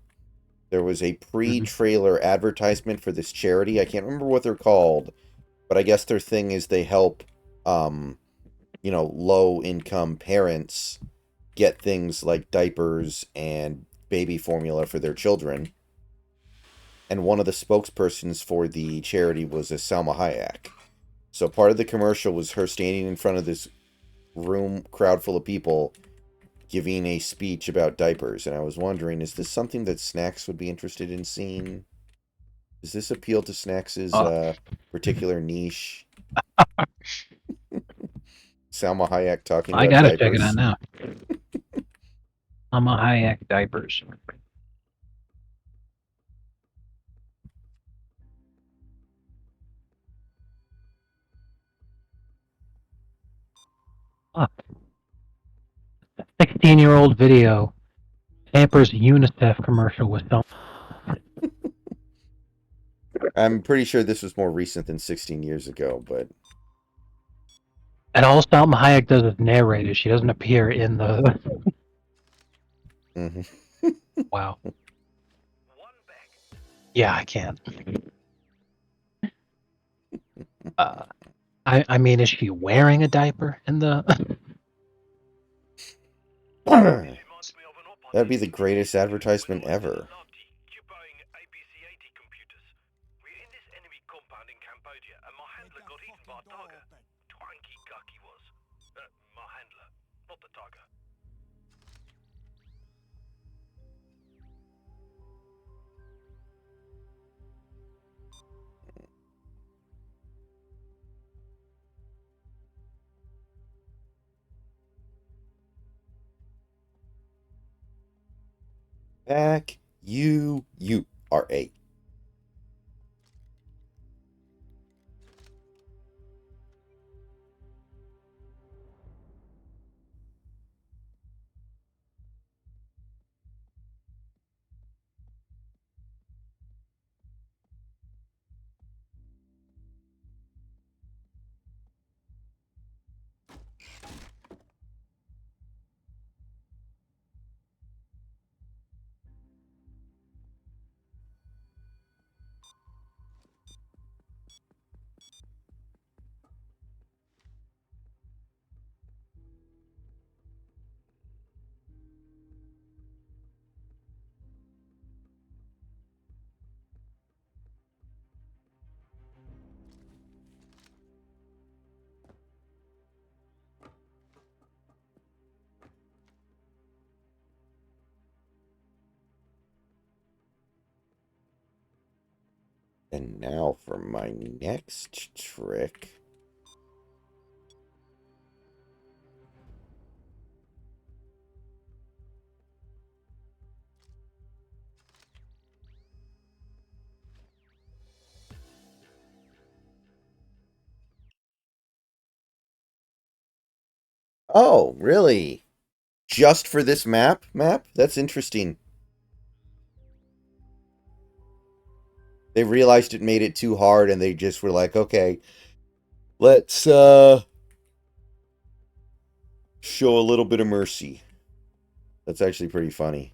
A: there was a pre-trailer advertisement for this charity. I can't remember what they're called, but I guess their thing is they help low-income parents get things like diapers and baby formula for their children. And one of the spokespersons for the charity was a Salma Hayek. So part of the commercial was her standing in front of this crowd full of people giving a speech about diapers. And I was wondering, is this something that Snacks would be interested in seeing? Does this appeal to Snacks' particular niche? Salma Hayek talking
C: I
A: about
C: gotta check it
A: diapers?
C: out now. I'm a Hayek diapers. Ah, 16-year-old video. Pampers UNICEF commercial with some.
A: I'm pretty sure this was more recent than 16 years ago, but...
C: And all Salma Hayek does is narrate it. She doesn't appear in the. Wow. Yeah, I can't. I mean, is she wearing a diaper in the?
A: That'd be the greatest advertisement ever. Back you are a. And now for my next trick. Oh, really? Just for this map? That's interesting. They realized it made it too hard and they just were like, okay, let's show a little bit of mercy. That's actually pretty funny.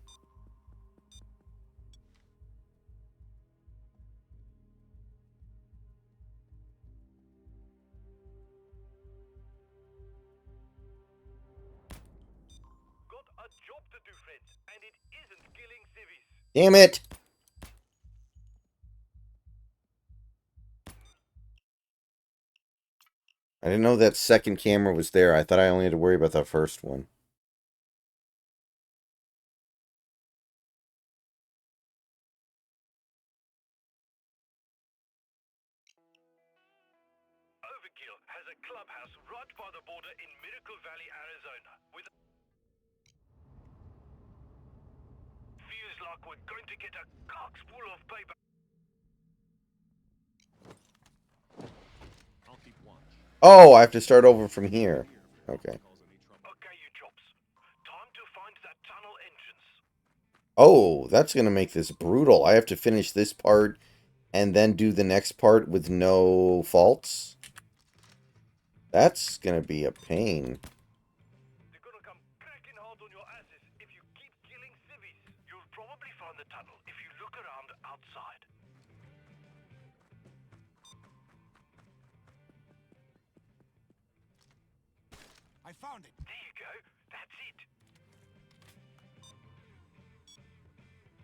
B: Got a job to do, friends, and it isn't killing civvies.
A: Damn it! I didn't know that second camera was there. I thought I only had to worry about that first one.
B: Overkill has a clubhouse right by the border in Miracle Valley, Arizona. With feels like we're going to get a cox full of paper.
H: I'll keep watch.
A: Oh, I have to start over from here. Okay.
B: Okay, you chops. Time to find that tunnel entrance.
A: Oh, that's going to make this brutal. I have to finish this part and then do the next part with no faults. That's going to be a pain.
B: They're gonna come cracking hard on your asses if you keep killing civvies. You'll probably find the tunnel if you look around outside.
E: I found it.
B: There you go. That's it.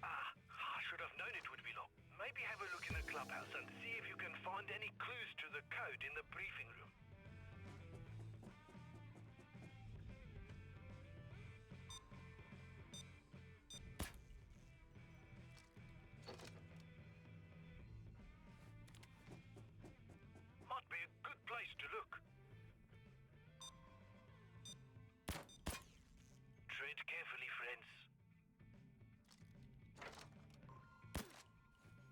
B: I should have known it would be long. Maybe have a look in the clubhouse and see if you can find any clues to the code in the briefing room. Might be a good place to look. Tread carefully, friends.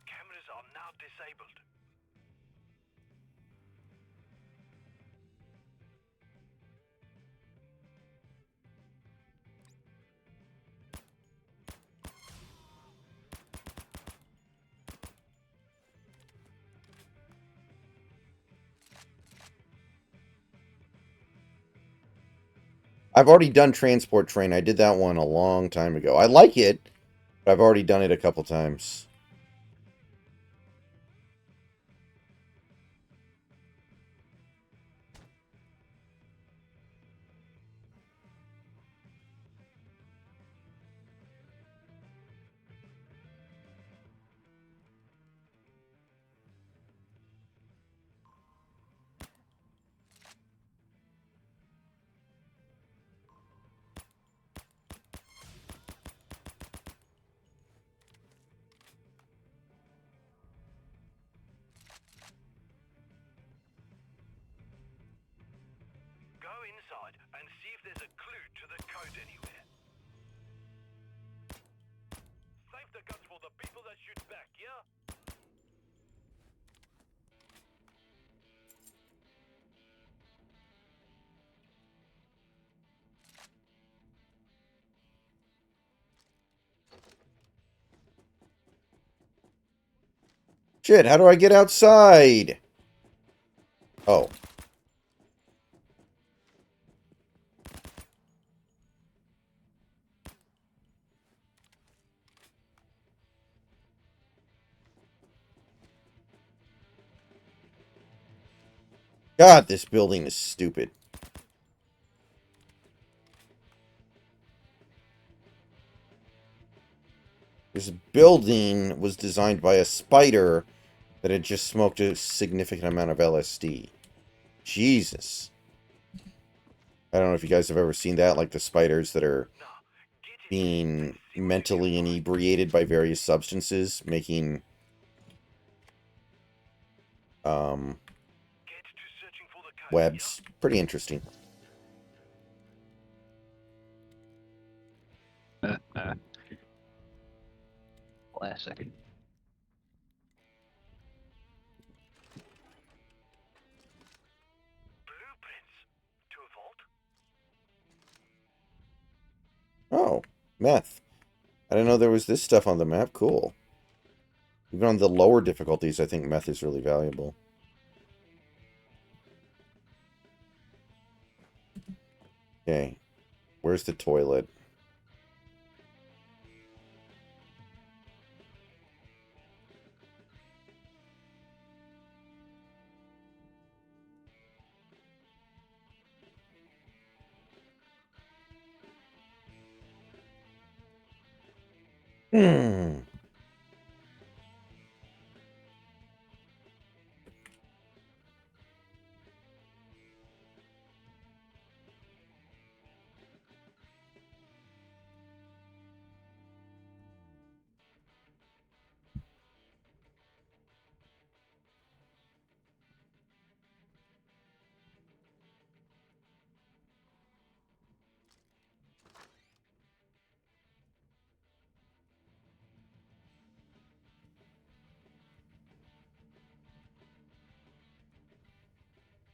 B: Cameras are now disabled.
A: I've already done Transport Train. I did that one a long time ago. I like it, but I've already done it a couple times.
B: Go inside and see if there's a clue to the code anywhere. Save the guns for the people that shoot back, yeah?
A: Shit, how do I get outside? Oh. God, this building is stupid. This building was designed by a spider that had just smoked a significant amount of LSD. Jesus. I don't know if you guys have ever seen that, like the spiders that are being mentally inebriated by various substances, making
B: Get to searching for the code,
A: webs. Pretty interesting.
C: Classic.
B: Blueprints to a vault.
A: Oh, meth. I didn't know there was this stuff on the map. Cool. Even on the lower difficulties, I think meth is really valuable. Okay. Where's the toilet? Hmm.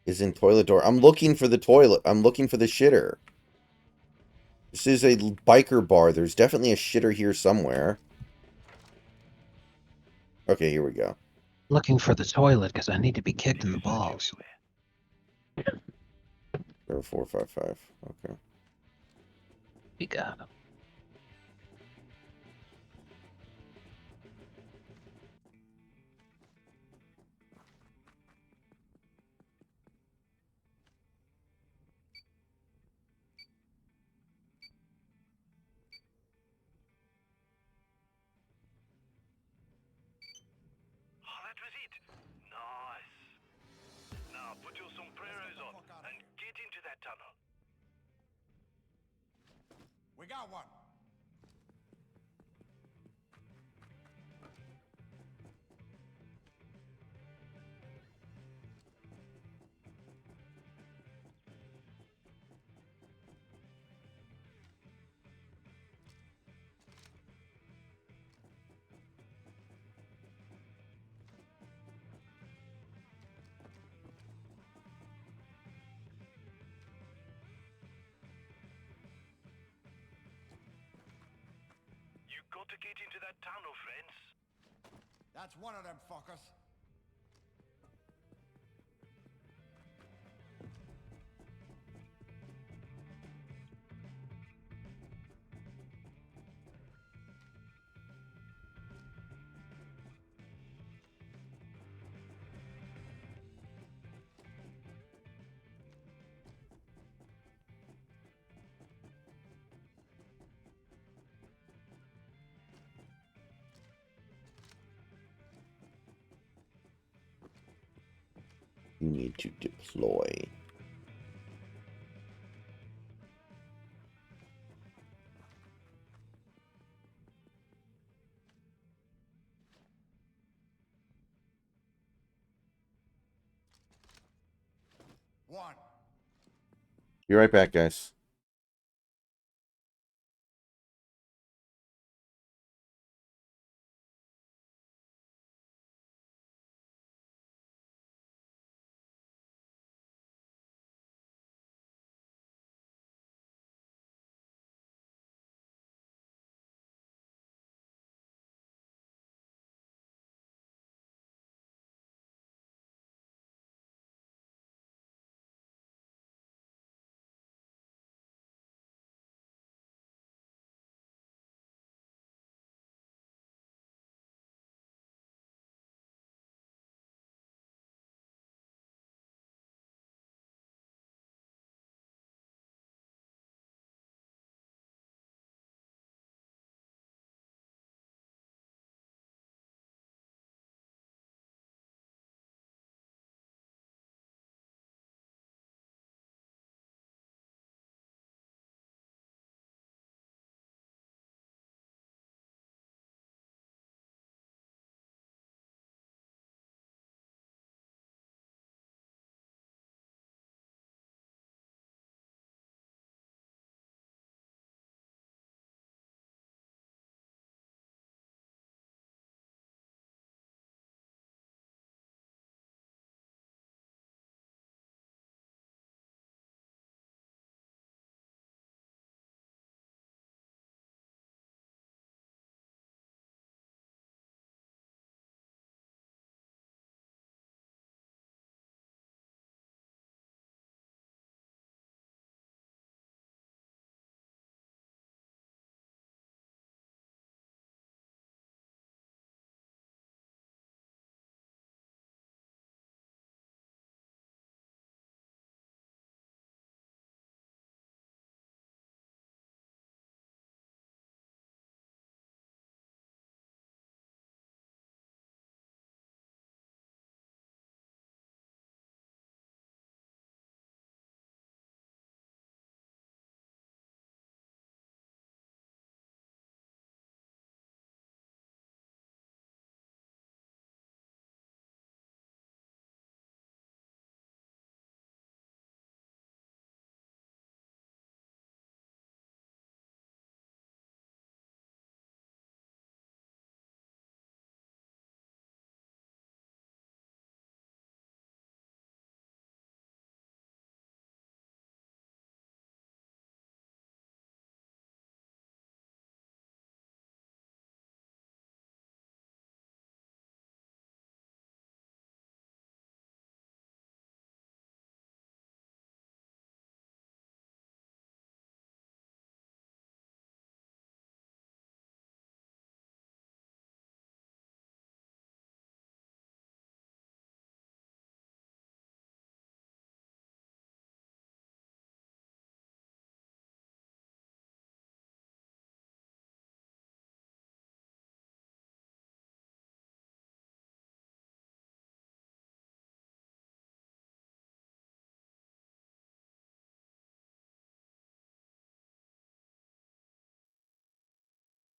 A: Is in toilet door. I'm looking for the toilet. I'm looking for the shitter. This is a biker bar. There's definitely a shitter here somewhere. Okay, here we go.
C: Looking for the toilet because I need to be kicked in the balls.
A: 455. Okay.
C: We got him.
B: Oh, that was it. Nice. Now put your sombreros on and get into that tunnel.
E: We got one.
B: You got to get into that tunnel, friends.
E: That's one of them fuckers.
A: You need to deploy.
E: One.
A: Be right back, guys.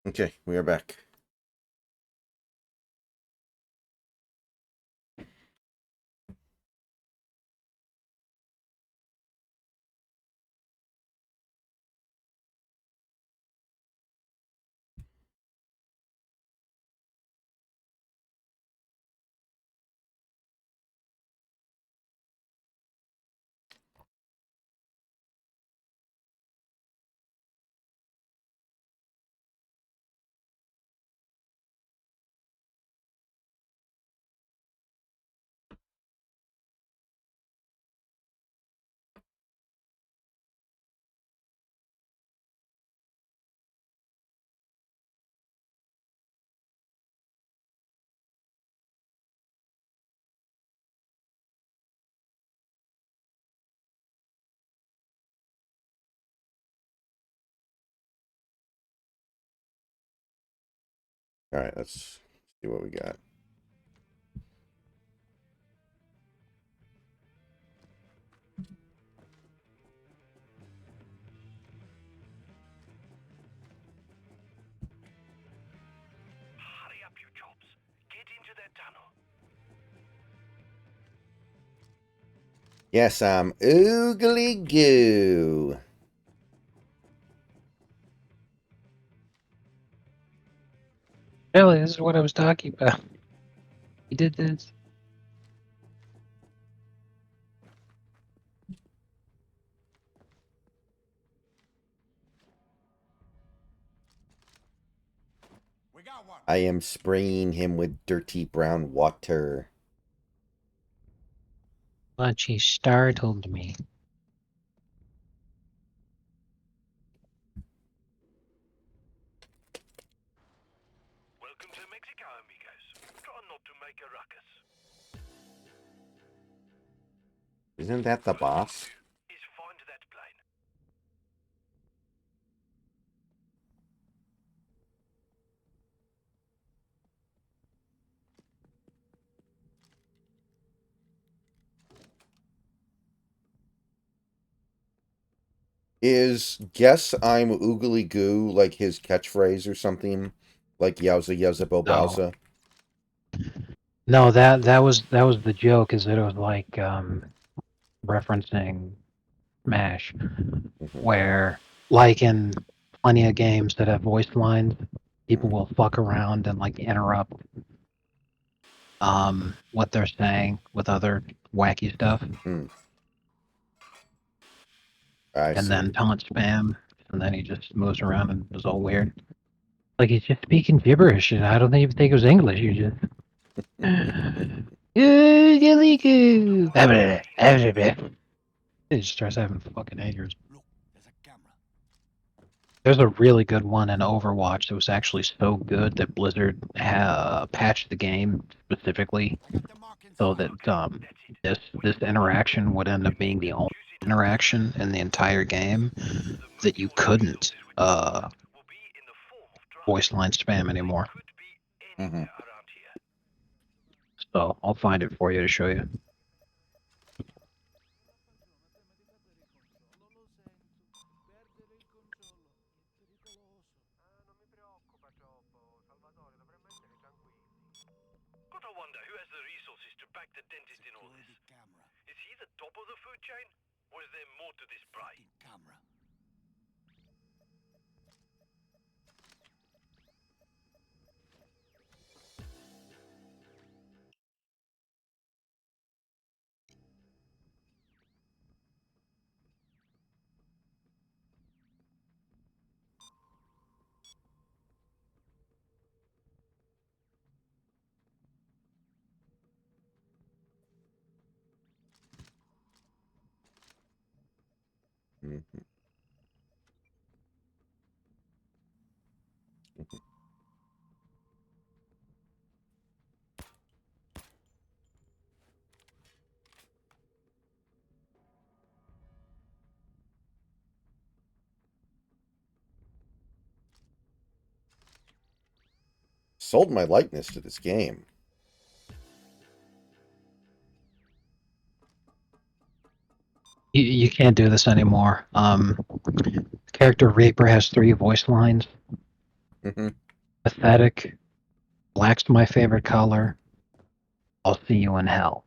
A: Okay, we are back. All right, let's see what we got.
B: Hurry up, you jobs. Get into that tunnel.
A: Yes, I'm oogly goo.
C: Really, this is what I was talking about. He did this.
E: We got one.
A: I am spraying him with dirty brown water.
C: But she startled me.
B: Welcome to Mexico, amigos. Try not to make a ruckus.
A: Isn't that the boss?
B: Is find that plane.
A: Is guess I'm oogly goo like his catchphrase or something? Like yowza yowza
C: No.
A: bowbowza?
C: No, that was the joke, is that it was like referencing MASH, where like in plenty of games that have voice lines, people will fuck around and like interrupt what they're saying with other wacky stuff.
A: I
C: and
A: see.
C: then taunt spam, and then he just moves around and is all weird. Like he's just speaking gibberish, and I don't even think it was English. You just he just starts having fucking haters.
E: Look, there's a camera.
C: There's a really good one in Overwatch that was actually so good that Blizzard patched the game specifically so that this interaction would end up being the only interaction in the entire game that you couldn't voice line spam anymore. So I'll find it for you to show you.
B: Gotta wonder who has the resources to back the dentist in all this. Is he the top of the food chain? Or is there more to this brain?
E: Camera.
A: Sold my likeness to this game.
C: You can't do this anymore. Character Reaper has 3 voice lines,
A: Mm-hmm.
C: Pathetic. Black's my favorite color. I'll see you in hell.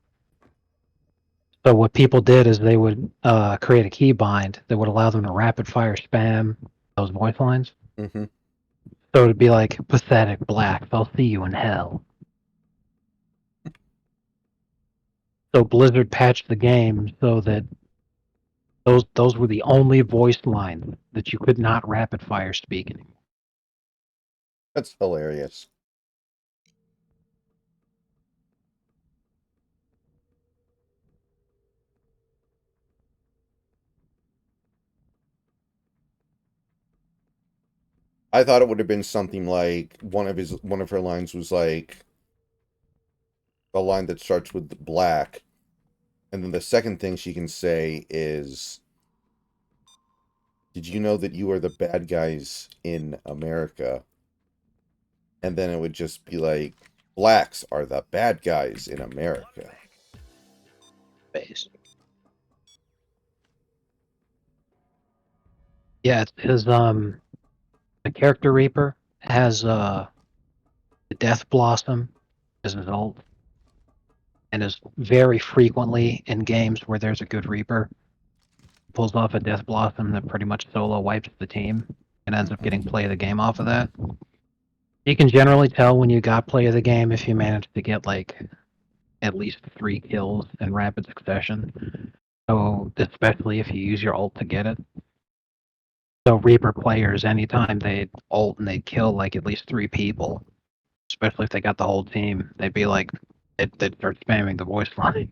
C: So what people did is they would create a keybind that would allow them to rapid fire spam those voice lines.
A: Mm-hmm.
C: So it'd be like pathetic black. I'll see you in hell. So Blizzard patched the game so that those were the only voice lines that you could not rapid fire speak anymore.
A: That's hilarious. I thought it would have been something like one of her lines was like a line that starts with black, and then the second thing she can say is, "Did you know that you are the bad guys in America?" And then it would just be like, "Blacks are the bad guys in America."
C: Base. Yeah, his the character Reaper has the Death Blossom as his ult, and is very frequently in games where there's a good Reaper, pulls off a Death Blossom that pretty much solo wipes the team and ends up getting play of the game off of that. You can generally tell when you got play of the game if you manage to get like at least 3 kills in rapid succession. So especially if you use your ult to get it. So Reaper players, anytime they'd ult and they'd kill like at least 3 people, especially if they got the whole team, they'd be like, they'd start spamming the voice line.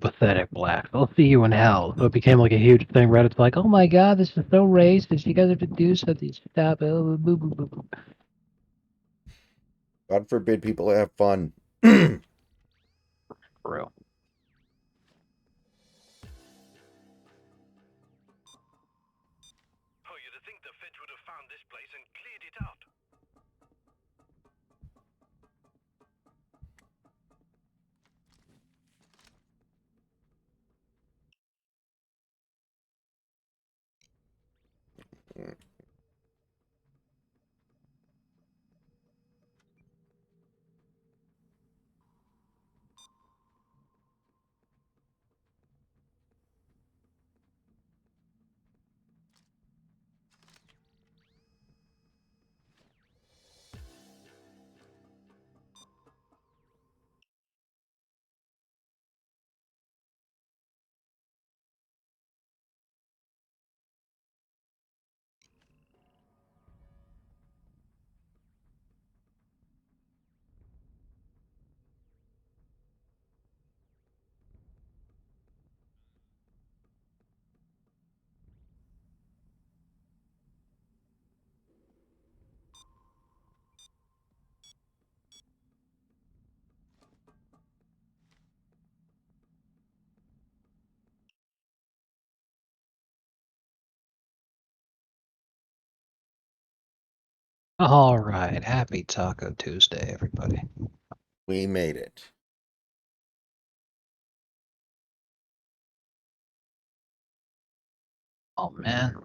C: Pathetic black. I'll see you in hell. So it became like a huge thing. Reddit's like, oh my god, this is so racist. You guys have to do something. Stop it. Boo, boo, boo, boo.
A: God forbid people have fun.
C: For real.
B: Oh, you'd think the feds would have found this place and cleared it out.
C: All right. Happy Taco Tuesday, everybody.
A: We made it.
C: Oh, man.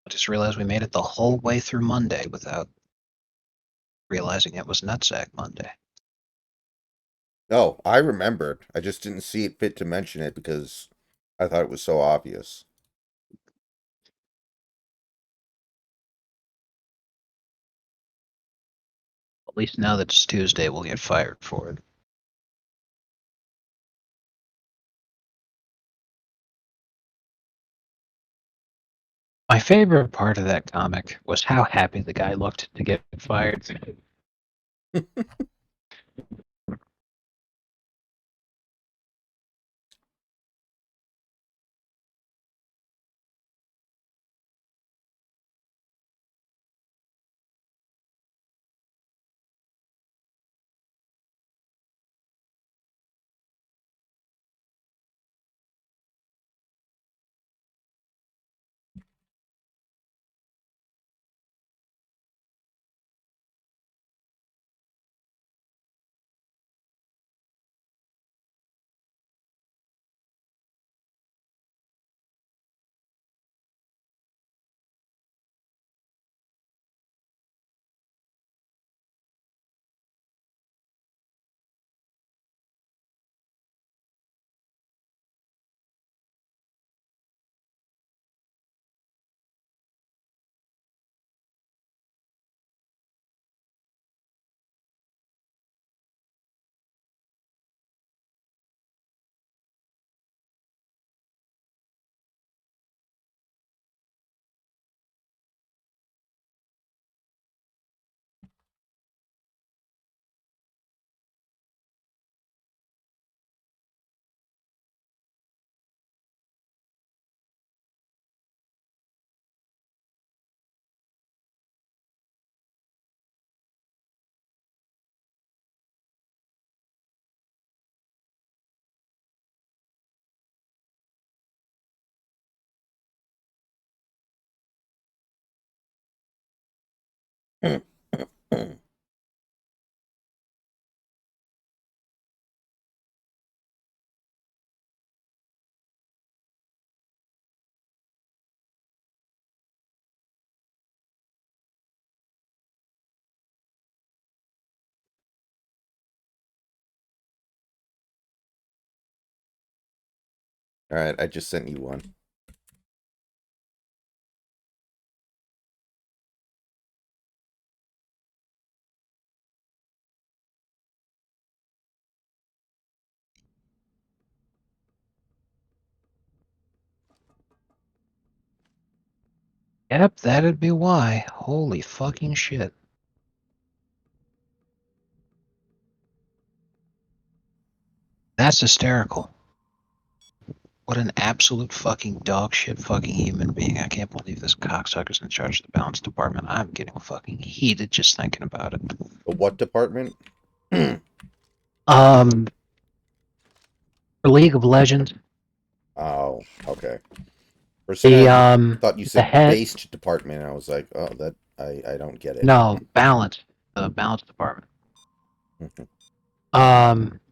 C: I just realized we made it the whole way through Monday without realizing it was Nutsack Monday.
A: Oh, I remembered. I just didn't see it fit to mention it because I thought it was so obvious.
C: At least now that it's Tuesday, we'll get fired for it. My favorite part of that comic was how happy the guy looked to get fired.
A: All right, I just sent you one.
C: Yep, that'd be why. Holy fucking shit. That's hysterical. What an absolute fucking dog shit fucking human being. I can't believe this cocksucker's in charge of the balance department. I'm getting fucking heated just thinking about it.
A: The what department?
C: For League of Legends,
A: Oh, okay. For a
C: the
A: second, I thought you
C: the
A: said
C: head
A: based department. I was like, oh, that I don't get it.
C: no, balance. The balance department.
A: Mhm.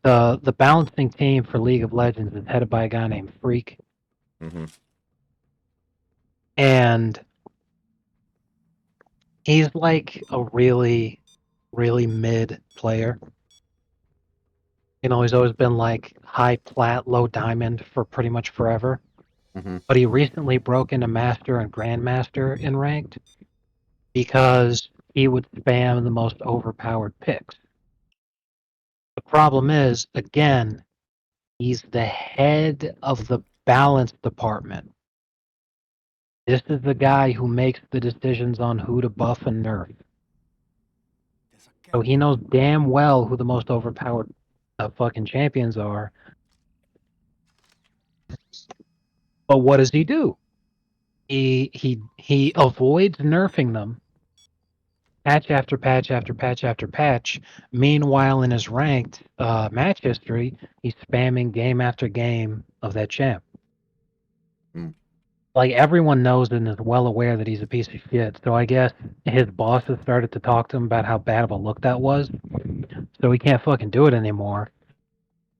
C: The balancing team for League of Legends is headed by a guy named Freak.
A: Mhm.
C: And he's like a really, really mid player. You know, he's always been like high plat, low diamond for pretty much forever.
A: Mhm.
C: But he recently broke into master and grandmaster in ranked because he would spam the most overpowered picks. The problem is, again, he's the head of the balance department. This is the guy who makes the decisions on who to buff and nerf. So he knows damn well who the most overpowered fucking champions are. But what does he do? He avoids nerfing them patch after patch after patch after patch. Meanwhile, in his ranked match history, he's spamming game after game of that champ.
A: Mm.
C: Like everyone knows and is well aware that he's a piece of shit. So I guess his bosses started to talk to him about how bad of a look that was. So he can't fucking do it anymore.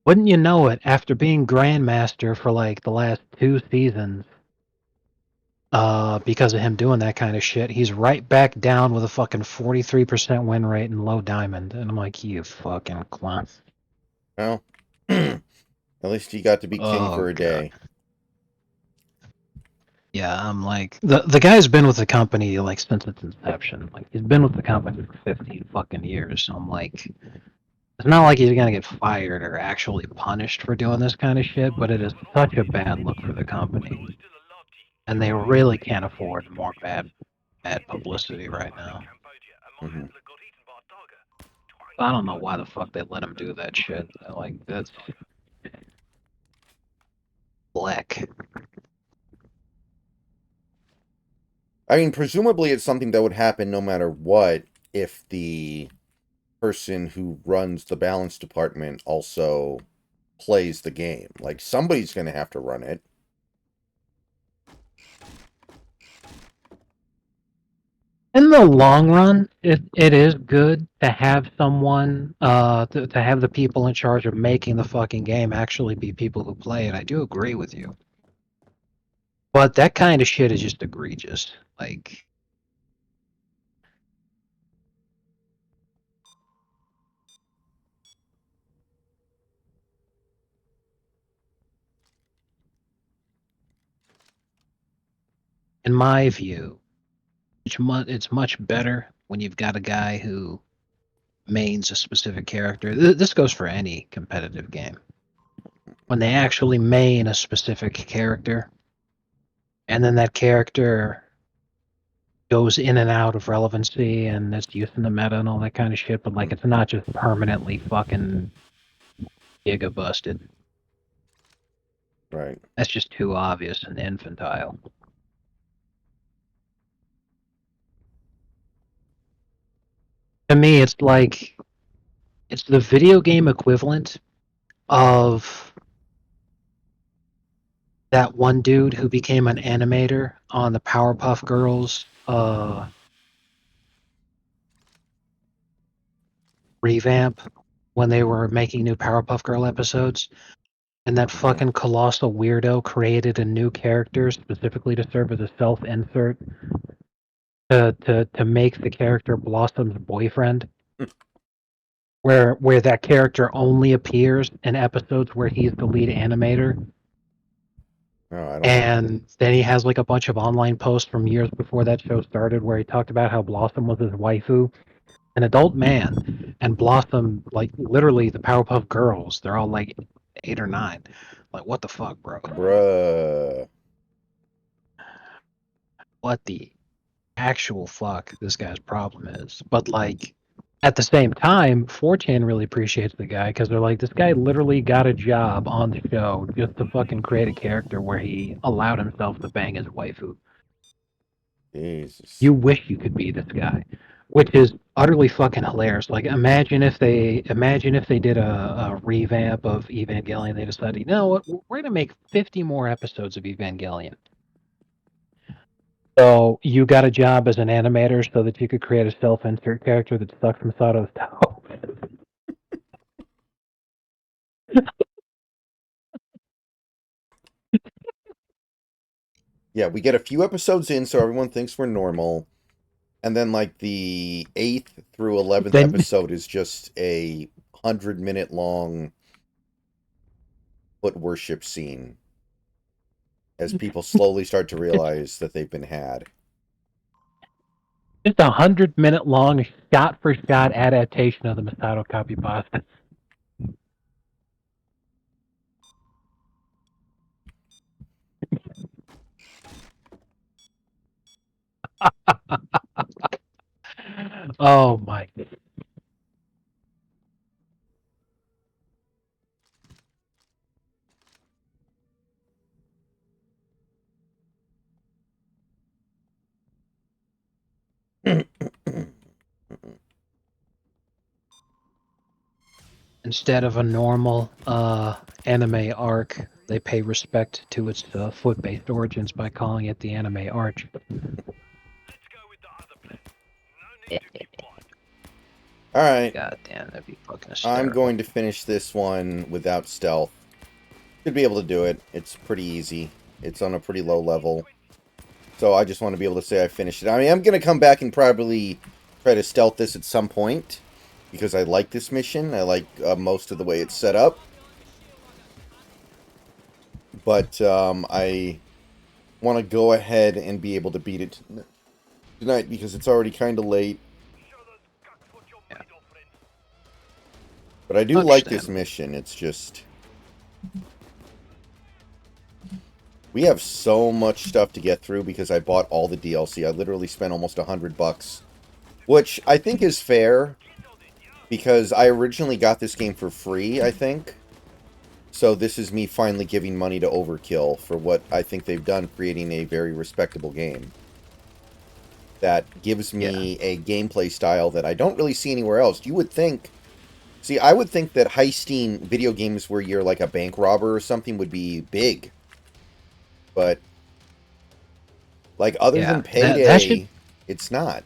C: Wouldn't you know it, after being Grandmaster for like the last 2 seasons, because of him doing that kind of shit, he's right back down with a fucking 43% win rate and low diamond. And I'm like, you fucking clown.
A: Well, at least you got to be king
C: Oh,
A: for a
C: God.
A: day.
C: Yeah, I'm like, the guy's been with the company like since its inception. Like, he's been with the company for 15 fucking years. So I'm like, it's not like he's gonna get fired or actually punished for doing this kind of shit, but it is such a bad look for the company. And they really can't afford more bad publicity right now.
A: Mhm.
C: I don't know why the fuck they let him do that shit. Like, that's black.
A: I mean, presumably it's something that would happen no matter what if the person who runs the balance department also plays the game. Like somebody's going to have to run it.
C: In the long run, it is good to have someone, to have the people in charge of making the fucking game actually be people who play it. I do agree with you. But that kind of shit is just egregious. Like, in my view, it's much better when you've got a guy who mains a specific character. This goes for any competitive game. When they actually main a specific character, and then that character goes in and out of relevancy and it's used in the meta and all that kind of shit, but like it's not just permanently fucking giga busted.
A: Right.
C: That's just too obvious and infantile. To me, it's like it's the video game equivalent of that one dude who became an animator on the Powerpuff Girls revamp when they were making new Powerpuff Girl episodes, and that fucking colossal weirdo created a new character specifically to serve as a self-insert to make the character Blossom's boyfriend, where that character only appears in episodes where he's the lead animator.
A: Oh, I don't.
C: And then he has like a bunch of online posts from years before that show started where he talked about how Blossom was his waifu, an adult man, and Blossom, like literally the Powerpuff Girls, they're all like 8 or 9. Like, what the fuck, bro?
A: Bruh.
C: What the actual fuck this guy's problem is? But like, at the same time, 4chan really appreciates the guy because they're like, this guy literally got a job on the show just to fucking create a character where he allowed himself to bang his waifu.
A: Jesus.
C: You wish you could be this guy, which is utterly fucking hilarious. Like, imagine if they did a revamp of Evangelion. They decided, you know what, we're gonna make 50 more episodes of Evangelion. So you got a job as an animator so that you could create a self-insert character that sucks Masato's toe.
A: Yeah, we get a few episodes in, so everyone thinks we're normal, and then like the 8th through 11th
C: Then
A: episode is just a 100-minute long foot worship scene as people slowly start to realize that they've been had.
C: just 100-minute long shot-for-shot adaptation of the Masato copy pasta. Oh my. Instead of a normal anime arc, they pay respect to its foot-based origins by calling it the anime arch.
B: Let's go with the other plan. No need to keep quiet.
A: All right,
C: God damn, that'd be fucking
A: I'm
C: hysterical.
A: going to finish this one without stealth. Should be able to do it. It's pretty easy. It's on a pretty low level. So I just want to be able to say I finished it. I mean, I'm going to come back and probably try to stealth this at some point because I like this mission. I like most of the way it's set up. But I want to go ahead and be able to beat it tonight because it's already kind of late.
B: Show those cucks what you're
C: Yeah.
B: made of, friend.
A: But I do like this mission. It's just... we have so much stuff to get through because I bought all the DLC. I literally spent almost $100, which I think is fair because I originally got this game for free, I think. So this is me finally giving money to Overkill for what I think they've done, creating a very respectable game that gives me a gameplay style that I don't really see anywhere else. You would think... see, I would think that heisting video games where you're like a bank robber or something would be big. But, like, other than Payday, it's not.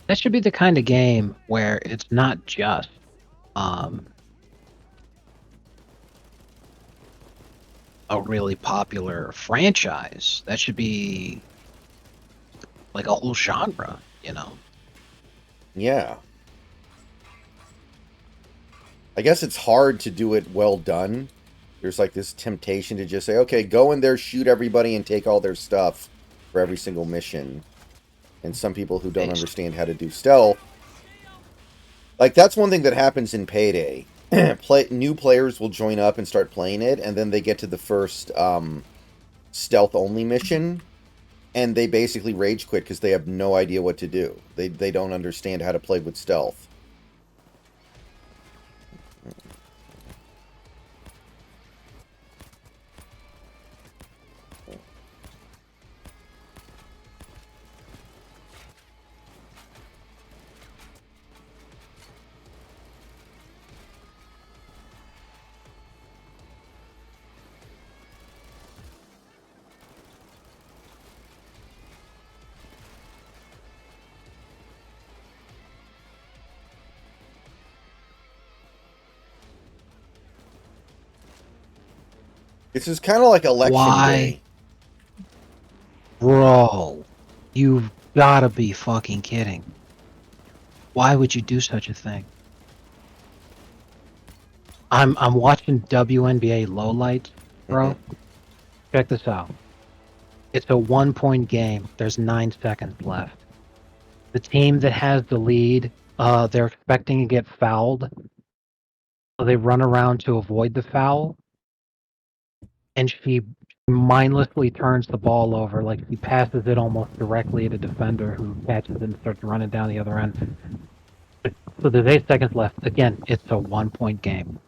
C: That should be the kind of game where it's not just a really popular franchise. That should be like a whole genre, you know?
A: Yeah. I guess it's hard to do it well done. There's like this temptation to just say, okay, go in there, shoot everybody, and take all their stuff for every single mission. And some people who don't understand how to do stealth... like, that's one thing that happens in Payday. New players will join up and start playing it, and then they get to the first stealth-only mission, and they basically rage quit because they have no idea what to do. They don't understand how to play with stealth. This is kind of like election
C: Why?
A: day.
C: Bro, you've gotta be fucking kidding. Why would you do such a thing? I'm watching WNBA lowlights, bro. Check this out. It's a 1-point game. There's 9 seconds left. The team that has the lead, they're expecting to get fouled. So they run around to avoid the foul. And she mindlessly turns the ball over, like she passes it almost directly at a defender who catches it and starts running down the other end. So there's 8 seconds left. Again, it's a 1-point game.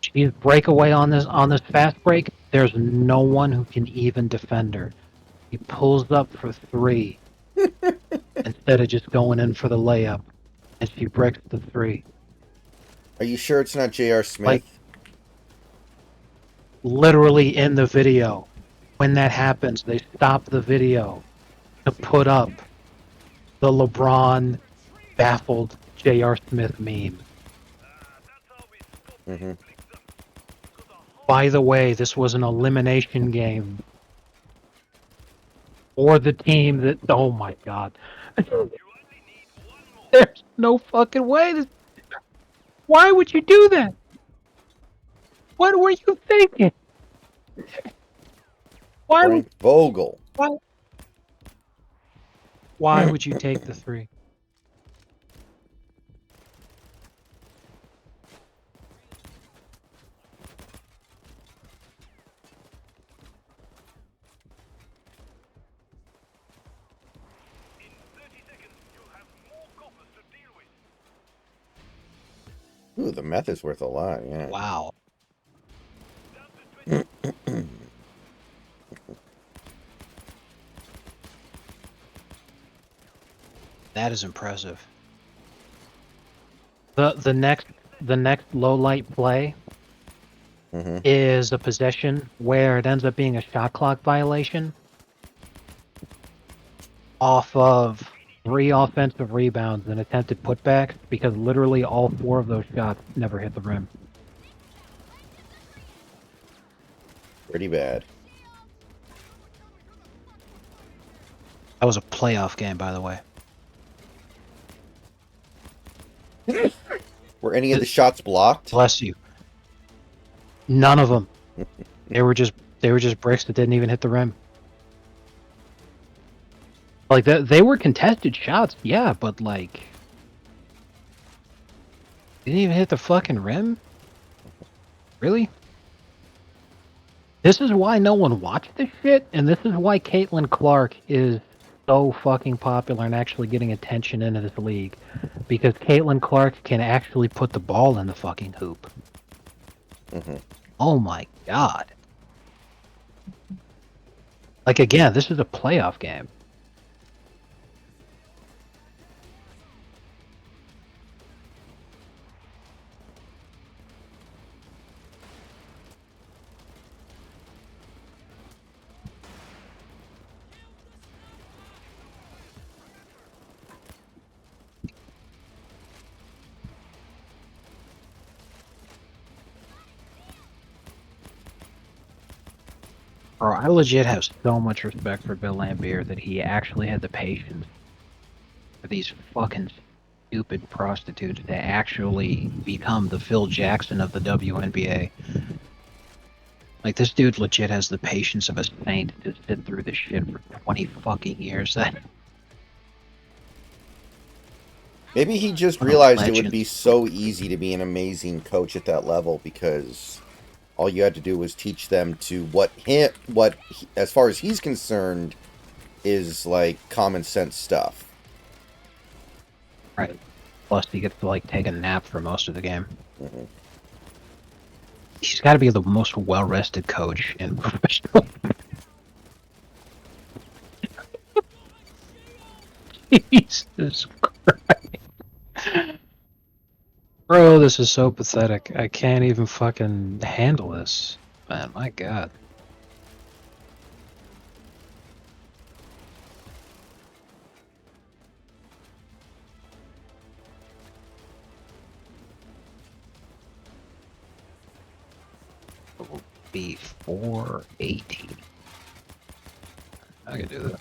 C: She's breakaway on this fast break. There's no one who can even defend her. He pulls up for 3 instead of just going in for the layup, and she breaks the 3.
A: Are you sure it's not J.R. Smith?
C: Like, literally in the video, when that happens, they stop the video to put up the LeBron baffled J.R. Smith meme.
A: Mm-hmm.
C: By the way, this was an elimination game. Or the team that... Oh my god. There's no fucking way. Why would you do that? What were you thinking? Why
A: Frank Vogel.
C: Why would you take the 3?
A: Ooh, the meth is worth a lot, yeah.
C: Wow. That is impressive. The next low light play is a possession where it ends up being a shot clock violation off of 3 offensive rebounds and attempted putbacks because literally all 4 of those shots never hit the rim.
A: Pretty bad.
C: That was a playoff game, by the way.
A: Were any of the shots blocked?
C: Bless you. None of them. They were just bricks that didn't even hit the rim. Like they were contested shots, yeah, but like didn't even hit the fucking rim? Really? This is why no one watched this shit, and this is why Caitlin Clark is so fucking popular and actually getting attention into this league. Because Caitlin Clark can actually put the ball in the fucking hoop. Oh my god. Like, again, this is a playoff game. Bro, I legit have so much respect for Bill Laimbeer that he actually had the patience for these fucking stupid prostitutes to actually become the Phil Jackson of the WNBA. Like, this dude legit has the patience of a saint to sit through this shit for 20 fucking years.
A: Maybe he just realized it would be so easy to be an amazing coach at that level because all you had to do was teach them to as far as he's concerned, is like common sense stuff.
C: Right. Plus, he gets to like take a nap for most of the game. He's got to be the most well-rested coach in professional. Jesus Christ. Bro, this is so pathetic. I can't even fucking handle this. Man, my god. be 480. I can do that.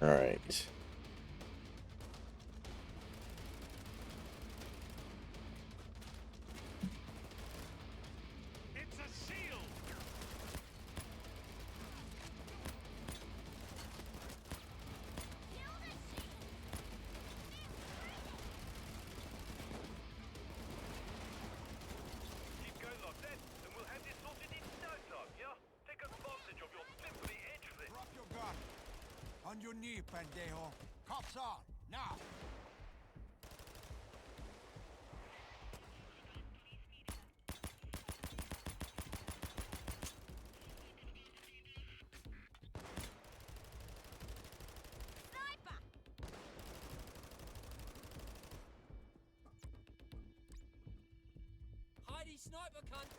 A: All right.
B: It's a seal! Keep going like that, and we'll have this sorted in no time, yeah? Take advantage of your pimply edge flip.
E: Drop your gun. On your knee, pendejo. Cops on, now.
J: Heidi sniper cunt!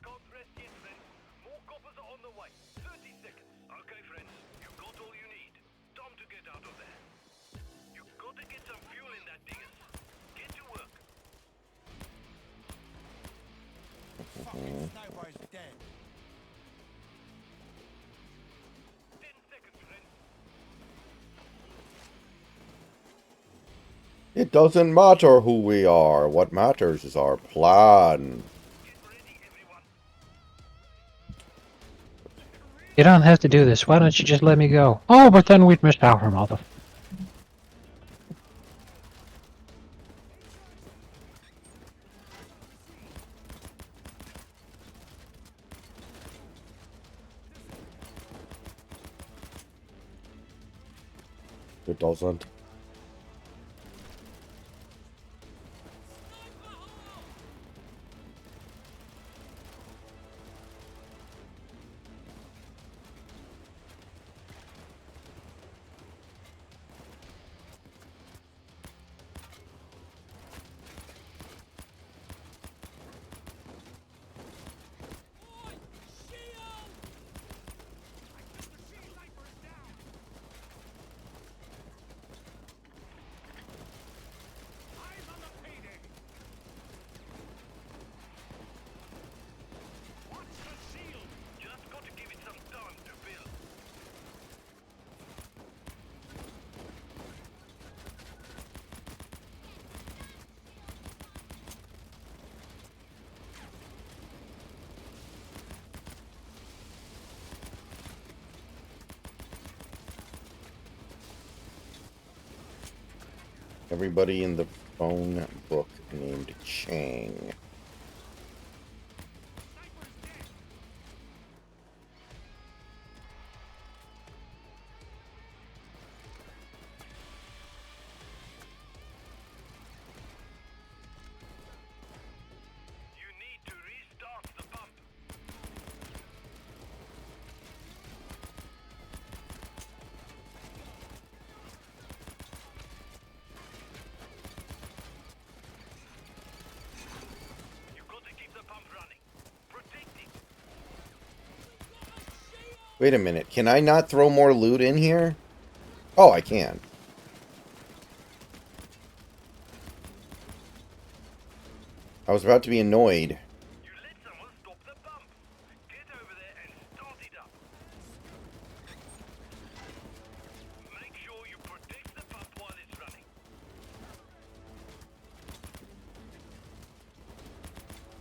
B: Can't rest yet, friends. More coppers are on the way. 30 seconds. Okay, friends. You've got all you need. Time to get out of there. You've got to get some fuel in that dingus. Get to work.
E: Fucking sniper is dead.
B: 10 seconds, friends.
A: It doesn't matter who we are. What matters is our plan.
B: Get ready, everyone.
C: You don't have to do this. Why don't you just let me go? Oh, but then we'd miss out, mother.
A: It doesn't.
B: Eyes on the payday. Watch the shield. Just got to give it some time to build.
A: Everybody in the phone book named Chang.
B: You need to restart the pump. You've got to keep the pump running. Protect it.
A: Wait a minute. Can I not throw more loot in here? Oh, I can. I was about to be annoyed.
B: You let someone stop the pump. Get over there and start it up. Make sure you protect the pump while it's running.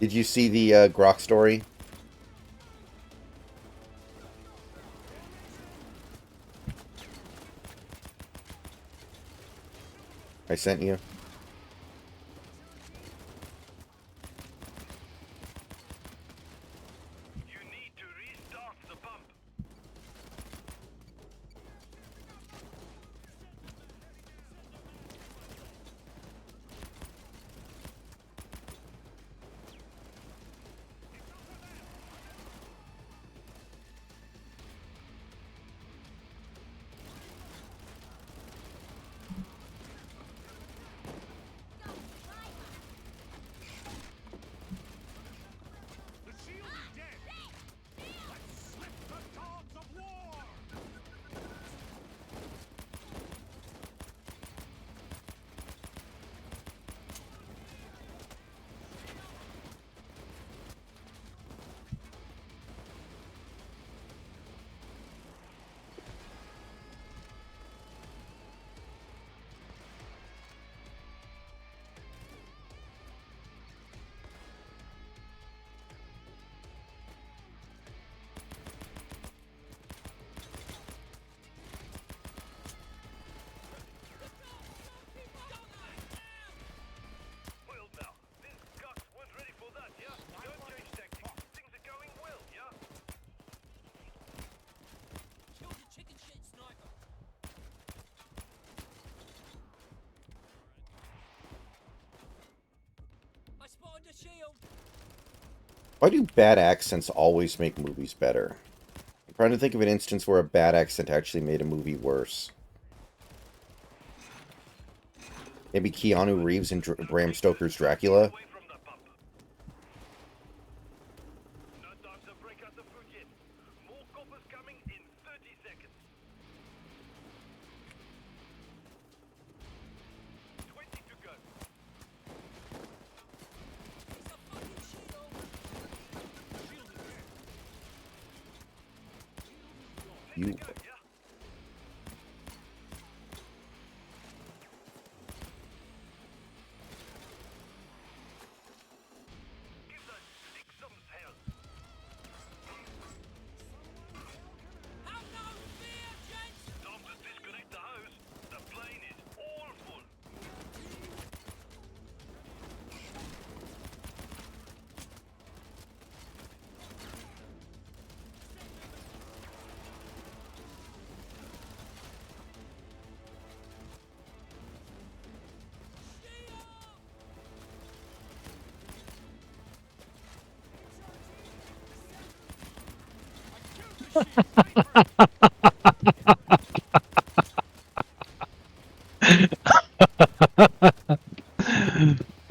A: Did you see the Grok story? I sent you.
B: You need to restart the pump.
A: Why do bad accents always make movies better? I'm trying to think of an instance where a bad accent actually made a movie worse. Maybe Keanu Reeves in Bram Stoker's Dracula? You...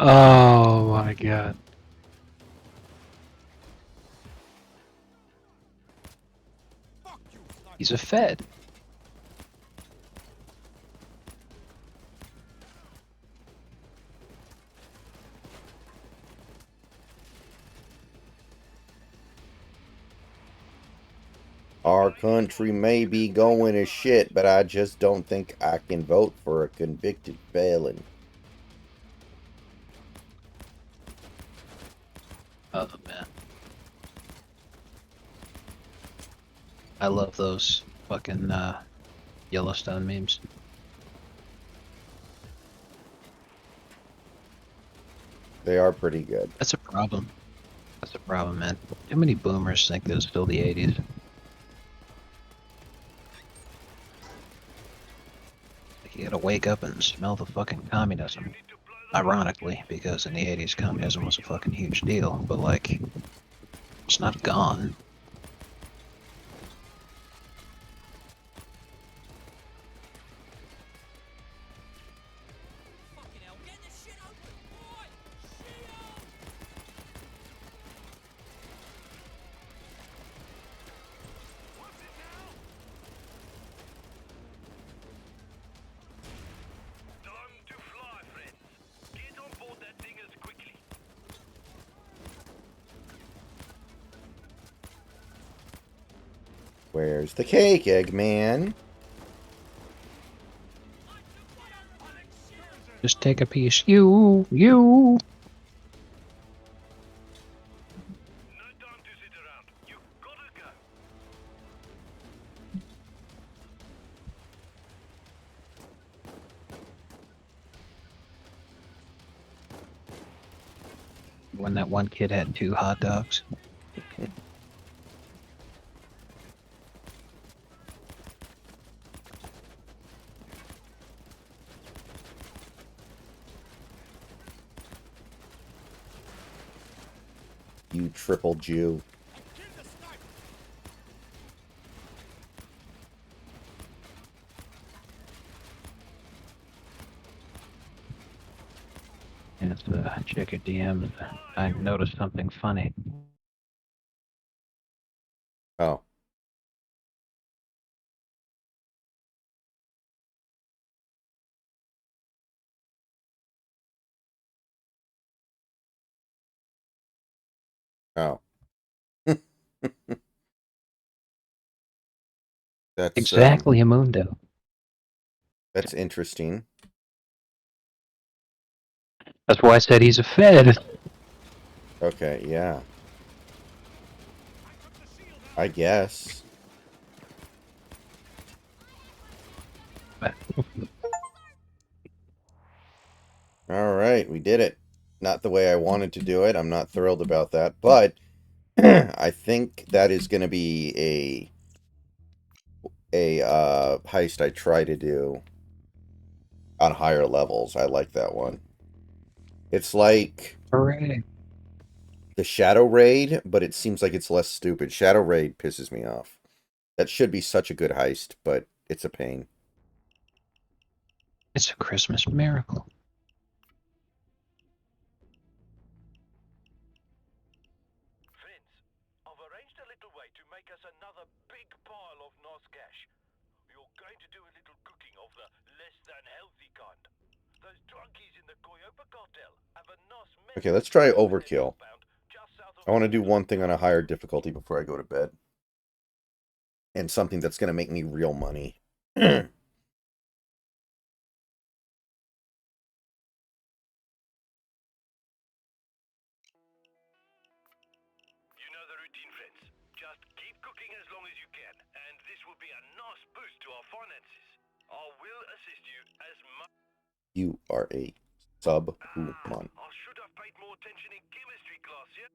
C: Oh my god. He's a Fed.
A: Our country may be going to shit, but I just don't think I can vote for a convicted felon.
C: Oh man. I love those fucking Yellowstone memes.
A: They are pretty good.
C: That's a problem. That's a problem, man. Too many boomers think that it's still the 80s. You gotta wake up and smell the fucking communism. Ironically, because in the 80s communism was a fucking huge deal, but like, it's not gone.
A: Where's the cake, Eggman?
C: Just take a piece. You. When that one kid had 2 hot dogs.
A: You triple Jew.
C: And it's check your DMs. I noticed something funny.
A: Oh. Oh. That's
C: Exactly, Amundo.
A: That's interesting.
C: That's why I said he's a Fed.
A: Okay, yeah. I guess. Alright, we did it. Not the way I wanted to do it. I'm not thrilled about that. But I think that is going to be a heist I try to do on higher levels. I like that one. It's like...
C: Hooray.
A: the Shadow Raid, but it seems like it's less stupid. Shadow Raid pisses me off. That should be such a good heist, but it's a pain.
C: It's a Christmas miracle.
B: Friends, I've arranged a little way to make us another big pile of nice cash. You're going to do a little cooking of the less than healthy kind. Those drunkies in the Coyopa cartel have a nice mess.
A: Okay, let's try Overkill. I want to do one thing on a higher difficulty before I go to bed. And something that's going to make me real money.
B: You know the routine, friends. Just keep cooking as long as you can, and this will be a nice boost to our finances. I will assist you as much.
A: You are a subhuman.
B: I should have paid more attention in chemistry class, yeah?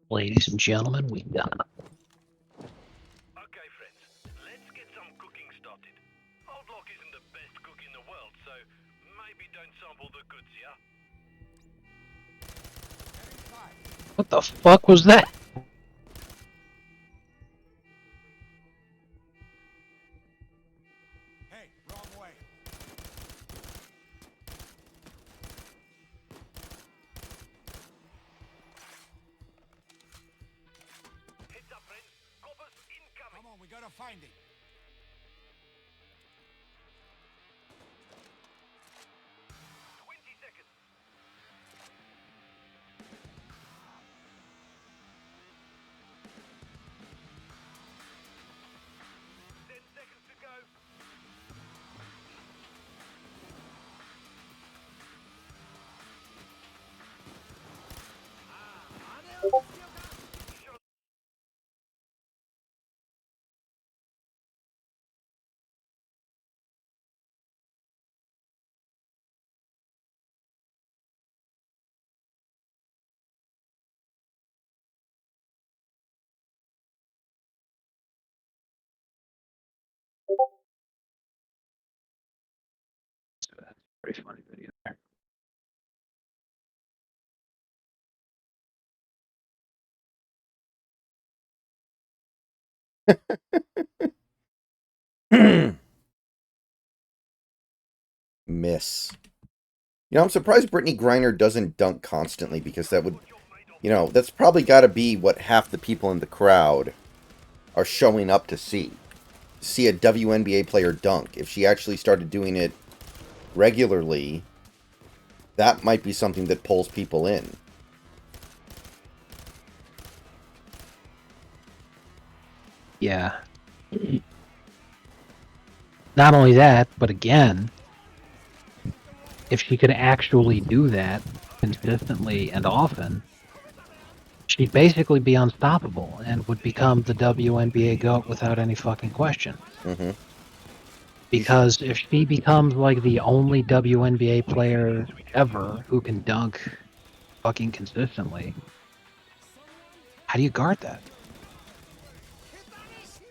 C: Ladies and gentlemen, we got it.
B: Okay, friends, let's get some cooking started. Outlook isn't the best cook in the world, so maybe don't sample the goods, yeah?
C: What the fuck was that?
E: Hey, wrong way.
B: Heads up, friends. Coppers incoming.
E: Come on, we gotta find it.
B: 20 seconds. To go.
C: Pretty funny video there.
A: Miss. You know, I'm surprised Brittany Griner doesn't dunk constantly, because that would, you know, that's probably got to be what half the people in the crowd are showing up to see. See a WNBA player dunk. If she actually started doing it regularly, that might be something that pulls people in.
C: Yeah. Not only that, but again, if she could actually do that consistently and often, she'd basically be unstoppable and would become the WNBA GOAT without any fucking question.
A: Mm-hmm.
C: Because if she becomes like the only WNBA player ever who can dunk fucking consistently, how do you guard that?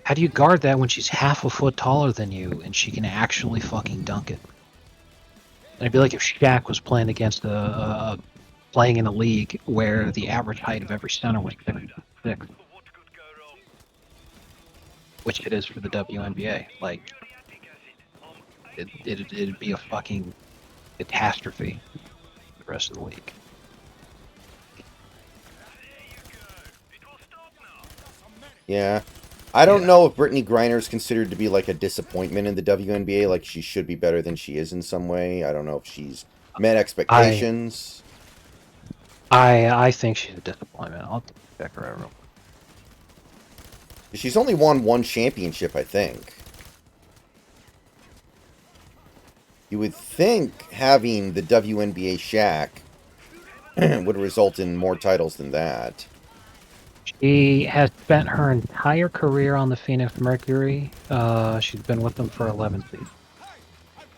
C: How do you guard that when she's half a foot taller than you and she can actually fucking dunk it? And it'd be like if Shaq was playing against playing in a league where the average height of every center was 6'6", which it is for the WNBA. Like, it'd be a fucking catastrophe for the rest of the league.
A: Yeah. I don't know if Brittany Griner is considered to be like a disappointment in the WNBA. Like, she should be better than she is in some way. I don't know if she's met expectations.
C: I think she's a disappointment. I'll check her out real quick.
A: She's only won one championship, I think. You would think having the WNBA Shaq would result in more titles than that.
C: She has spent her entire career on the Phoenix Mercury. She's been with them for 11 seasons.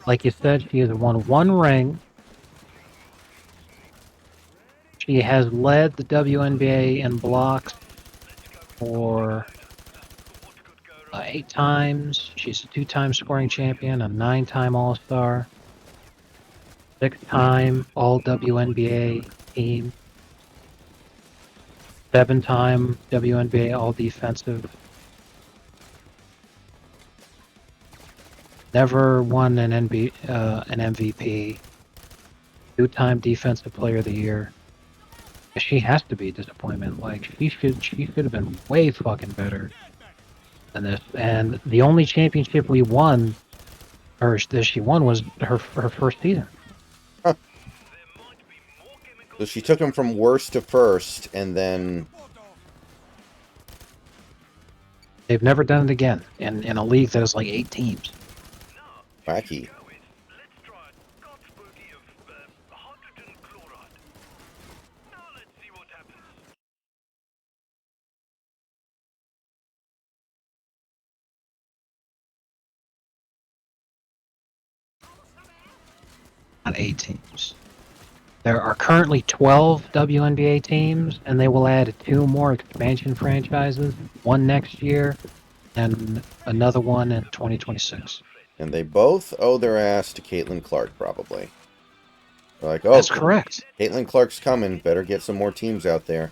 C: Like you said, she has won one ring. She has led the WNBA in blocks for 8 times. She's a 2-time scoring champion, a 9-time All-Star, 6-time All-WNBA team. 7-time WNBA All Defensive. Never won an MVP. 2-time Defensive Player of the Year. She has to be a disappointment. Like she should have been way fucking better than this. And the only championship we won, or that she won, was her first season.
A: Huh. So she took him from worst to first, and then
C: They've never done it again in a league that is like 8 teams.
A: wacky.
C: Not 8 teams. There are currently 12 WNBA teams, and they will add 2 more expansion franchises, one next year, and another one in 2026.
A: And they both owe their ass to Caitlin Clark, probably. They're like, oh,
C: That's correct.
A: Caitlin Clark's coming. Better get some more teams out there.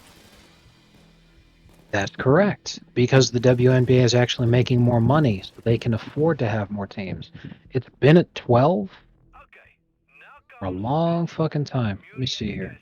C: That's correct. Because the WNBA is actually making more money, so they can afford to have more teams. It's been at 12 for a long fucking time. Let me see here.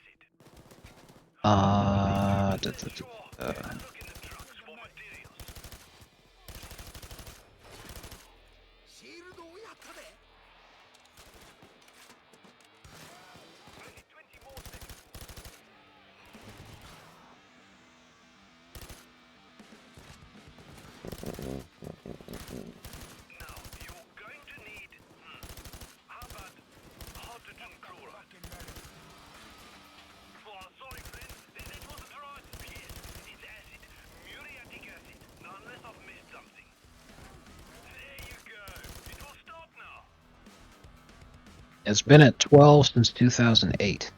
C: It's been at 12 since 2008.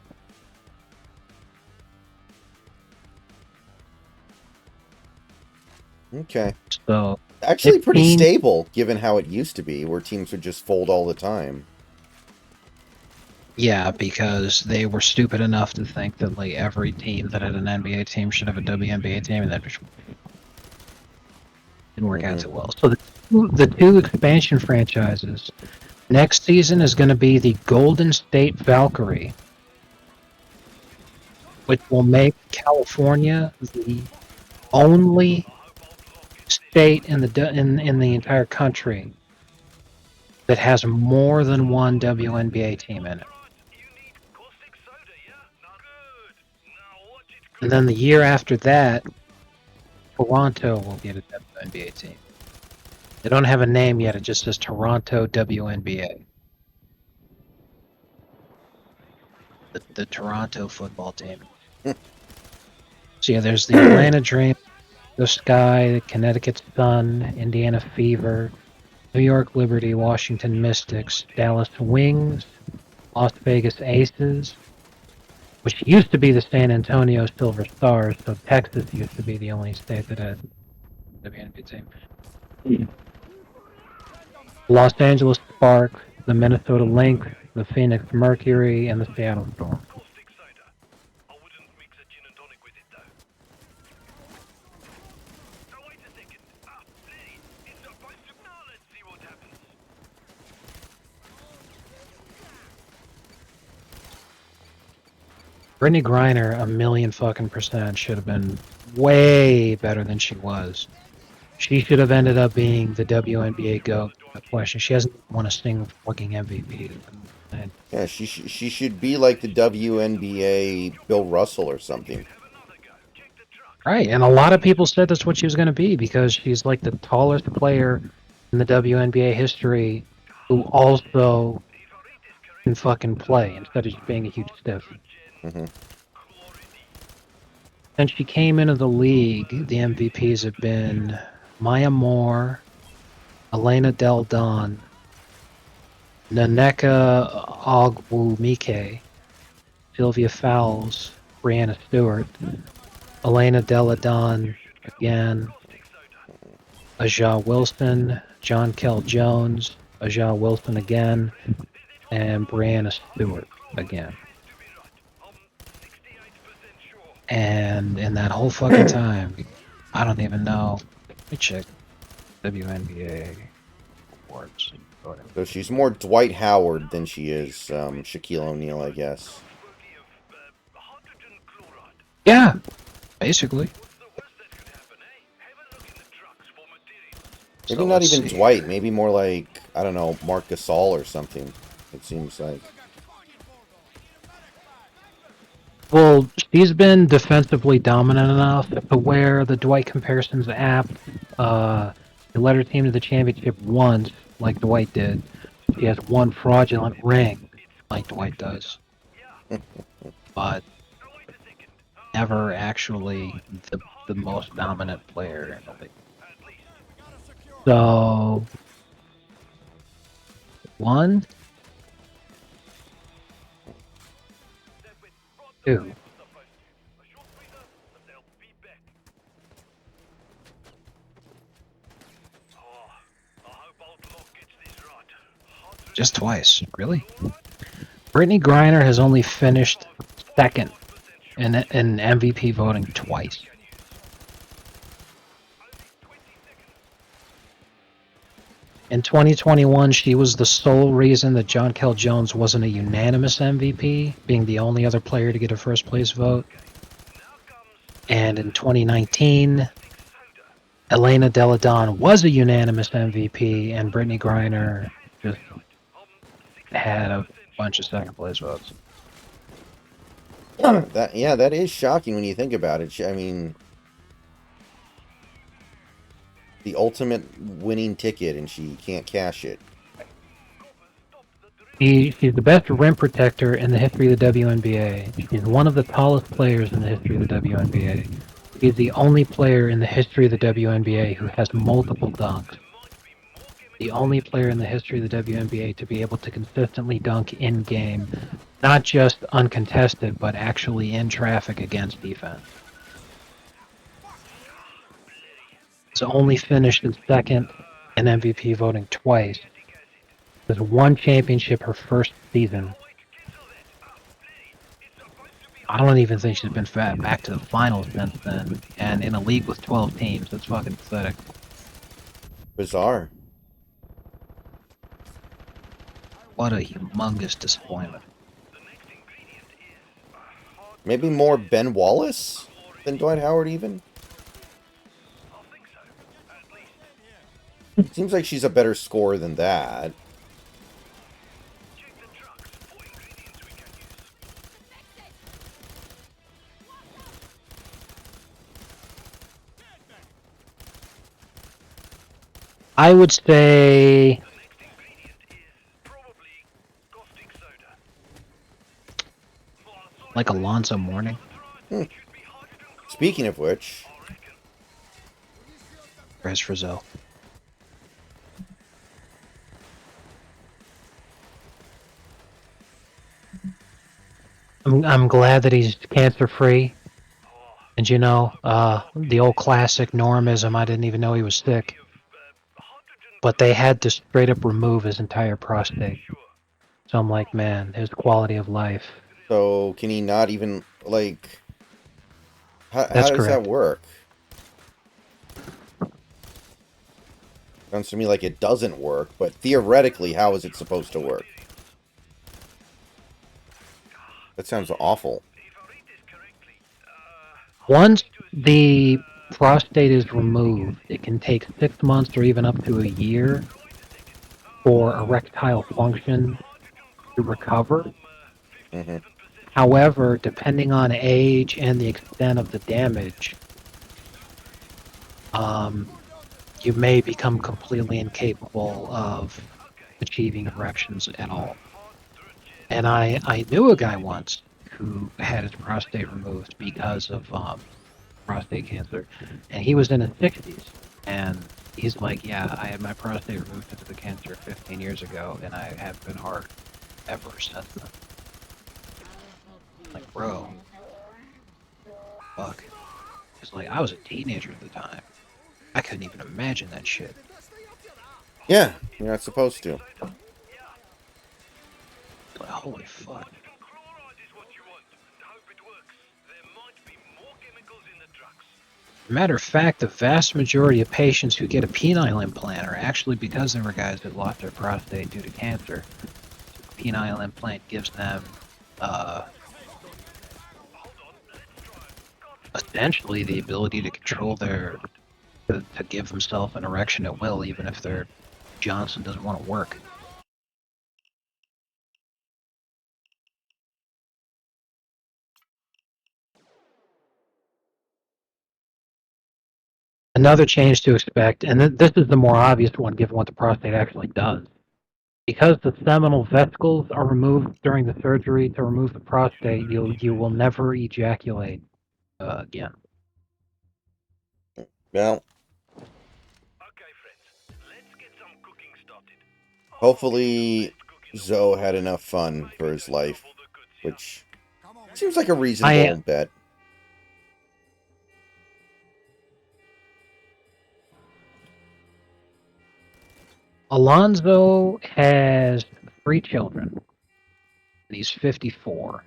A: Okay.
C: So
A: actually pretty stable, given how it used to be, where teams would just fold all the time.
C: Yeah, because they were stupid enough to think that like every team that had an NBA team should have a WNBA team, and that didn't work out too well. So the 2 expansion franchises next season is going to be the Golden State Valkyrie, which will make California the only state in the entire country that has more than one WNBA team in it. And then the year after that, Toronto will get a WNBA team. They don't have a name yet, it just says Toronto WNBA. The Toronto football team. So yeah, there's the Atlanta Dream, the Sky, the Connecticut Sun, Indiana Fever, New York Liberty, Washington Mystics, Dallas Wings, Las Vegas Aces, which used to be the San Antonio Silver Stars, so Texas used to be the only state that had a WNBA team. Los Angeles Spark, the Minnesota Lynx, the Phoenix Mercury, and the Seattle Storm. Brittany Griner, 1,000,000 fucking percent, should have been way better than she was. She should have ended up being the WNBA GOAT. No question. She hasn't won a single fucking MVP.
A: Yeah, she should be like the WNBA Bill Russell or something.
C: Right, and a lot of people said that's what she was going to be because she's like the tallest player in the WNBA history who also can fucking play instead of just being a huge stiff. Since she came into the league, the MVPs have been Maya Moore, Elena Del Don, Naneka Ogwumike, Sylvia Fowles, Brianna Stewart, Elena Deladon again, Aja Wilson, John Kell Jones, Aja Wilson again, and Brianna Stewart again. And in that whole fucking time, I don't even know. Let me check WNBA awards.
A: So she's more Dwight Howard than she is Shaquille O'Neal, I guess.
C: Yeah, basically.
A: Maybe
C: So
A: not
C: let's
A: even
C: see
A: Dwight.
C: here.
A: Maybe more like, I don't know, Mark Gasol or something. It seems like.
C: Well, she's been defensively dominant enough to where the Dwight comparison's apt. They led her team to the championship once, like Dwight did. She has one fraudulent ring, like Dwight does, but never actually the most dominant player in the league. So, one, two. Just twice, really? Brittany Griner has only finished second in MVP voting twice. In 2021, she was the sole reason that John Kell Jones wasn't a unanimous MVP, being the only other player to get a first place vote. And in 2019, Elena Deladon was a unanimous MVP, and Brittany Griner just had a bunch of second place votes.
A: That is shocking when you think about it. I mean, the ultimate winning ticket, and she can't cash it.
C: She's the best rim protector in the history of the WNBA. She's one of the tallest players in the history of the WNBA. She's the only player in the history of the WNBA who has multiple dunks. The only player in the history of the WNBA to be able to consistently dunk in game, not just uncontested, but actually in traffic against defense. She's only finished in second in MVP voting twice. There's one championship her first season. I don't even think she's been back to the finals since then. And in a league with 12 teams, that's fucking pathetic.
A: Bizarre.
C: What a humongous disappointment.
A: Maybe more Ben Wallace than Dwight Howard, even? Seems like she's a better scorer than that.
C: I would say like Alonzo Mourning.
A: Speaking of which,
C: Perez Frizzell. I'm glad that he's cancer free. And you know, the old classic normism, I didn't even know he was sick. But they had to straight up remove his entire prostate. So I'm like, man, his quality of life.
A: so can he not even, like, how
C: That's
A: does that
C: correct.
A: work? Sounds to me like it doesn't work, but theoretically, how is it supposed to work? That sounds awful.
C: Once the prostate is removed, it can take 6 months or even up to a year for erectile function to recover.
A: Mm-hmm.
C: However, depending on age and the extent of the damage, you may become completely incapable of achieving erections at all. And I knew a guy once who had his prostate removed because of prostate cancer, and he was in his 60s, and he's like, yeah, I had my prostate removed due to the cancer 15 years ago, and I have been hard ever since then. Like, bro, fuck. It's like, I was a teenager at the time. I couldn't even imagine that shit.
A: Yeah, you're not supposed to.
C: But holy fuck. Matter of fact, the vast majority of patients who get a penile implant are actually because they were guys that lost their prostate due to cancer. The penile implant gives them essentially the ability to control to give themselves an erection at will, even if their Johnson doesn't want to work. Another change to expect, and this is the more obvious one given what the prostate actually does. Because the seminal vesicles are removed during the surgery to remove the prostate, you will never ejaculate again.
A: Well,
B: Okay, friends, let's get some cooking started.
A: hopefully Zoe had enough fun for his life, which seems like a reasonable bet.
C: Alonzo has 3 children, and he's 54.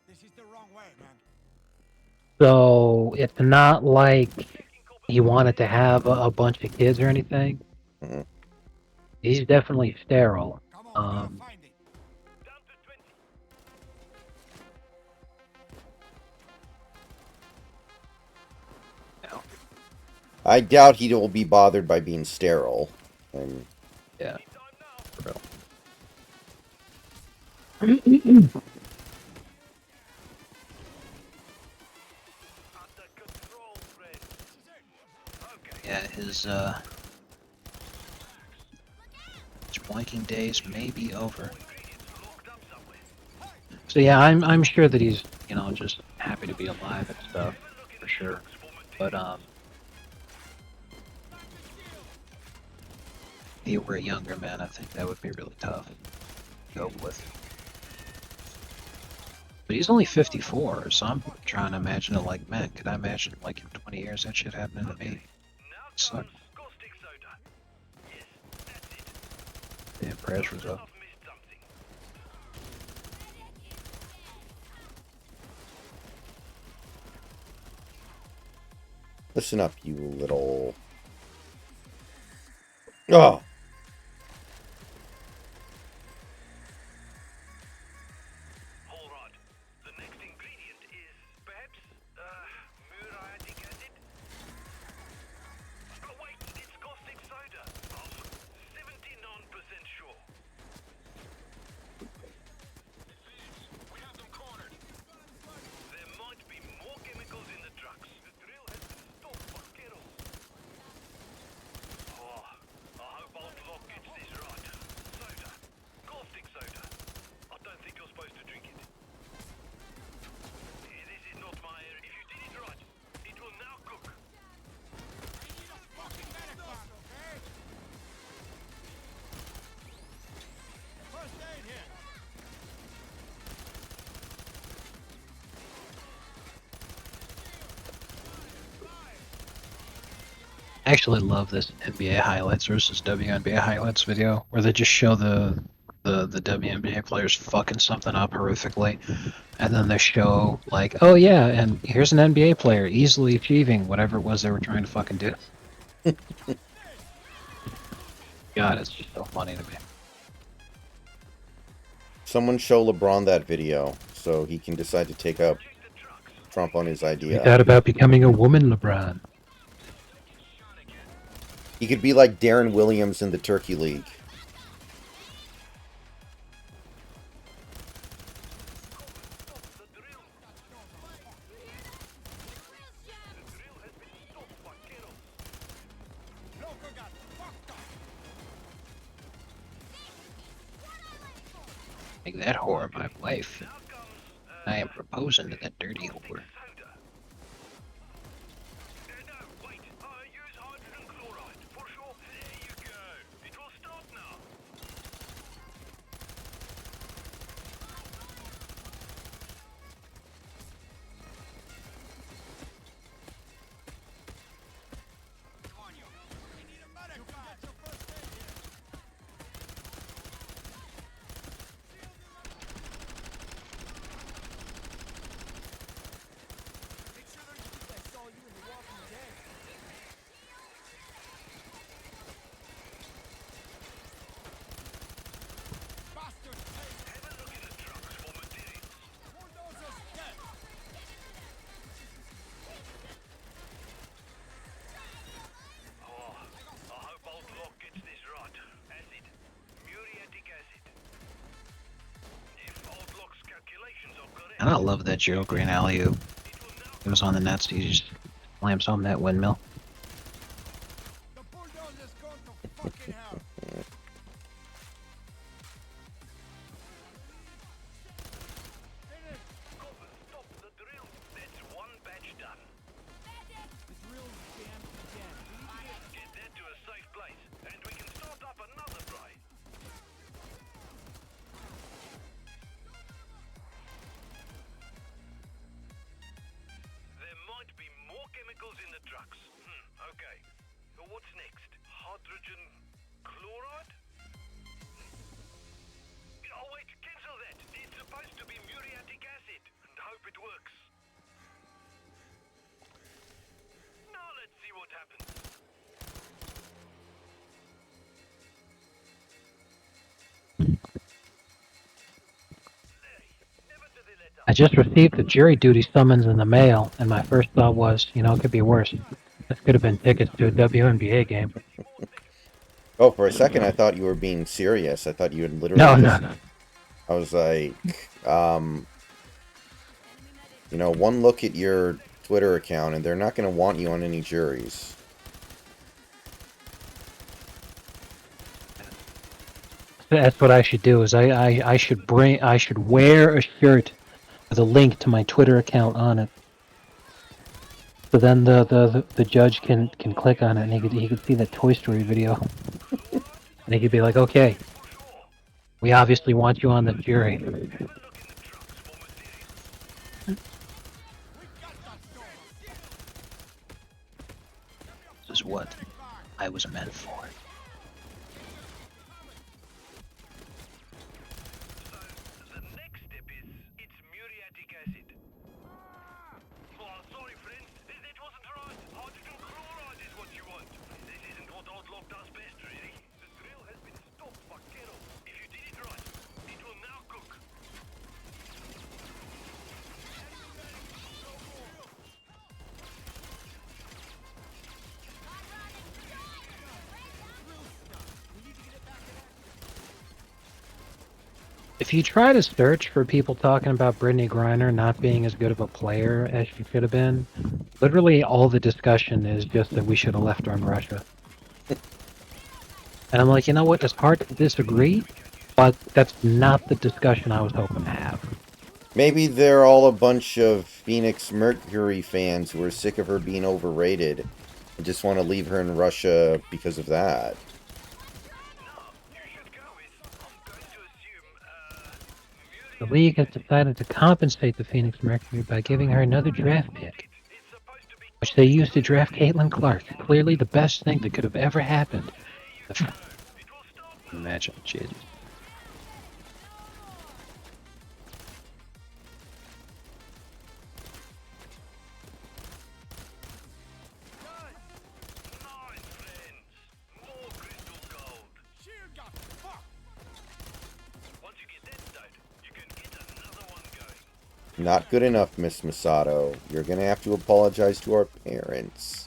E: This is the wrong way, man.
C: So it's not like he wanted to have a bunch of kids or anything.
A: Mm-hmm.
C: He's definitely sterile.
A: I doubt he will be bothered by being sterile.
C: Yeah. Yeah, his blanking days may be over. So yeah, I'm sure that he's, you know, just happy to be alive and stuff, for sure. But if he were a younger man, I think that would be really tough to cope with. But he's only 54, so I'm trying to imagine it like, man, could I imagine like in 20 years that shit happening to me? Suck. Yeah, prayers was up.
A: Listen up, you little... Oh!
B: Alright, the next ingredient is perhaps, muriatic acid? Oh wait, it's caustic soda. I'm 79% sure. We have them cornered. There might be more chemicals in the trucks. The drill has been stopped by kettles. Oh, I hope Outlook gets this right. Soda. Caustic soda. I don't think you're supposed to drink it. This is not my area. If you did it right, it will now cook. I need a fucking medic, okay? First aid here.
C: I actually love this NBA highlights versus WNBA highlights video, where they just show the WNBA players fucking something up horrifically, and then they show like, oh yeah, and here's an NBA player easily achieving whatever it was they were trying to fucking do. God, it's just so funny to me.
A: Someone show LeBron that video so he can decide to take up Trump on his
C: You
A: idea.
C: thought about becoming a woman, LeBron?
A: He could be like Darren Williams in the Turkey League.
C: Make that whore my wife. I am proposing to that dirty whore. I love that Gerald Green alley-oop. It was on the Nets. He just slams home that windmill.
E: The bulldozer's gone to fucking hell.
B: Stop the drill. That's one batch done.
E: The drill's jammed again.
B: Get that to a safe place, and we can start up another fry. There might be more chemicals in the trucks. Okay. So what's next? Hydrogen chloride? Oh wait, cancel that. It's supposed to be muriatic acid. And hope it works. Now let's see what happens.
C: I just received the jury duty summons in the mail, and my first thought was, you know, it could be worse. This could have been tickets to a WNBA game.
A: Oh, for a second I thought you were being serious. I thought you had literally
C: No,
A: just...
C: no.
A: I was like, you know, one look at your Twitter account and they're not going to want you on any juries.
C: That's what I should do. Is I should wear a shirt with a link to my Twitter account on it. So then the judge can click on it and he could see that Toy Story video. And he could be like, okay, we obviously want you on the jury. This is what I was meant for.
B: The next step is, it's muriatic acid. Oh, sorry friends, that wasn't right. Hydrogen chloride is what you want. This isn't what Outlook does best, really. The drill has been stopped by Kettle. If you did it right, it will now cook.
C: If you try to search for people talking about Brittany Griner not being as good of a player as she could have been, literally all the discussion is just that we should have left her in Russia. And I'm like, you know what? It's hard to disagree, but that's not the discussion I was hoping to have.
A: Maybe they're all a bunch of Phoenix Mercury fans who are sick of her being overrated and just want to leave her in Russia because of that.
C: The league has decided to compensate the Phoenix Mercury by giving her another draft pick, which they used to draft Caitlin Clark. Clearly the best thing that could have ever happened. Imagine, Jesus.
A: Not good enough, Miss Masato. You're gonna have to apologize to our parents.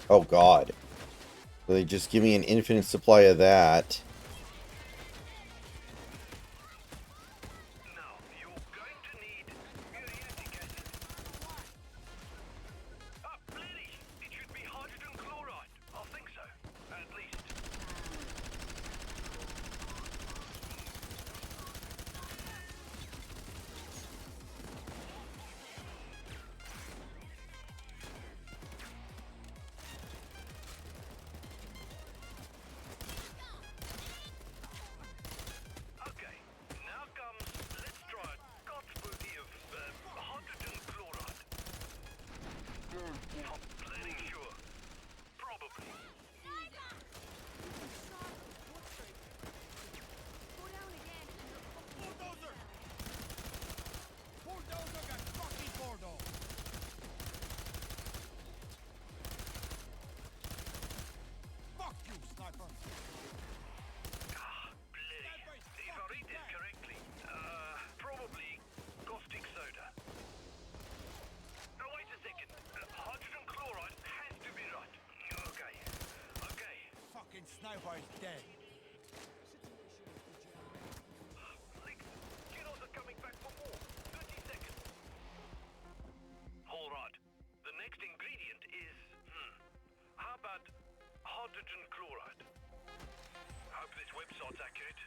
A: Oh god. So they just give me an infinite supply of that.
B: Now, you're going to need muriatic acid. Ah, bloody! It should be hydrogen chloride. I think so. At least. Okay, now comes, let's try a godspooky of hydrogen chloride. Bloody sure. Probably.
D: Go down again and you're
E: Bulldozer! Bulldozer got fucking Gordo! Fuck you, sniper!
B: Ah, bloody. If I read this correctly, probably caustic soda. No, wait a second. Hydrogen chloride has to be right. Okay. Okay.
E: Fucking sniper is dead.
B: Like, kiddos are coming back for more. 30 seconds. All right. The next ingredient is, how about hydrogen chloride? Hope this website's accurate.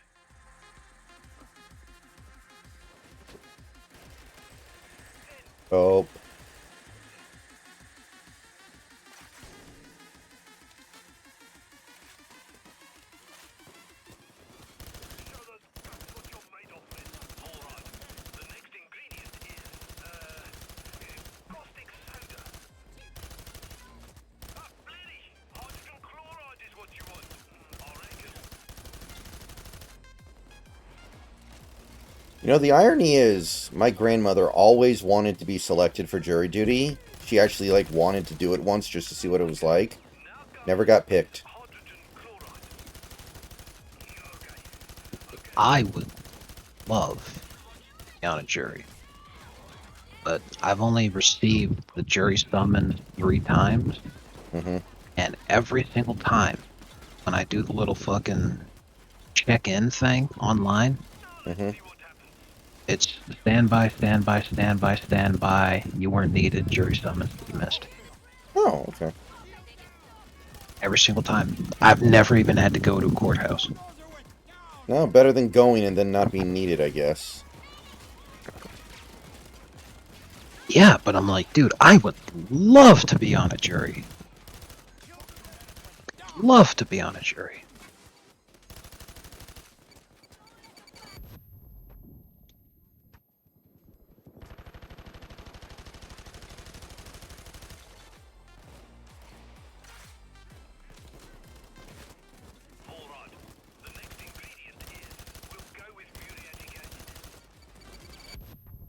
A: Oh.
B: Show those guts what you're made of, man. All right. The next ingredient is, caustic soda. Ah, bloody! Hydrogen chloride is what you want. I reckon.
A: You know, the irony is, my grandmother always wanted to be selected for jury duty. She actually, like, wanted to do it once just to see what it was like.
B: Now comes
A: Never got picked.
B: hydrogen chloride. Okay.
C: I would love to be on a jury, but I've only received the jury summons 3 times,
A: Mm-hmm.
C: and every single time when I do the little fucking check-in thing online,
A: Mm-hmm.
B: See what happens.
C: it's stand by, stand by, stand by, stand by. You weren't needed. Jury summons you missed.
A: Oh, okay.
C: Every single time. I've never even had to go to a courthouse.
A: No, better than going and then not being needed, I guess.
C: Yeah, but I'm like, dude, I would love to be on a jury. Love to be on a jury.
B: All right. The next ingredient is, we'll go with muriatic acid.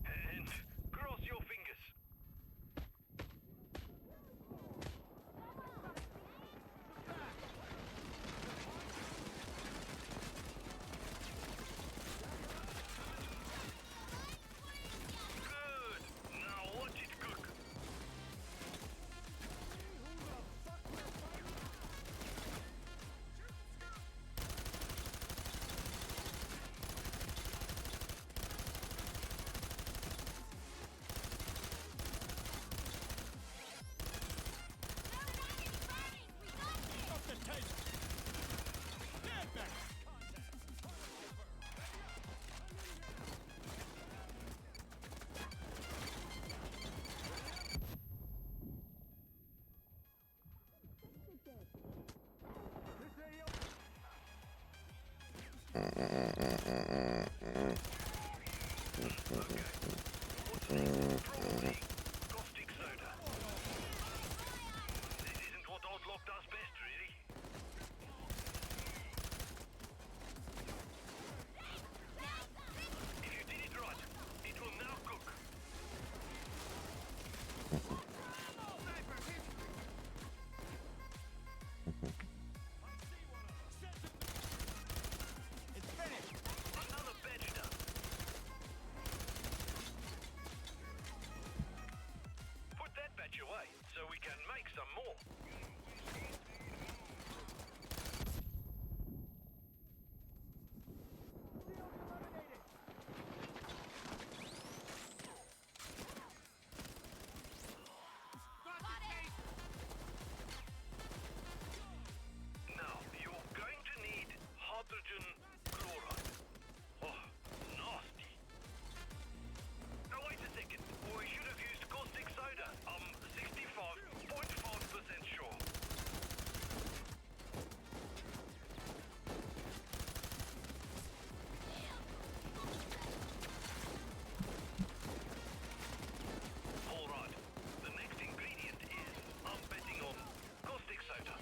B: And cross your fingers. that your way so we can make some more. Now, you're going to need hydrogen chloride. Oh, nasty. Now wait a second. We should have used caustic soda. I'm 65.5% sure. Alright. The next ingredient is, I'm betting on caustic soda.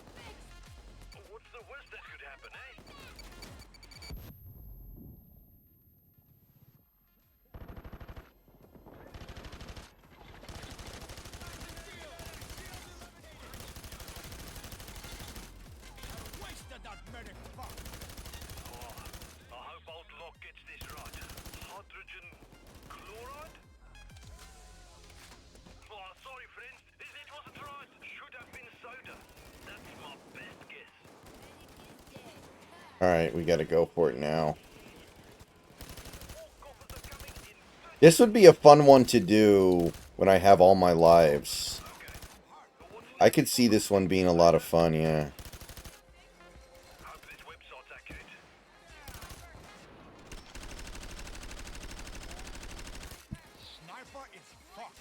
B: What's the worst that could happen, eh?
E: Wasted that medic fuck.
B: Oh, I hope Outlook gets this right. Hydrogen chloride? Oh, sorry, friends. It wasn't right. Should have been soda. That's my best guess.
A: Alright, we gotta go for it now. This would be a fun one to do when I have all my lives. I could see this one being a lot of fun, yeah.
B: Hope this website's accurate.
E: Sniper is fucked.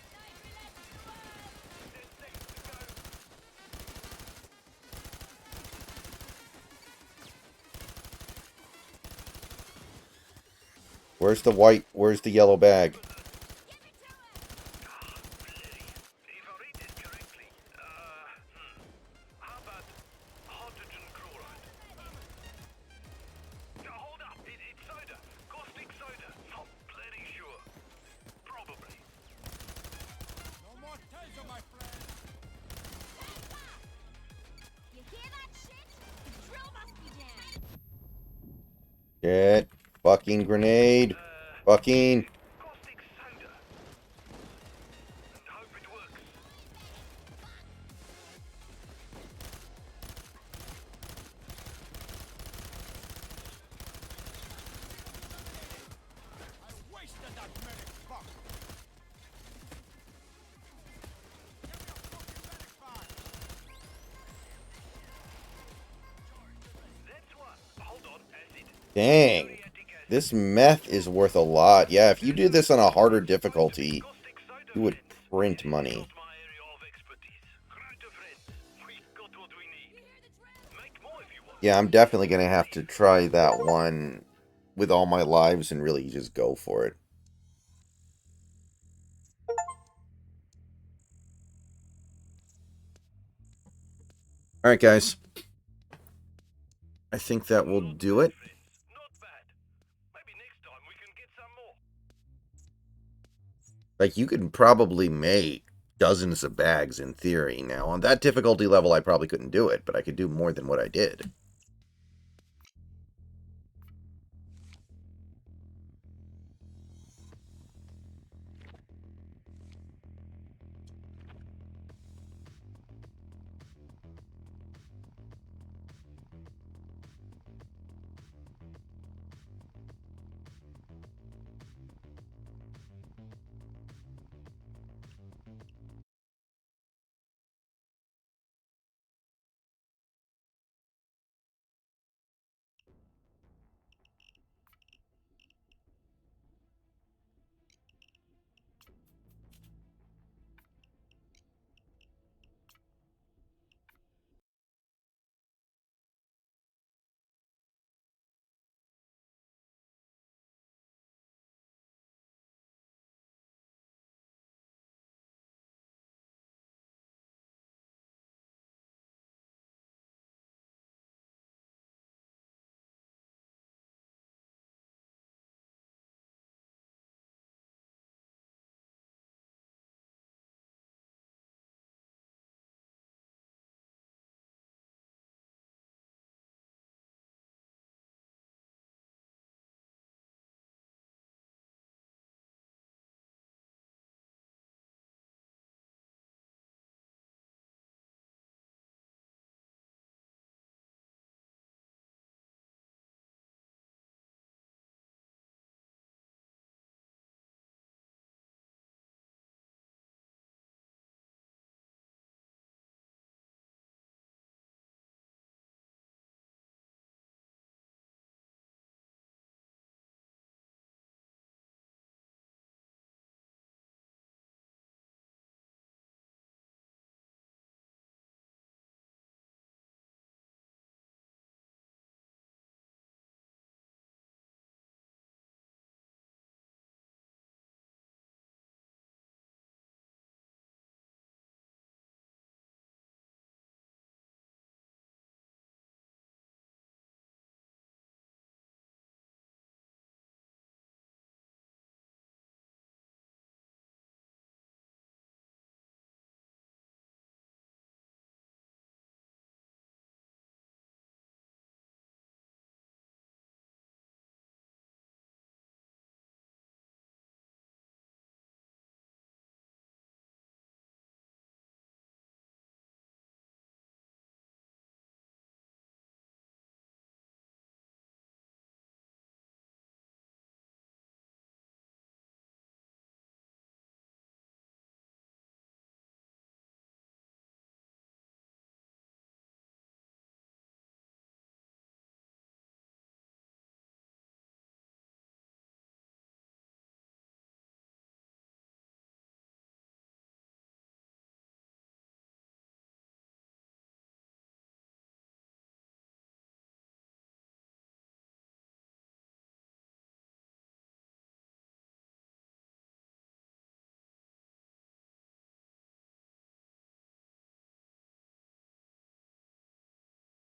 A: Where's the yellow bag?
B: If I read this correctly, how about hydrogen chloride? Hold up, it's soda. Caustic soda. Not bloody sure. Probably.
E: No more taser, my friend.
D: You hear that shit? The drill must be jammed.
A: Get fucking grenade. Fucking.
B: Caustic soda. And hope it works.
E: I wasted that medic fuck. Give me a fucking medic bag.
B: That's one. Hold on, acid.
A: Dang. This meth is worth a lot. Yeah, if you do this on a harder difficulty,
B: Caustic soda.
A: you would print money.
B: Not my area of expertise. Right to friends. We got what we need. Make more if you want.
A: Yeah, I'm definitely going to have to try that one with all my lives and really just go for it. Alright, guys. I think that will do it.
B: Not bad. Maybe next time we can get some more.
A: Like, you could probably make dozens of bags in theory. Now, on that difficulty level, I probably couldn't do it, but I could do more than what I did.